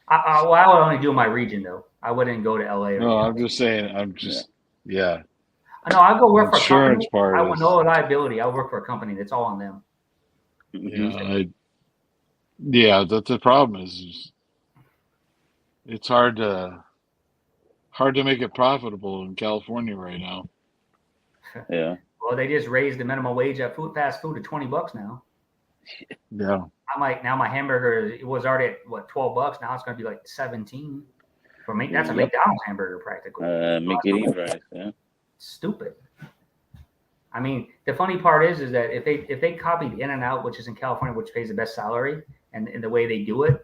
I would only do my region though. I wouldn't go to LA. No, I'm just saying. Yeah. No, I'll go work for a Insurance company. part I want is- no liability. I'll work for a company that's all on them. Yeah, that's the problem is it's hard to make it profitable in California right now. Yeah. Well, they just raised the minimum wage at fast food to $20 now. Yeah. I'm like, now my hamburger, it was already at what, $12. Now it's going to be like 17 for me. That's a Yep. McDonald's hamburger practically. Mickey D's rice. Yeah. Stupid. I mean, the funny part is that if they copied In-N-Out, which is in California, which pays the best salary, and the way they do it,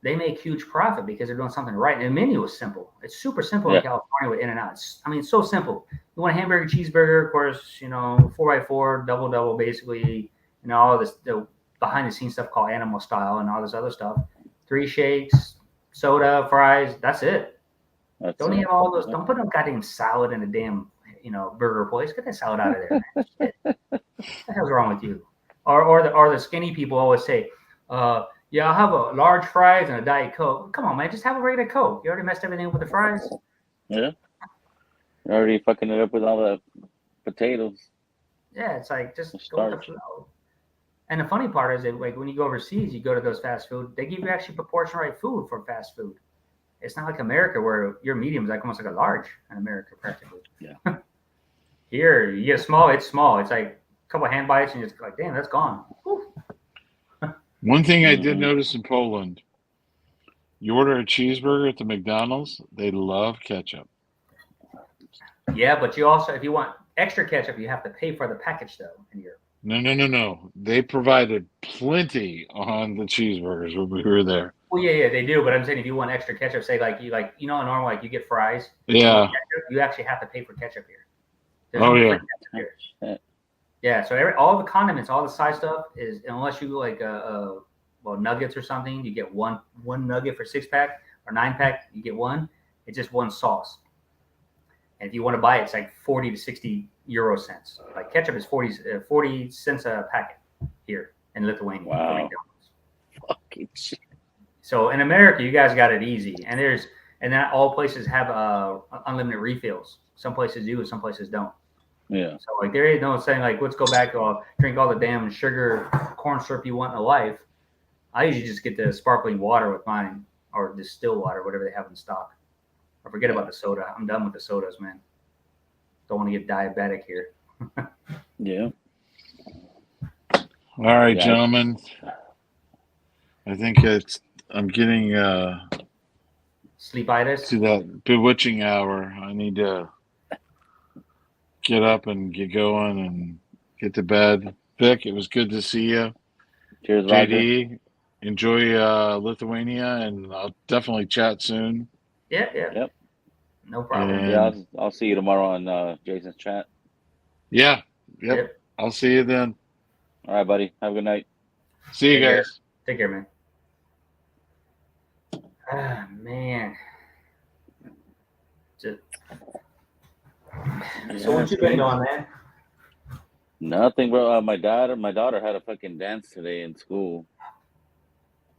they make huge profit because they're doing something right. And the menu is simple. It's super simple in California with In-N-Out. It's so simple. You want a hamburger, cheeseburger, of course, 4x4, double, basically, all this, the behind the scenes stuff called animal style and all this other stuff. 3 shakes, soda, fries. That's it. Don't eat all those. Don't put no goddamn salad in a damn, burger place. Get that salad out of there, man. Shit. What the hell's wrong with you? Or the skinny people always say, yeah, I'll have a large fries and a Diet Coke. Come on, man, just have a regular Coke. You already messed everything up with the fries. Yeah. You're already fucking it up with all the potatoes. Yeah, it's like just go with the flow. And the funny part is that like when you go overseas, you go to those fast food, they give you actually proportional right food for fast food. It's not like America where your medium is like almost like a large in America practically. Yeah. Here, you get small, it's small. It's like a couple of hand bites and you're just like, damn, that's gone. Whew. One thing I did notice in Poland, you order a cheeseburger at the McDonald's, they love ketchup. Yeah, but you also, if you want extra ketchup, you have to pay for the package though in Europe. No. They provided plenty on the cheeseburgers when we were there. Well, yeah, they do. But I'm saying if you want extra ketchup, say normal, like you get fries. Yeah. You actually have to pay for ketchup here. Oh, yeah. Ketchup here. Yeah, so all the condiments, all the side stuff is unless you like well nuggets or something, you get one nugget for 6-pack or 9-pack, you get one. It's just one sauce. And if you want to buy it, it's like 40 to 60 euro cents. Like ketchup is 40 cents a packet here in Lithuania. Wow. Fucking shit. So in America, you guys got it easy, and then all places have unlimited refills. Some places do, and some places don't. Yeah. So like there ain't no saying like let's go back to drink all the damn sugar corn syrup you want in life. I usually just get the sparkling water with mine, or distilled water, whatever they have in stock. Or forget about the soda. I'm done with the sodas, man. Don't want to get diabetic here. Yeah. All right, Yeah. gentlemen. I think I'm getting Sleepitis. to that bewitching hour. I need to get up and get going and get to bed. Vic, it was good to see you. Cheers, Roger. JD, enjoy Lithuania, and I'll definitely chat soon. Yeah. Yep. No problem. And Yeah, I'll see you tomorrow on Jason's chat. yeah, yep. Yep. I'll see you then. All right, buddy. Have a good night. See you Take care. guys. Take care, man. Ah, man. So what you been doing, man? Nothing, bro. My daughter had a fucking dance today in school.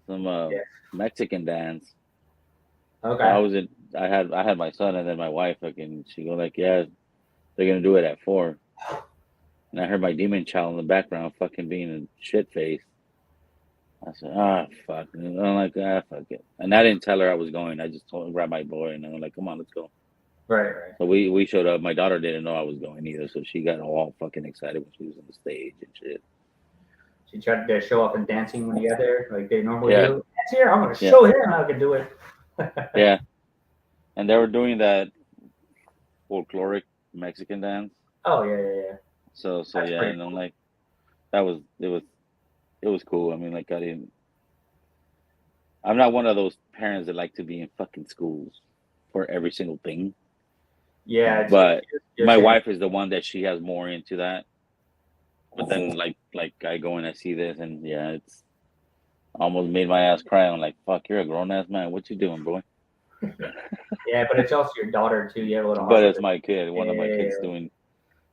Some Mexican dance. Okay. I had my son and then my wife. Fucking, she go like, yeah, they're gonna do it at 4. And I heard my demon child in the background, fucking being a shit face. I said, fuck. And I'm like, fuck it. And I didn't tell her I was going. I just grabbed my boy and I'm like, come on, let's go. Right. So we showed up. My daughter didn't know I was going either, so she got all fucking excited when she was on the stage and shit. She tried to show up and dancing when you got there, like they normally Yeah. do. That's here. I'm gonna show him how I can do it. Yeah. And they were doing that folkloric Mexican dance. Oh yeah. So That's yeah, pretty and I'm like, it was cool. I mean, like I'm not one of those parents that like to be in fucking schools for every single thing. Yeah. But my saying- wife is the one that she has more into that. But then like I go and I see this and yeah, it's almost made my ass cry. I'm like, fuck, you're a grown ass man. What you doing, boy? Yeah, but it's also your daughter too. You have a little. But it's my kid. One of my kids Yeah. doing,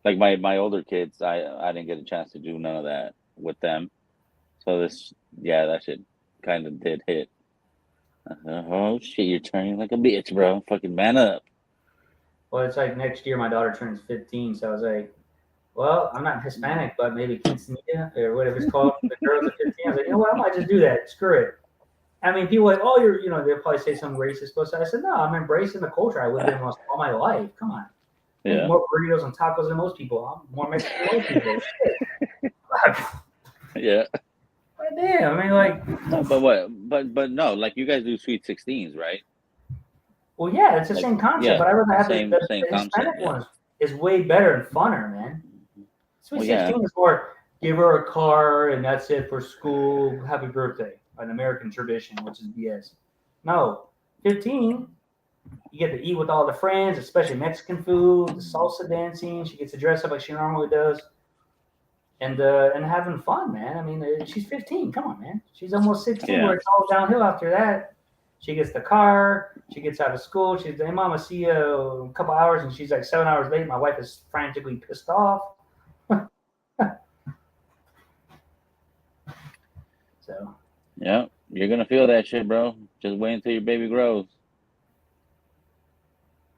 like my older kids. I didn't get a chance to do none of that with them. So that shit kind of did hit. I said, oh shit, you're turning like a bitch, bro. Fucking man up. Well, it's like next year my daughter turns 15, so I was like, well, I'm not Hispanic, but maybe quinceañera or whatever it's called. The girls at 15. I was like, you know what? I might just do that. Screw it. I mean, people are like, oh, they'll probably say some racist stuff. I said, no, I'm embracing the culture. I lived in almost all my life. Come on. I eat more burritos and tacos than most people. I'm more Mexican than most people. Shit. Yeah. But damn, I mean, like. No, but what? But no, like you guys do sweet 16s, right? Well, yeah, it's the Like, same concept, yeah, but I rather have same the concept, Hispanic yeah. one is way better and funner, man. Sweet Well, yeah. 16 is more give her a car and that's it for school. Happy birthday, an American tradition, which is BS. No, 15, you get to eat with all the friends, especially Mexican food, the salsa dancing. She gets to dress up like she normally does, and having fun, man. I mean, she's 15. Come on, man. She's almost 16. Yeah. Where it's all downhill after that. She gets the car. She gets out of school. She's, hey, Mama, see you a couple hours, and she's like 7 hours late. My wife is frantically pissed off. So. Yeah, you're gonna feel that shit, bro. Just wait until your baby grows.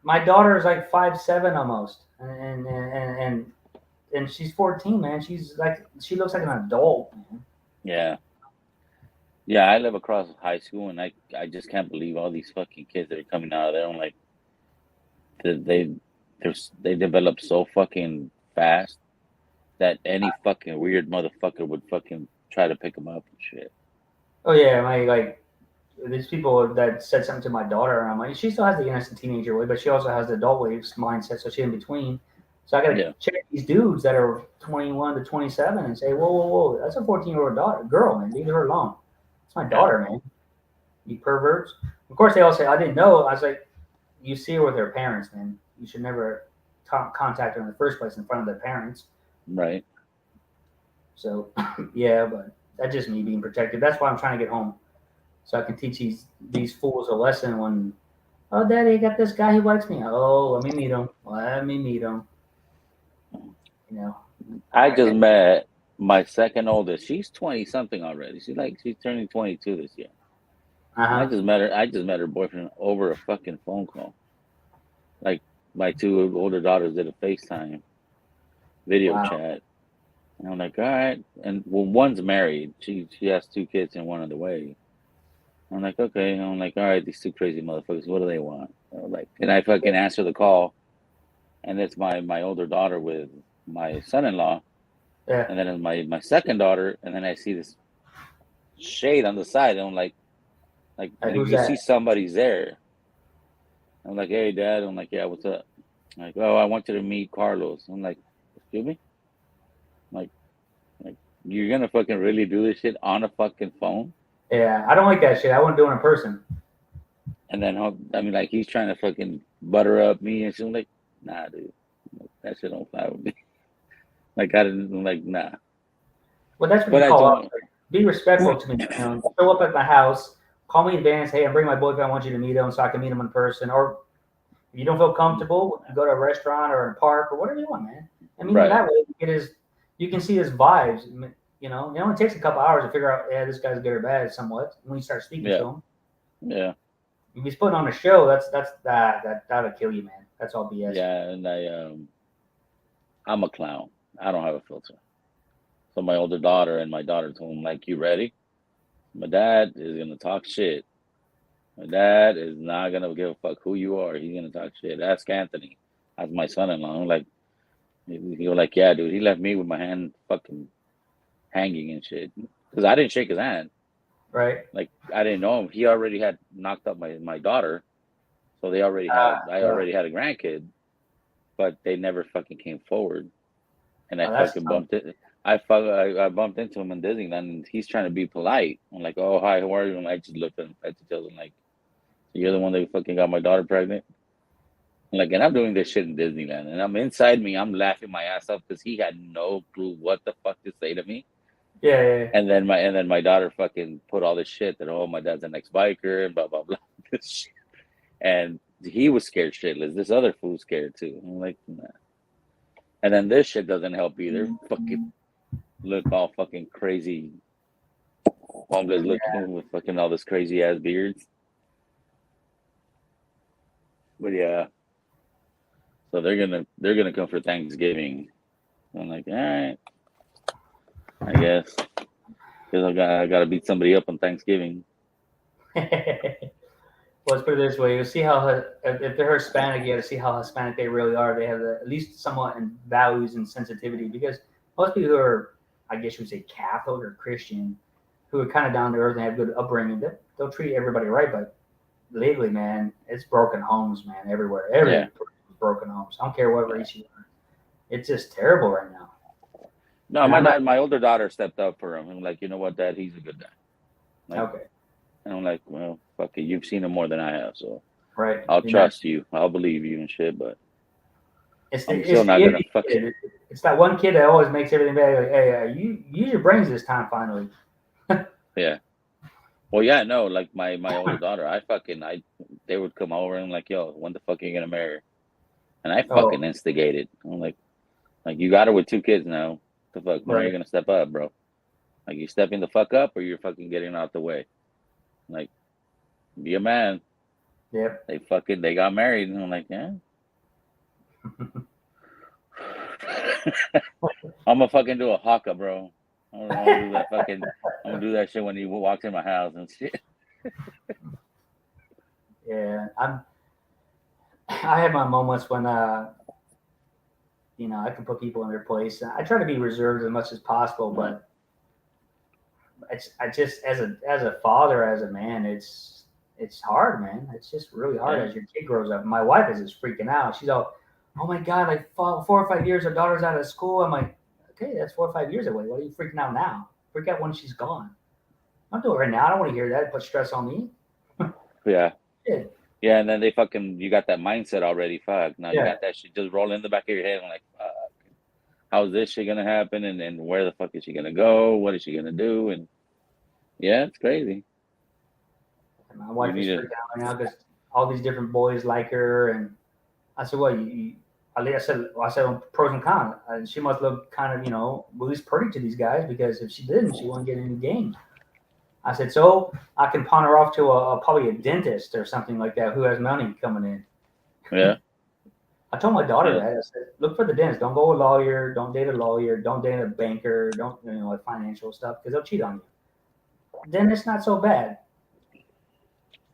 My daughter is like 5'7" almost, and she's 14, man. She looks like an adult, man. Yeah. Yeah, I live across high school, and I just can't believe all these fucking kids that are coming out of there. I'm like, they develop so fucking fast that any fucking weird motherfucker would fucking try to pick them up and shit. Oh yeah, like these people that said something to my daughter, and I'm like, she still has the innocent teenager way, but she also has the adult waves mindset, so she's in between. So I gotta check these dudes that are 21 to 27 and say, whoa, that's a 14-year-old girl, man. Leave her alone. It's my daughter, man. You perverts. Of course, they all say, I didn't know. I was like, you see her with her parents, man. You should never contact her in the first place in front of their parents. Right. So yeah, but that's just me being protective. That's why I'm trying to get home, so I can teach these fools a lesson. When oh, Daddy, I got this guy who likes me. Oh, let me meet him. Let me meet him. You know. I just met my second oldest. She's 20 something already. She's turning 22 this year. I Uh-huh. just met her. I just met her boyfriend over a fucking phone call. Like my two older daughters did a FaceTime video Wow. chat. And I'm like, all right. And well, one's married. She has two kids and one on the way. I'm like, okay. And I'm like, all right, these two crazy motherfuckers, what do they want? Like, and I fucking answer the call, and it's my older daughter with my son-in-law, Yeah. and then it's my second daughter, and then I see this shade on the side, and I'm like Hey, who's you see that? somebody's there. I'm like, hey, Dad. I'm like, yeah, what's up? I'm like, oh, I want you to meet Carlos. I'm like, excuse me? Like, like you're gonna fucking really do this shit on a fucking phone? Yeah, I don't like that shit. I wouldn't do it in person. And then I mean, like he's trying to fucking butter up me and shit. I'm like, nah, dude, that shit don't fly with me. Like I didn't like, nah. Well, that's what But you I call told up. Like, be respectful to me. You know, show up at my house, call me in advance. Hey, I'm bringing my boyfriend. I want you to meet him so I can meet him in person. Or if you don't feel comfortable, go to a restaurant or a park or whatever you want, man. I mean, right, that way you can see his vibes. You know, it only takes a couple hours to figure out, yeah, this guy's good or bad somewhat. When you start speaking yeah, to him, yeah, if he's putting on a show, that'll kill you, man. That's all BS. yeah. And I'm a clown. I don't have a filter. So my older daughter and my daughter told him, like, you ready? My dad is gonna talk shit. My dad is not gonna give a fuck who you are. He's gonna talk shit. Ask Anthony. That's my son-in-law. I'm like, he was like, yeah, dude. He left me with my hand fucking hanging and shit because I didn't shake his hand. Right? Like I didn't know him. He already had knocked up my daughter, so they already had I Yeah. already had a grandkid, but they never fucking came forward. And I Oh, that's fucking tough. bumped it. I bumped into him in Disneyland, and he's trying to be polite. I'm like, oh hi, how are you? And I just looked at him, I just told him like, you're the one that fucking got my daughter pregnant. Like, and I'm doing this shit in Disneyland, and I'm inside me, I'm laughing my ass off because he had no clue what the fuck to say to me. Yeah. And then my daughter fucking put all this shit that oh my dad's an ex biker and blah blah blah this shit. And he was scared shitless. This other fool's scared too. I'm like, nah. And then this shit doesn't help either. Fucking look all fucking crazy, homeless looking with fucking all this crazy ass beards. But yeah, so they're gonna come for Thanksgiving. I'm like, all right, I guess because I gotta beat somebody up on Thanksgiving. Well, let's put it this way: you see how if they're Hispanic, you got to see how Hispanic they really are. They have at least somewhat in values and sensitivity. Because most people who are, I guess you would say, Catholic or Christian, who are kind of down to earth and have good upbringing, they'll treat everybody right. But lately, man, it's broken homes, man, everywhere. Yeah. Broken homes. I don't care what race you are. It's just terrible right now. No, And my older daughter stepped up for him. I'm like, you know what, Dad, he's a good guy. Like, okay, and I'm like, well, fuck it, you've seen him more than I have, so right. I'll You're not- trust you, I'll believe you and shit. But It's I'm the, still it's not the gonna idiot fucking. kid. It's that one kid that always makes everything bad. Like, hey, you use your brains this time finally. Yeah. Well, yeah, no, like my older daughter, they would come over and like, yo, when the fuck are you gonna marry her? And I Oh, fucking instigated. I'm like you got her with two kids now. The fuck, when are you right. gonna step up, bro? Like you stepping the fuck up, or you're fucking getting out the way? Like, be a man. Yep. They got married, and I'm like, yeah. I'm gonna fucking do a haka, bro. I'm gonna do that fucking. I'm gonna do that shit when he walks in my house and shit. Yeah. I have my moments when I can put people in their place. I try to be reserved as much as possible, but I just as a father, as a man, it's hard, man. It's just really hard Yeah. as your kid grows up. My wife is just freaking out. She's all, oh my God, like 4 or 5 years, our daughter's out of school. I'm like, okay, that's 4 or 5 years away. What are you freaking out now? Freak out when she's gone. I'll do it right now. I don't want to hear that. Put stress on me. Yeah. Yeah. Yeah, and then you got that mindset already. Fuck. Now you Yeah. got that shit just rolling in the back of your head. I'm like, fuck. how's this shit gonna happen, and then where the fuck is she gonna go? What is she gonna do? And yeah, it's crazy. And my wife You is need freaked out right now because all these different boys like her, and I said, "Well, I said pros and cons. She must look kind of, at least pretty to these guys because if she didn't, she wouldn't get any game." I said, "So I can pawn her off to probably a dentist or something like that who has money coming in." Yeah. I told my daughter Yeah. that. I said, "Look for the dentist. Don't go a lawyer. Don't date a lawyer. Don't date a banker. Don't like financial stuff because they'll cheat on you." Dentist not so bad.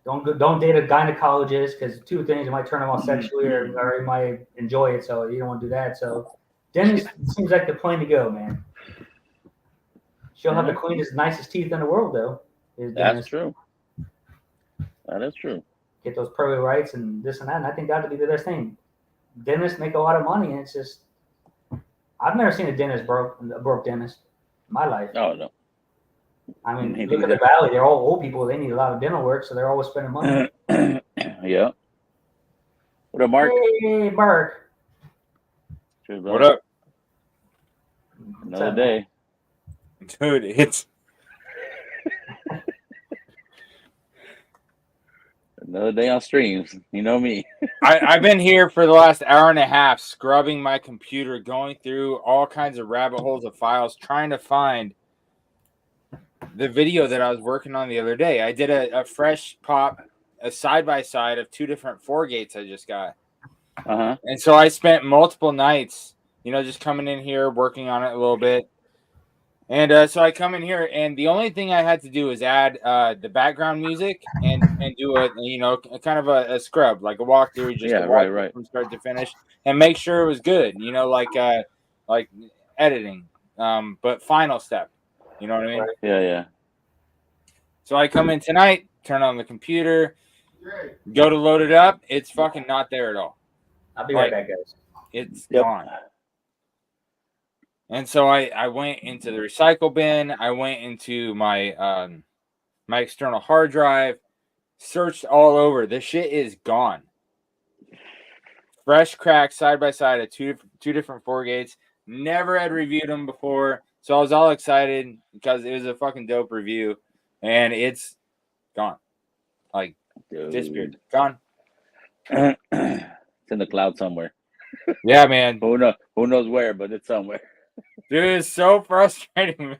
Don't date a gynecologist because two things, it might turn them off sexually or he might enjoy it, so you don't want to do that. So dentist seems like the plane to go, man. She'll have the cleanest, nicest teeth in the world, though. That's true. That is true. Get those pearly whites and this and that, and I think that would be the best thing. Dentists make a lot of money, and it's just I've never seen a broke dentist in my life. Oh no. I mean, Maybe look at the valley; they're all old people. They need a lot of dental work, so they're always spending money. Yeah. What up, Mark? Hey, Mark. Cheers, What brother. up, Another day. dude? It's Another day on streams. You know me. I've been here for the last hour and a half, scrubbing my computer, going through all kinds of rabbit holes of files, trying to find the video that I was working on the other day. I did a fresh pop, a side by side of two different 4 gates I just got, and so I spent multiple nights, just coming in here working on it a little bit. And so I come in here, and the only thing I had to do is add the background music and do a kind of a scrub, like a walkthrough, just to watch it from start to finish, and make sure it was good. Like editing, but final step. You know what I mean? Yeah. So I come in tonight, turn on the computer, go to load it up. It's fucking not there at all. I'll be right back, guys. It's gone. And so I went into the recycle bin. I went into my my external hard drive, searched all over. The shit is gone. Fresh crack side by side of two different 4 gates. Never had reviewed them before, so I was all excited because it was a fucking dope review, and it's gone, like disappeared, gone. It's in the cloud somewhere. Yeah, man. Who knows where, but it's somewhere. Dude, it's so frustrating.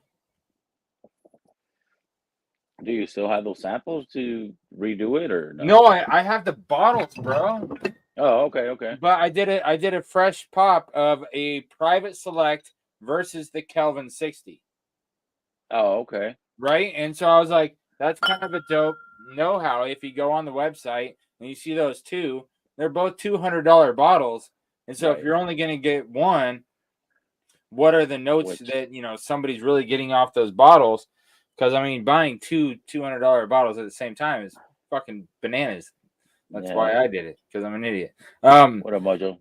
Do you still have those samples to redo it or no? No, I have the bottles, bro. Oh, okay. But I did a fresh pop of a private select versus the Kelvin 60. Oh, okay. Right? And so I was like, that's kind of a dope know-how. If you go on the website and you see those two, they're both $200 bottles. And so if you're only going to get one, what are the notes that somebody's really getting off those bottles? Because I mean, buying two $200 bottles at the same time is fucking bananas. That's why I did it, because I'm an idiot. What up, Mojo?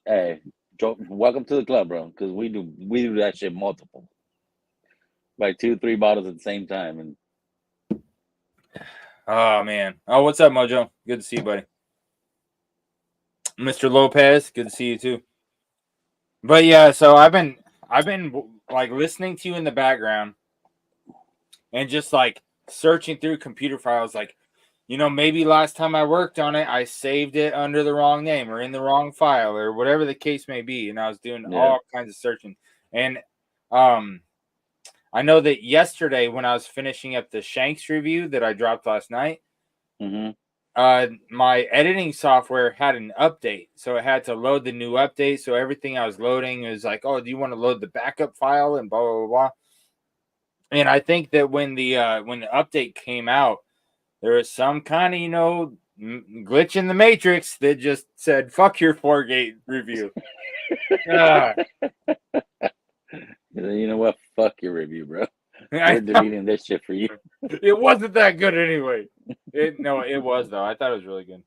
hey, Joe, welcome to the club, bro. Because we do that shit multiple, like 2-3 bottles at the same time. And oh man, what's up, Mojo? Good to see you, buddy. Mr. Lopez, good to see you too. But yeah, so I've been like listening to you in the background and just like searching through computer files, like, maybe last time I worked on it, I saved it under the wrong name or in the wrong file or whatever the case may be. And I was doing all kinds of searching. And I know that yesterday when I was finishing up the Shanks review that I dropped last night, my editing software had an update, so it had to load the new update. So everything I was loading was like, oh, do you want to load the backup file and blah blah blah. And I think that when the update came out, there was some kind of glitch in the matrix that just said fuck your 4-gate review. You know what? Fuck your review, bro. We're deleting this shit for you. It wasn't that good anyway. It was though. I thought it was really good.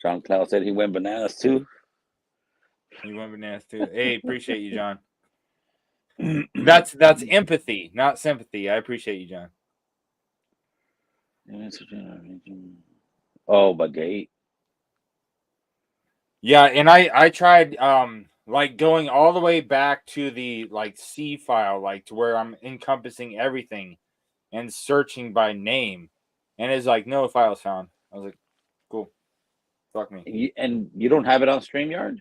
John Cloud said he went bananas too. He went bananas too. Hey, appreciate you, John. That's empathy, not sympathy. I appreciate you, John. Oh, but gate. Yeah, and I tried like going all the way back to the like C file, like to where I'm encompassing everything and searching by name, and it's like no files found. I was like, cool, fuck me. And you don't have it on StreamYard?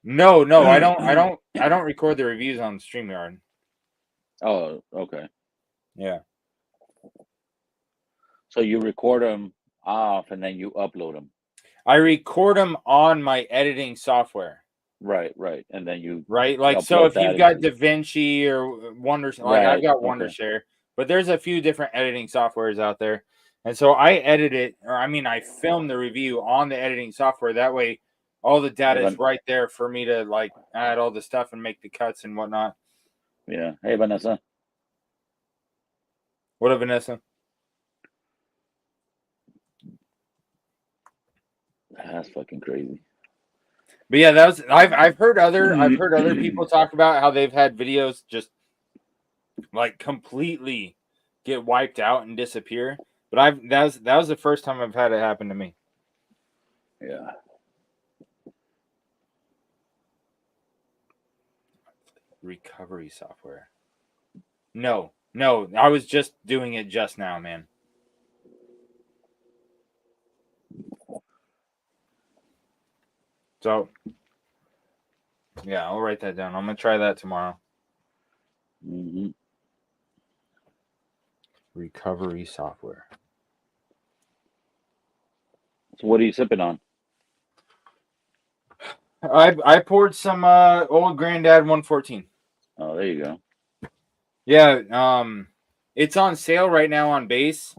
No, I don't record the reviews on StreamYard. Oh, okay. Yeah, So you record them off and then you upload them. I record them on my editing software. Right, right. And then you Right, like so upload if you've that got into DaVinci or Wondershare, like I've right. got Okay. Wondershare, but there's a few different editing softwares out there, and so I edit it, or I mean I film the review on the editing software. That way all the data is Van- right there for me to like add all the stuff and make the cuts and whatnot. Yeah. Hey, Vanessa. What up, Vanessa? That's fucking crazy. But yeah, that was I've heard other people talk about how they've had videos just like completely get wiped out and disappear. But that was the first time I've had it happen to me. Yeah. Recovery software. No, I was just doing it just now, man. So, yeah, I'll write that down. I'm gonna try that tomorrow. Mm-hmm. Recovery software. So what are you sipping on? I poured some old Granddad 114. Oh, there you go. Yeah, it's on sale right now on base,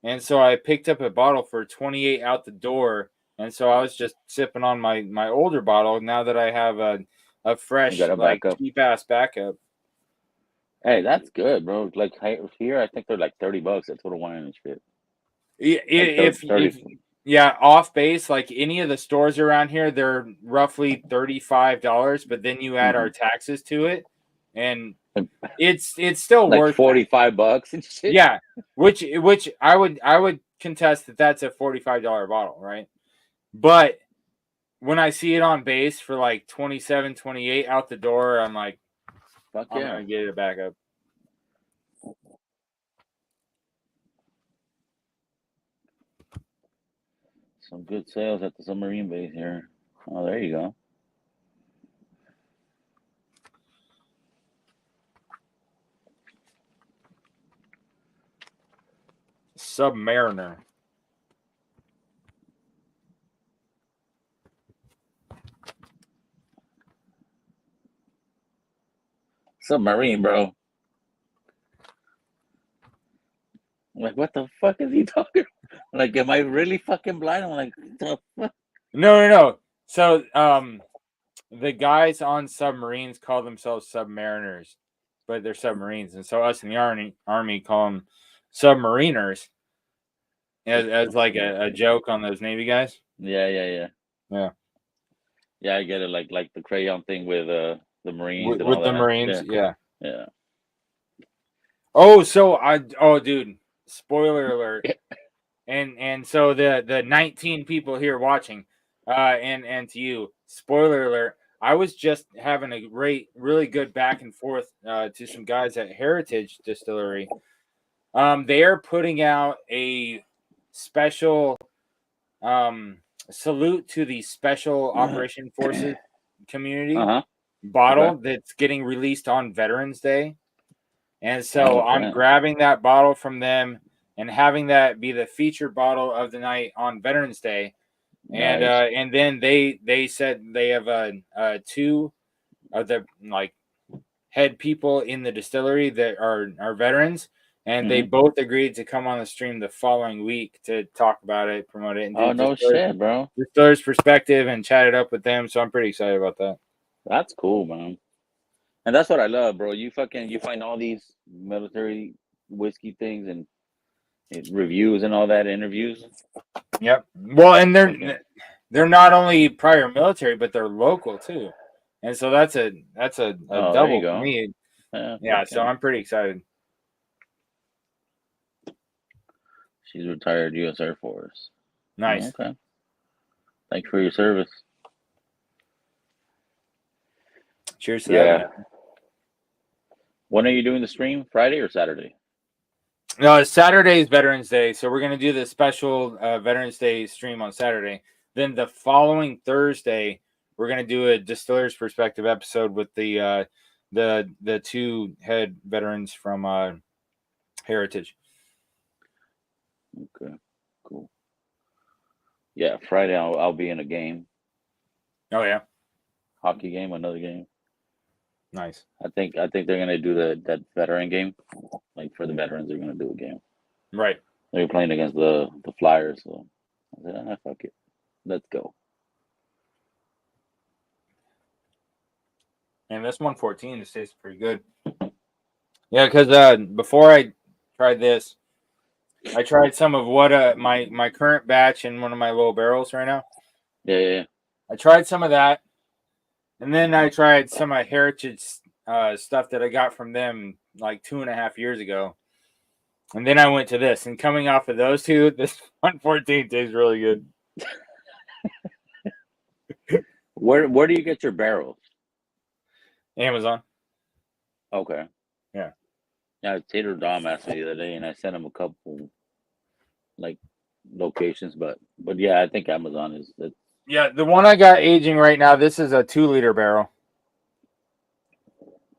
and so I picked up a bottle for 28 out the door, and so I was just sipping on my older bottle now that I have a fresh You got a like backup. cheap ass backup. Hey, that's good, bro. Like here, I think they're like $30 at Total Wine and shit. Like If 30. yeah, off base, like any of the stores around here, they're roughly $35, but then you add our taxes to it, and it's still Like worth $45 and shit. yeah, which I would contest that that's a $45 bottle, right? But when I see it on base for like 27, 28 out the door, I'm like, Fuck I'm yeah. gonna get it back up. Some good sales at the submarine base here. Oh, there you go. Submariner. Submarine, bro. I'm like, what the fuck is he talking? Like, am I really fucking blind? I'm like, what the fuck? No. So the guys on submarines call themselves submariners, but they're submarines, and so us in the army call them submariners as like a joke on those Navy guys. Yeah. Yeah. Yeah, I get it. Like the crayon thing with the Marines and With all the that. Marines, yeah. Yeah. Oh, dude, spoiler alert. And so the 19 people here watching, and to you, spoiler alert. I was just having a really good back and forth to some guys at Heritage Distillery. They are putting out a special salute to the Special Operation Forces community Uh-huh. bottle that's getting released on Veterans Day. And so Oh, I'm damn. grabbing that bottle from them and having that be the featured bottle of the night on Veterans Day. And Nice. and then they said they have two of the like head people in the distillery that are veterans, and they both agreed to come on the stream the following week to talk about it, promote it, and Oh, no shit, bro. distiller's perspective and chat it up with them. So I'm pretty excited about that. That's cool, man. And that's what I love, bro. You find all these military whiskey things and reviews and all that, interviews. Yep. Well, and they're not only prior military, but they're local too, and so that's a Oh, there double you for go. me. Yeah, Yeah, so I'm pretty excited. She's retired U.S. Air Force. Nice. Okay. Thanks for your service. Cheers to that. Yeah. Man. When are you doing the stream? Friday or Saturday? No, Saturday is Veterans Day, so we're gonna do the special Veterans Day stream on Saturday. Then the following Thursday, we're gonna do a Distiller's Perspective episode with the two head veterans from Heritage. Okay, cool. Yeah, Friday I'll be in a game, Oh yeah, hockey game, another game. nice. I think they're gonna do that veteran game, like for the veterans. They're gonna do a game. Right. They're playing against the Flyers, so I said, fuck it, let's go. And this 114 just tastes pretty good. Yeah, because before I tried this, I tried some of what my current batch in one of my low barrels right now. Yeah. I tried some of that, and then I tried some of Heritage stuff that I got from them like 2.5 years ago. And then I went to this, and coming off of those two, this 114 tastes really good. Where do you get your barrels? Amazon. Okay. Yeah. Yeah, Tater Dom asked me the other day, and I sent him a couple, like, locations, but yeah, I think Amazon is. Yeah, the one I got aging right now, this is a 2-liter barrel.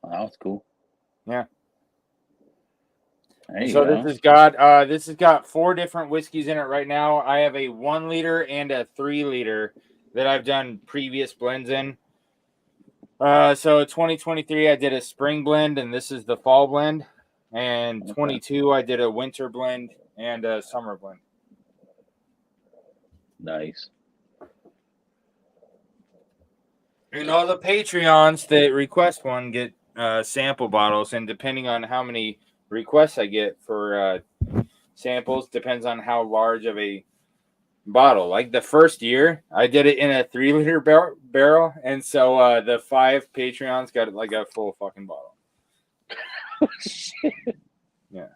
Oh, that's cool. Yeah. There you So go. this has got 4 different whiskeys in it right now. I have a 1 liter and a 3 liter that I've done previous blends in. So 2023 I did a spring blend, and this is the fall blend. And 22 I did a winter blend and a summer blend. Nice. And all the Patreons that request one get sample bottles, and depending on how many requests I get for samples, depends on how large of a bottle. Like the first year, I did it in a 3-liter barrel, and so the 5 Patreons got like a full fucking bottle. Yeah.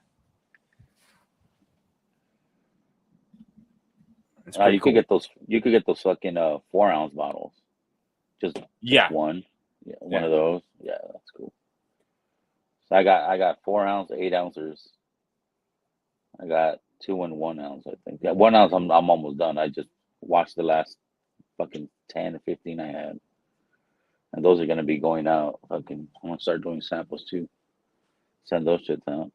You could get those. You could get those fucking 4-ounce bottles. Just one. Yeah, one of those. Yeah, that's cool. So I got 4-ounce, 8 ounces. I got 2 and 1 ounce. I think. Yeah, 1 ounce. I'm almost done. I just watched the last fucking 10 or 15 I had, and those are gonna be going out. Fucking, I'm gonna start doing samples too. Send those shits out.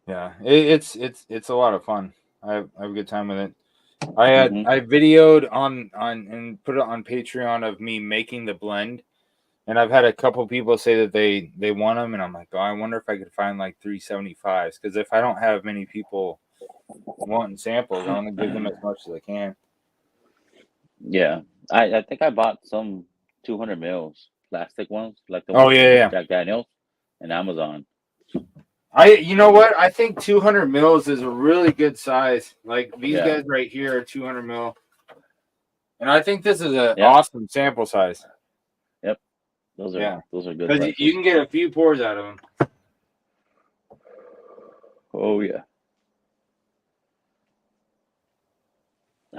Yeah, it's a lot of fun. I have a good time with it. I Mhm. I videoed on and put it on Patreon of me making the blend, and I've had a couple people say that they want them, and I'm like, oh, I wonder if I could find like 375s, because if I don't have many people wanting samples, I want to give them as much as I can. Yeah, I think I bought some 200 mils plastic ones, like the Oh ones yeah. Jack Daniels, and Amazon. You know what? I think 200 mils is a really good size. Like these guys right here are 200 mil, and I think this is an awesome sample size. Yep, those are good. Because you can get a few pours out of them. Oh yeah.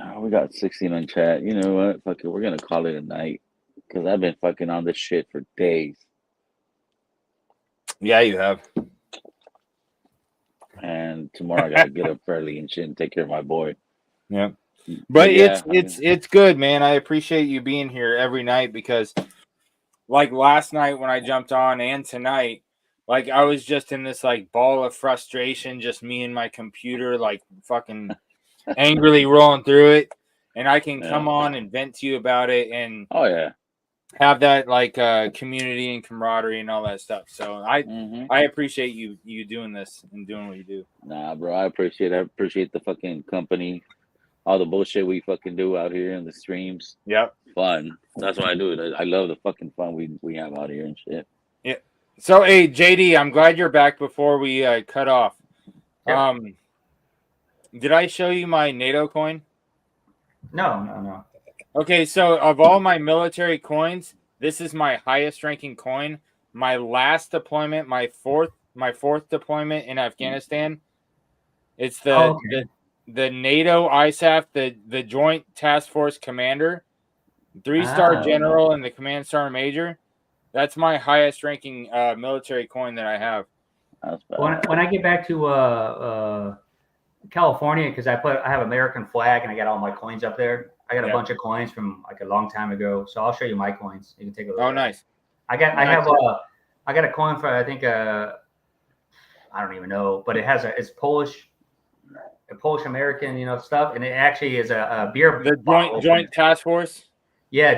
Oh, we got 16 on chat. You know what? Fuck it, we're gonna call it a night because I've been fucking on this shit for days. Yeah, you have. And tomorrow I gotta get up early and shit and take care of my boy. Yeah. But it's good, man. I appreciate you being here every night, because like last night when I jumped on and tonight, like I was just in this like ball of frustration, just me and my computer like fucking angrily rolling through it, and I can come on and vent to you about it and have that like community and camaraderie and all that stuff. So I appreciate you doing this and doing what you do. Nah, bro, I appreciate the fucking company, all the bullshit we fucking do out here in the streams. Yep. Fun. That's why I do it. I love the fucking fun we have out here and shit. Yeah. So hey JD, I'm glad you're back before we cut off. Yeah. Did I show you my NATO coin? No. Okay, so of all my military coins, this is my highest ranking coin. My last deployment, my fourth deployment in Afghanistan. It's the the NATO ISAF, the Joint Task Force Commander, 3-star Ah. General, and the Command Star Major. That's my highest ranking military coin that I have. That's bad. When I get back to California, because I have American flag and I got all my coins up there. I got a bunch of coins from like a long time ago, so I'll show you my coins. You can take a look. Oh, nice. I got a coin for I think I don't even know, but it's Polish, American, stuff, and it actually is a beer. The Joint Task Force. Yeah,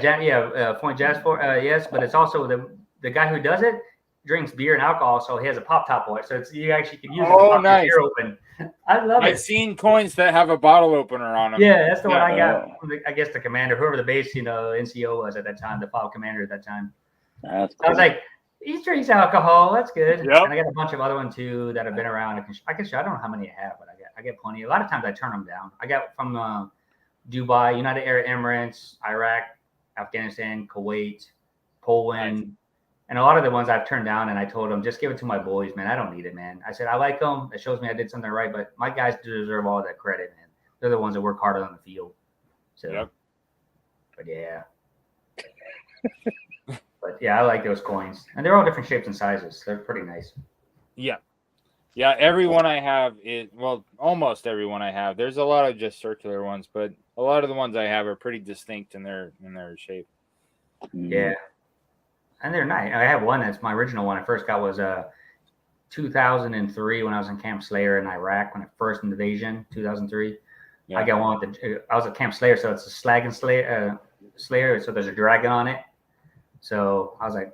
Point Jazz Force. Yes, but it's also the guy who does it drinks beer and alcohol, so he has a pop top on it. So you actually can use it to pop your beer open. I love it. I've seen coins that have a bottle opener on them. Yeah, that's the one I got from I guess the commander, whoever the base, NCO was at that time, the file commander at that time. That's cool. I was like, he drinks alcohol. That's good. Yep. And I got a bunch of other ones too that have been around. I can show. I don't know how many I have, but I get plenty. A lot of times I turn them down. I got from Dubai, United Arab Emirates, Iraq, Afghanistan, Kuwait, Poland. And a lot of the ones I've turned down, and I told them, just give it to my boys, man. I don't need it, man. I said, I like them. It shows me I did something right, but my guys deserve all that credit, man. They're the ones that work harder on the field. So, But yeah. But yeah, I like those coins. And they're all different shapes and sizes. They're pretty nice. Yeah. Yeah, everyone I have is, well, almost everyone I have. There's a lot of just circular ones, but a lot of the ones I have are pretty distinct in their shape. Yeah. And they're nice. I have one that's my original one I first got was 2003 when I was in Camp Slayer in Iraq when the first invasion, 2003. Yeah. I got one with I was at Camp Slayer, so it's a slag and slayer, so there's a dragon on it. So I was like,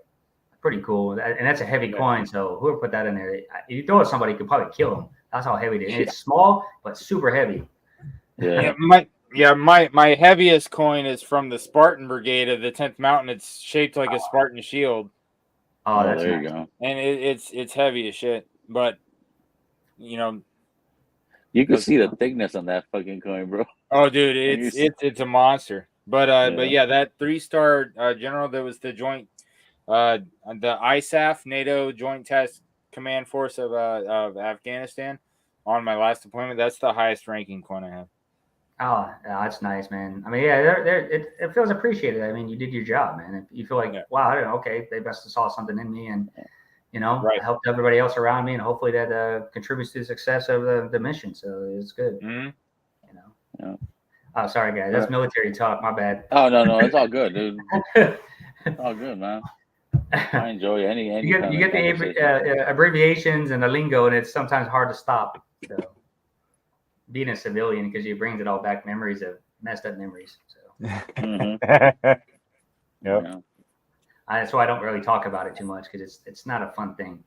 pretty cool. And that's a heavy coin, so whoever put that in there, if you throw it at somebody, you could probably kill them. That's how heavy it is. It's small, but super heavy. My heaviest coin is from the Spartan Brigade of the 10th Mountain. It's shaped like a Spartan shield. Oh, that's there nice. you go. And it's heavy as shit, but you can see the thickness on that fucking coin, bro. Oh, dude, it's a monster. But yeah, that 3-star general that was the joint, the ISAF NATO Joint Task Command Force of Afghanistan on my last deployment. That's the highest ranking coin I have. Oh, that's nice, man. I mean, yeah, it feels appreciated. I mean, you did your job, man. You feel like, wow, okay, they must have saw something in me, and helped everybody else around me, and hopefully that contributes to the success of the mission. So it's good. Mm-hmm. Yeah. Oh, sorry, guys. That's military talk. My bad. Oh no, it's all good, dude. It's all good, man. I enjoy any. You get the abbreviations and the lingo, and it's sometimes hard to stop. So. Being a civilian, because it brings it all back, memories of messed up memories. So that's why I don't really talk about it too much, because it's not a fun thing.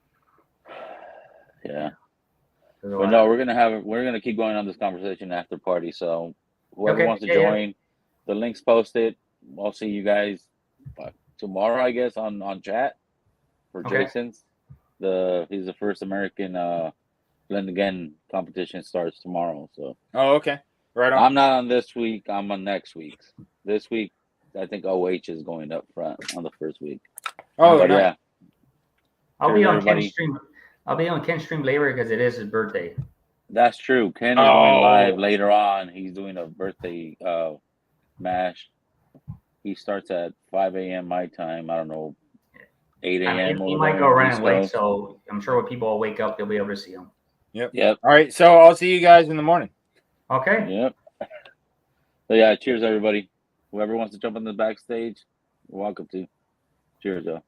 Yeah. But no, we're gonna keep going on this conversation after party. So whoever wants to join, the link's posted. I'll see you guys tomorrow, I guess, on chat for Jason's. He's the first American Blend Again competition starts tomorrow. So okay. Right on. I'm not on this week, I'm on next week's. This week I think OH is going up front on the first week. Oh, but nice. I'll be on Ken's stream. I'll be on Ken's stream later because it is his birthday. That's true. Ken is going live later on. He's doing a birthday mash. He starts at 5 a.m. my time. I don't know, 8 a.m. He might go around late, so I'm sure when people all wake up, they'll be able to see him. Yep. All right. So I'll see you guys in the morning. Okay. Yep. So yeah, cheers everybody. Whoever wants to jump on the backstage, you're welcome to. Cheers, though.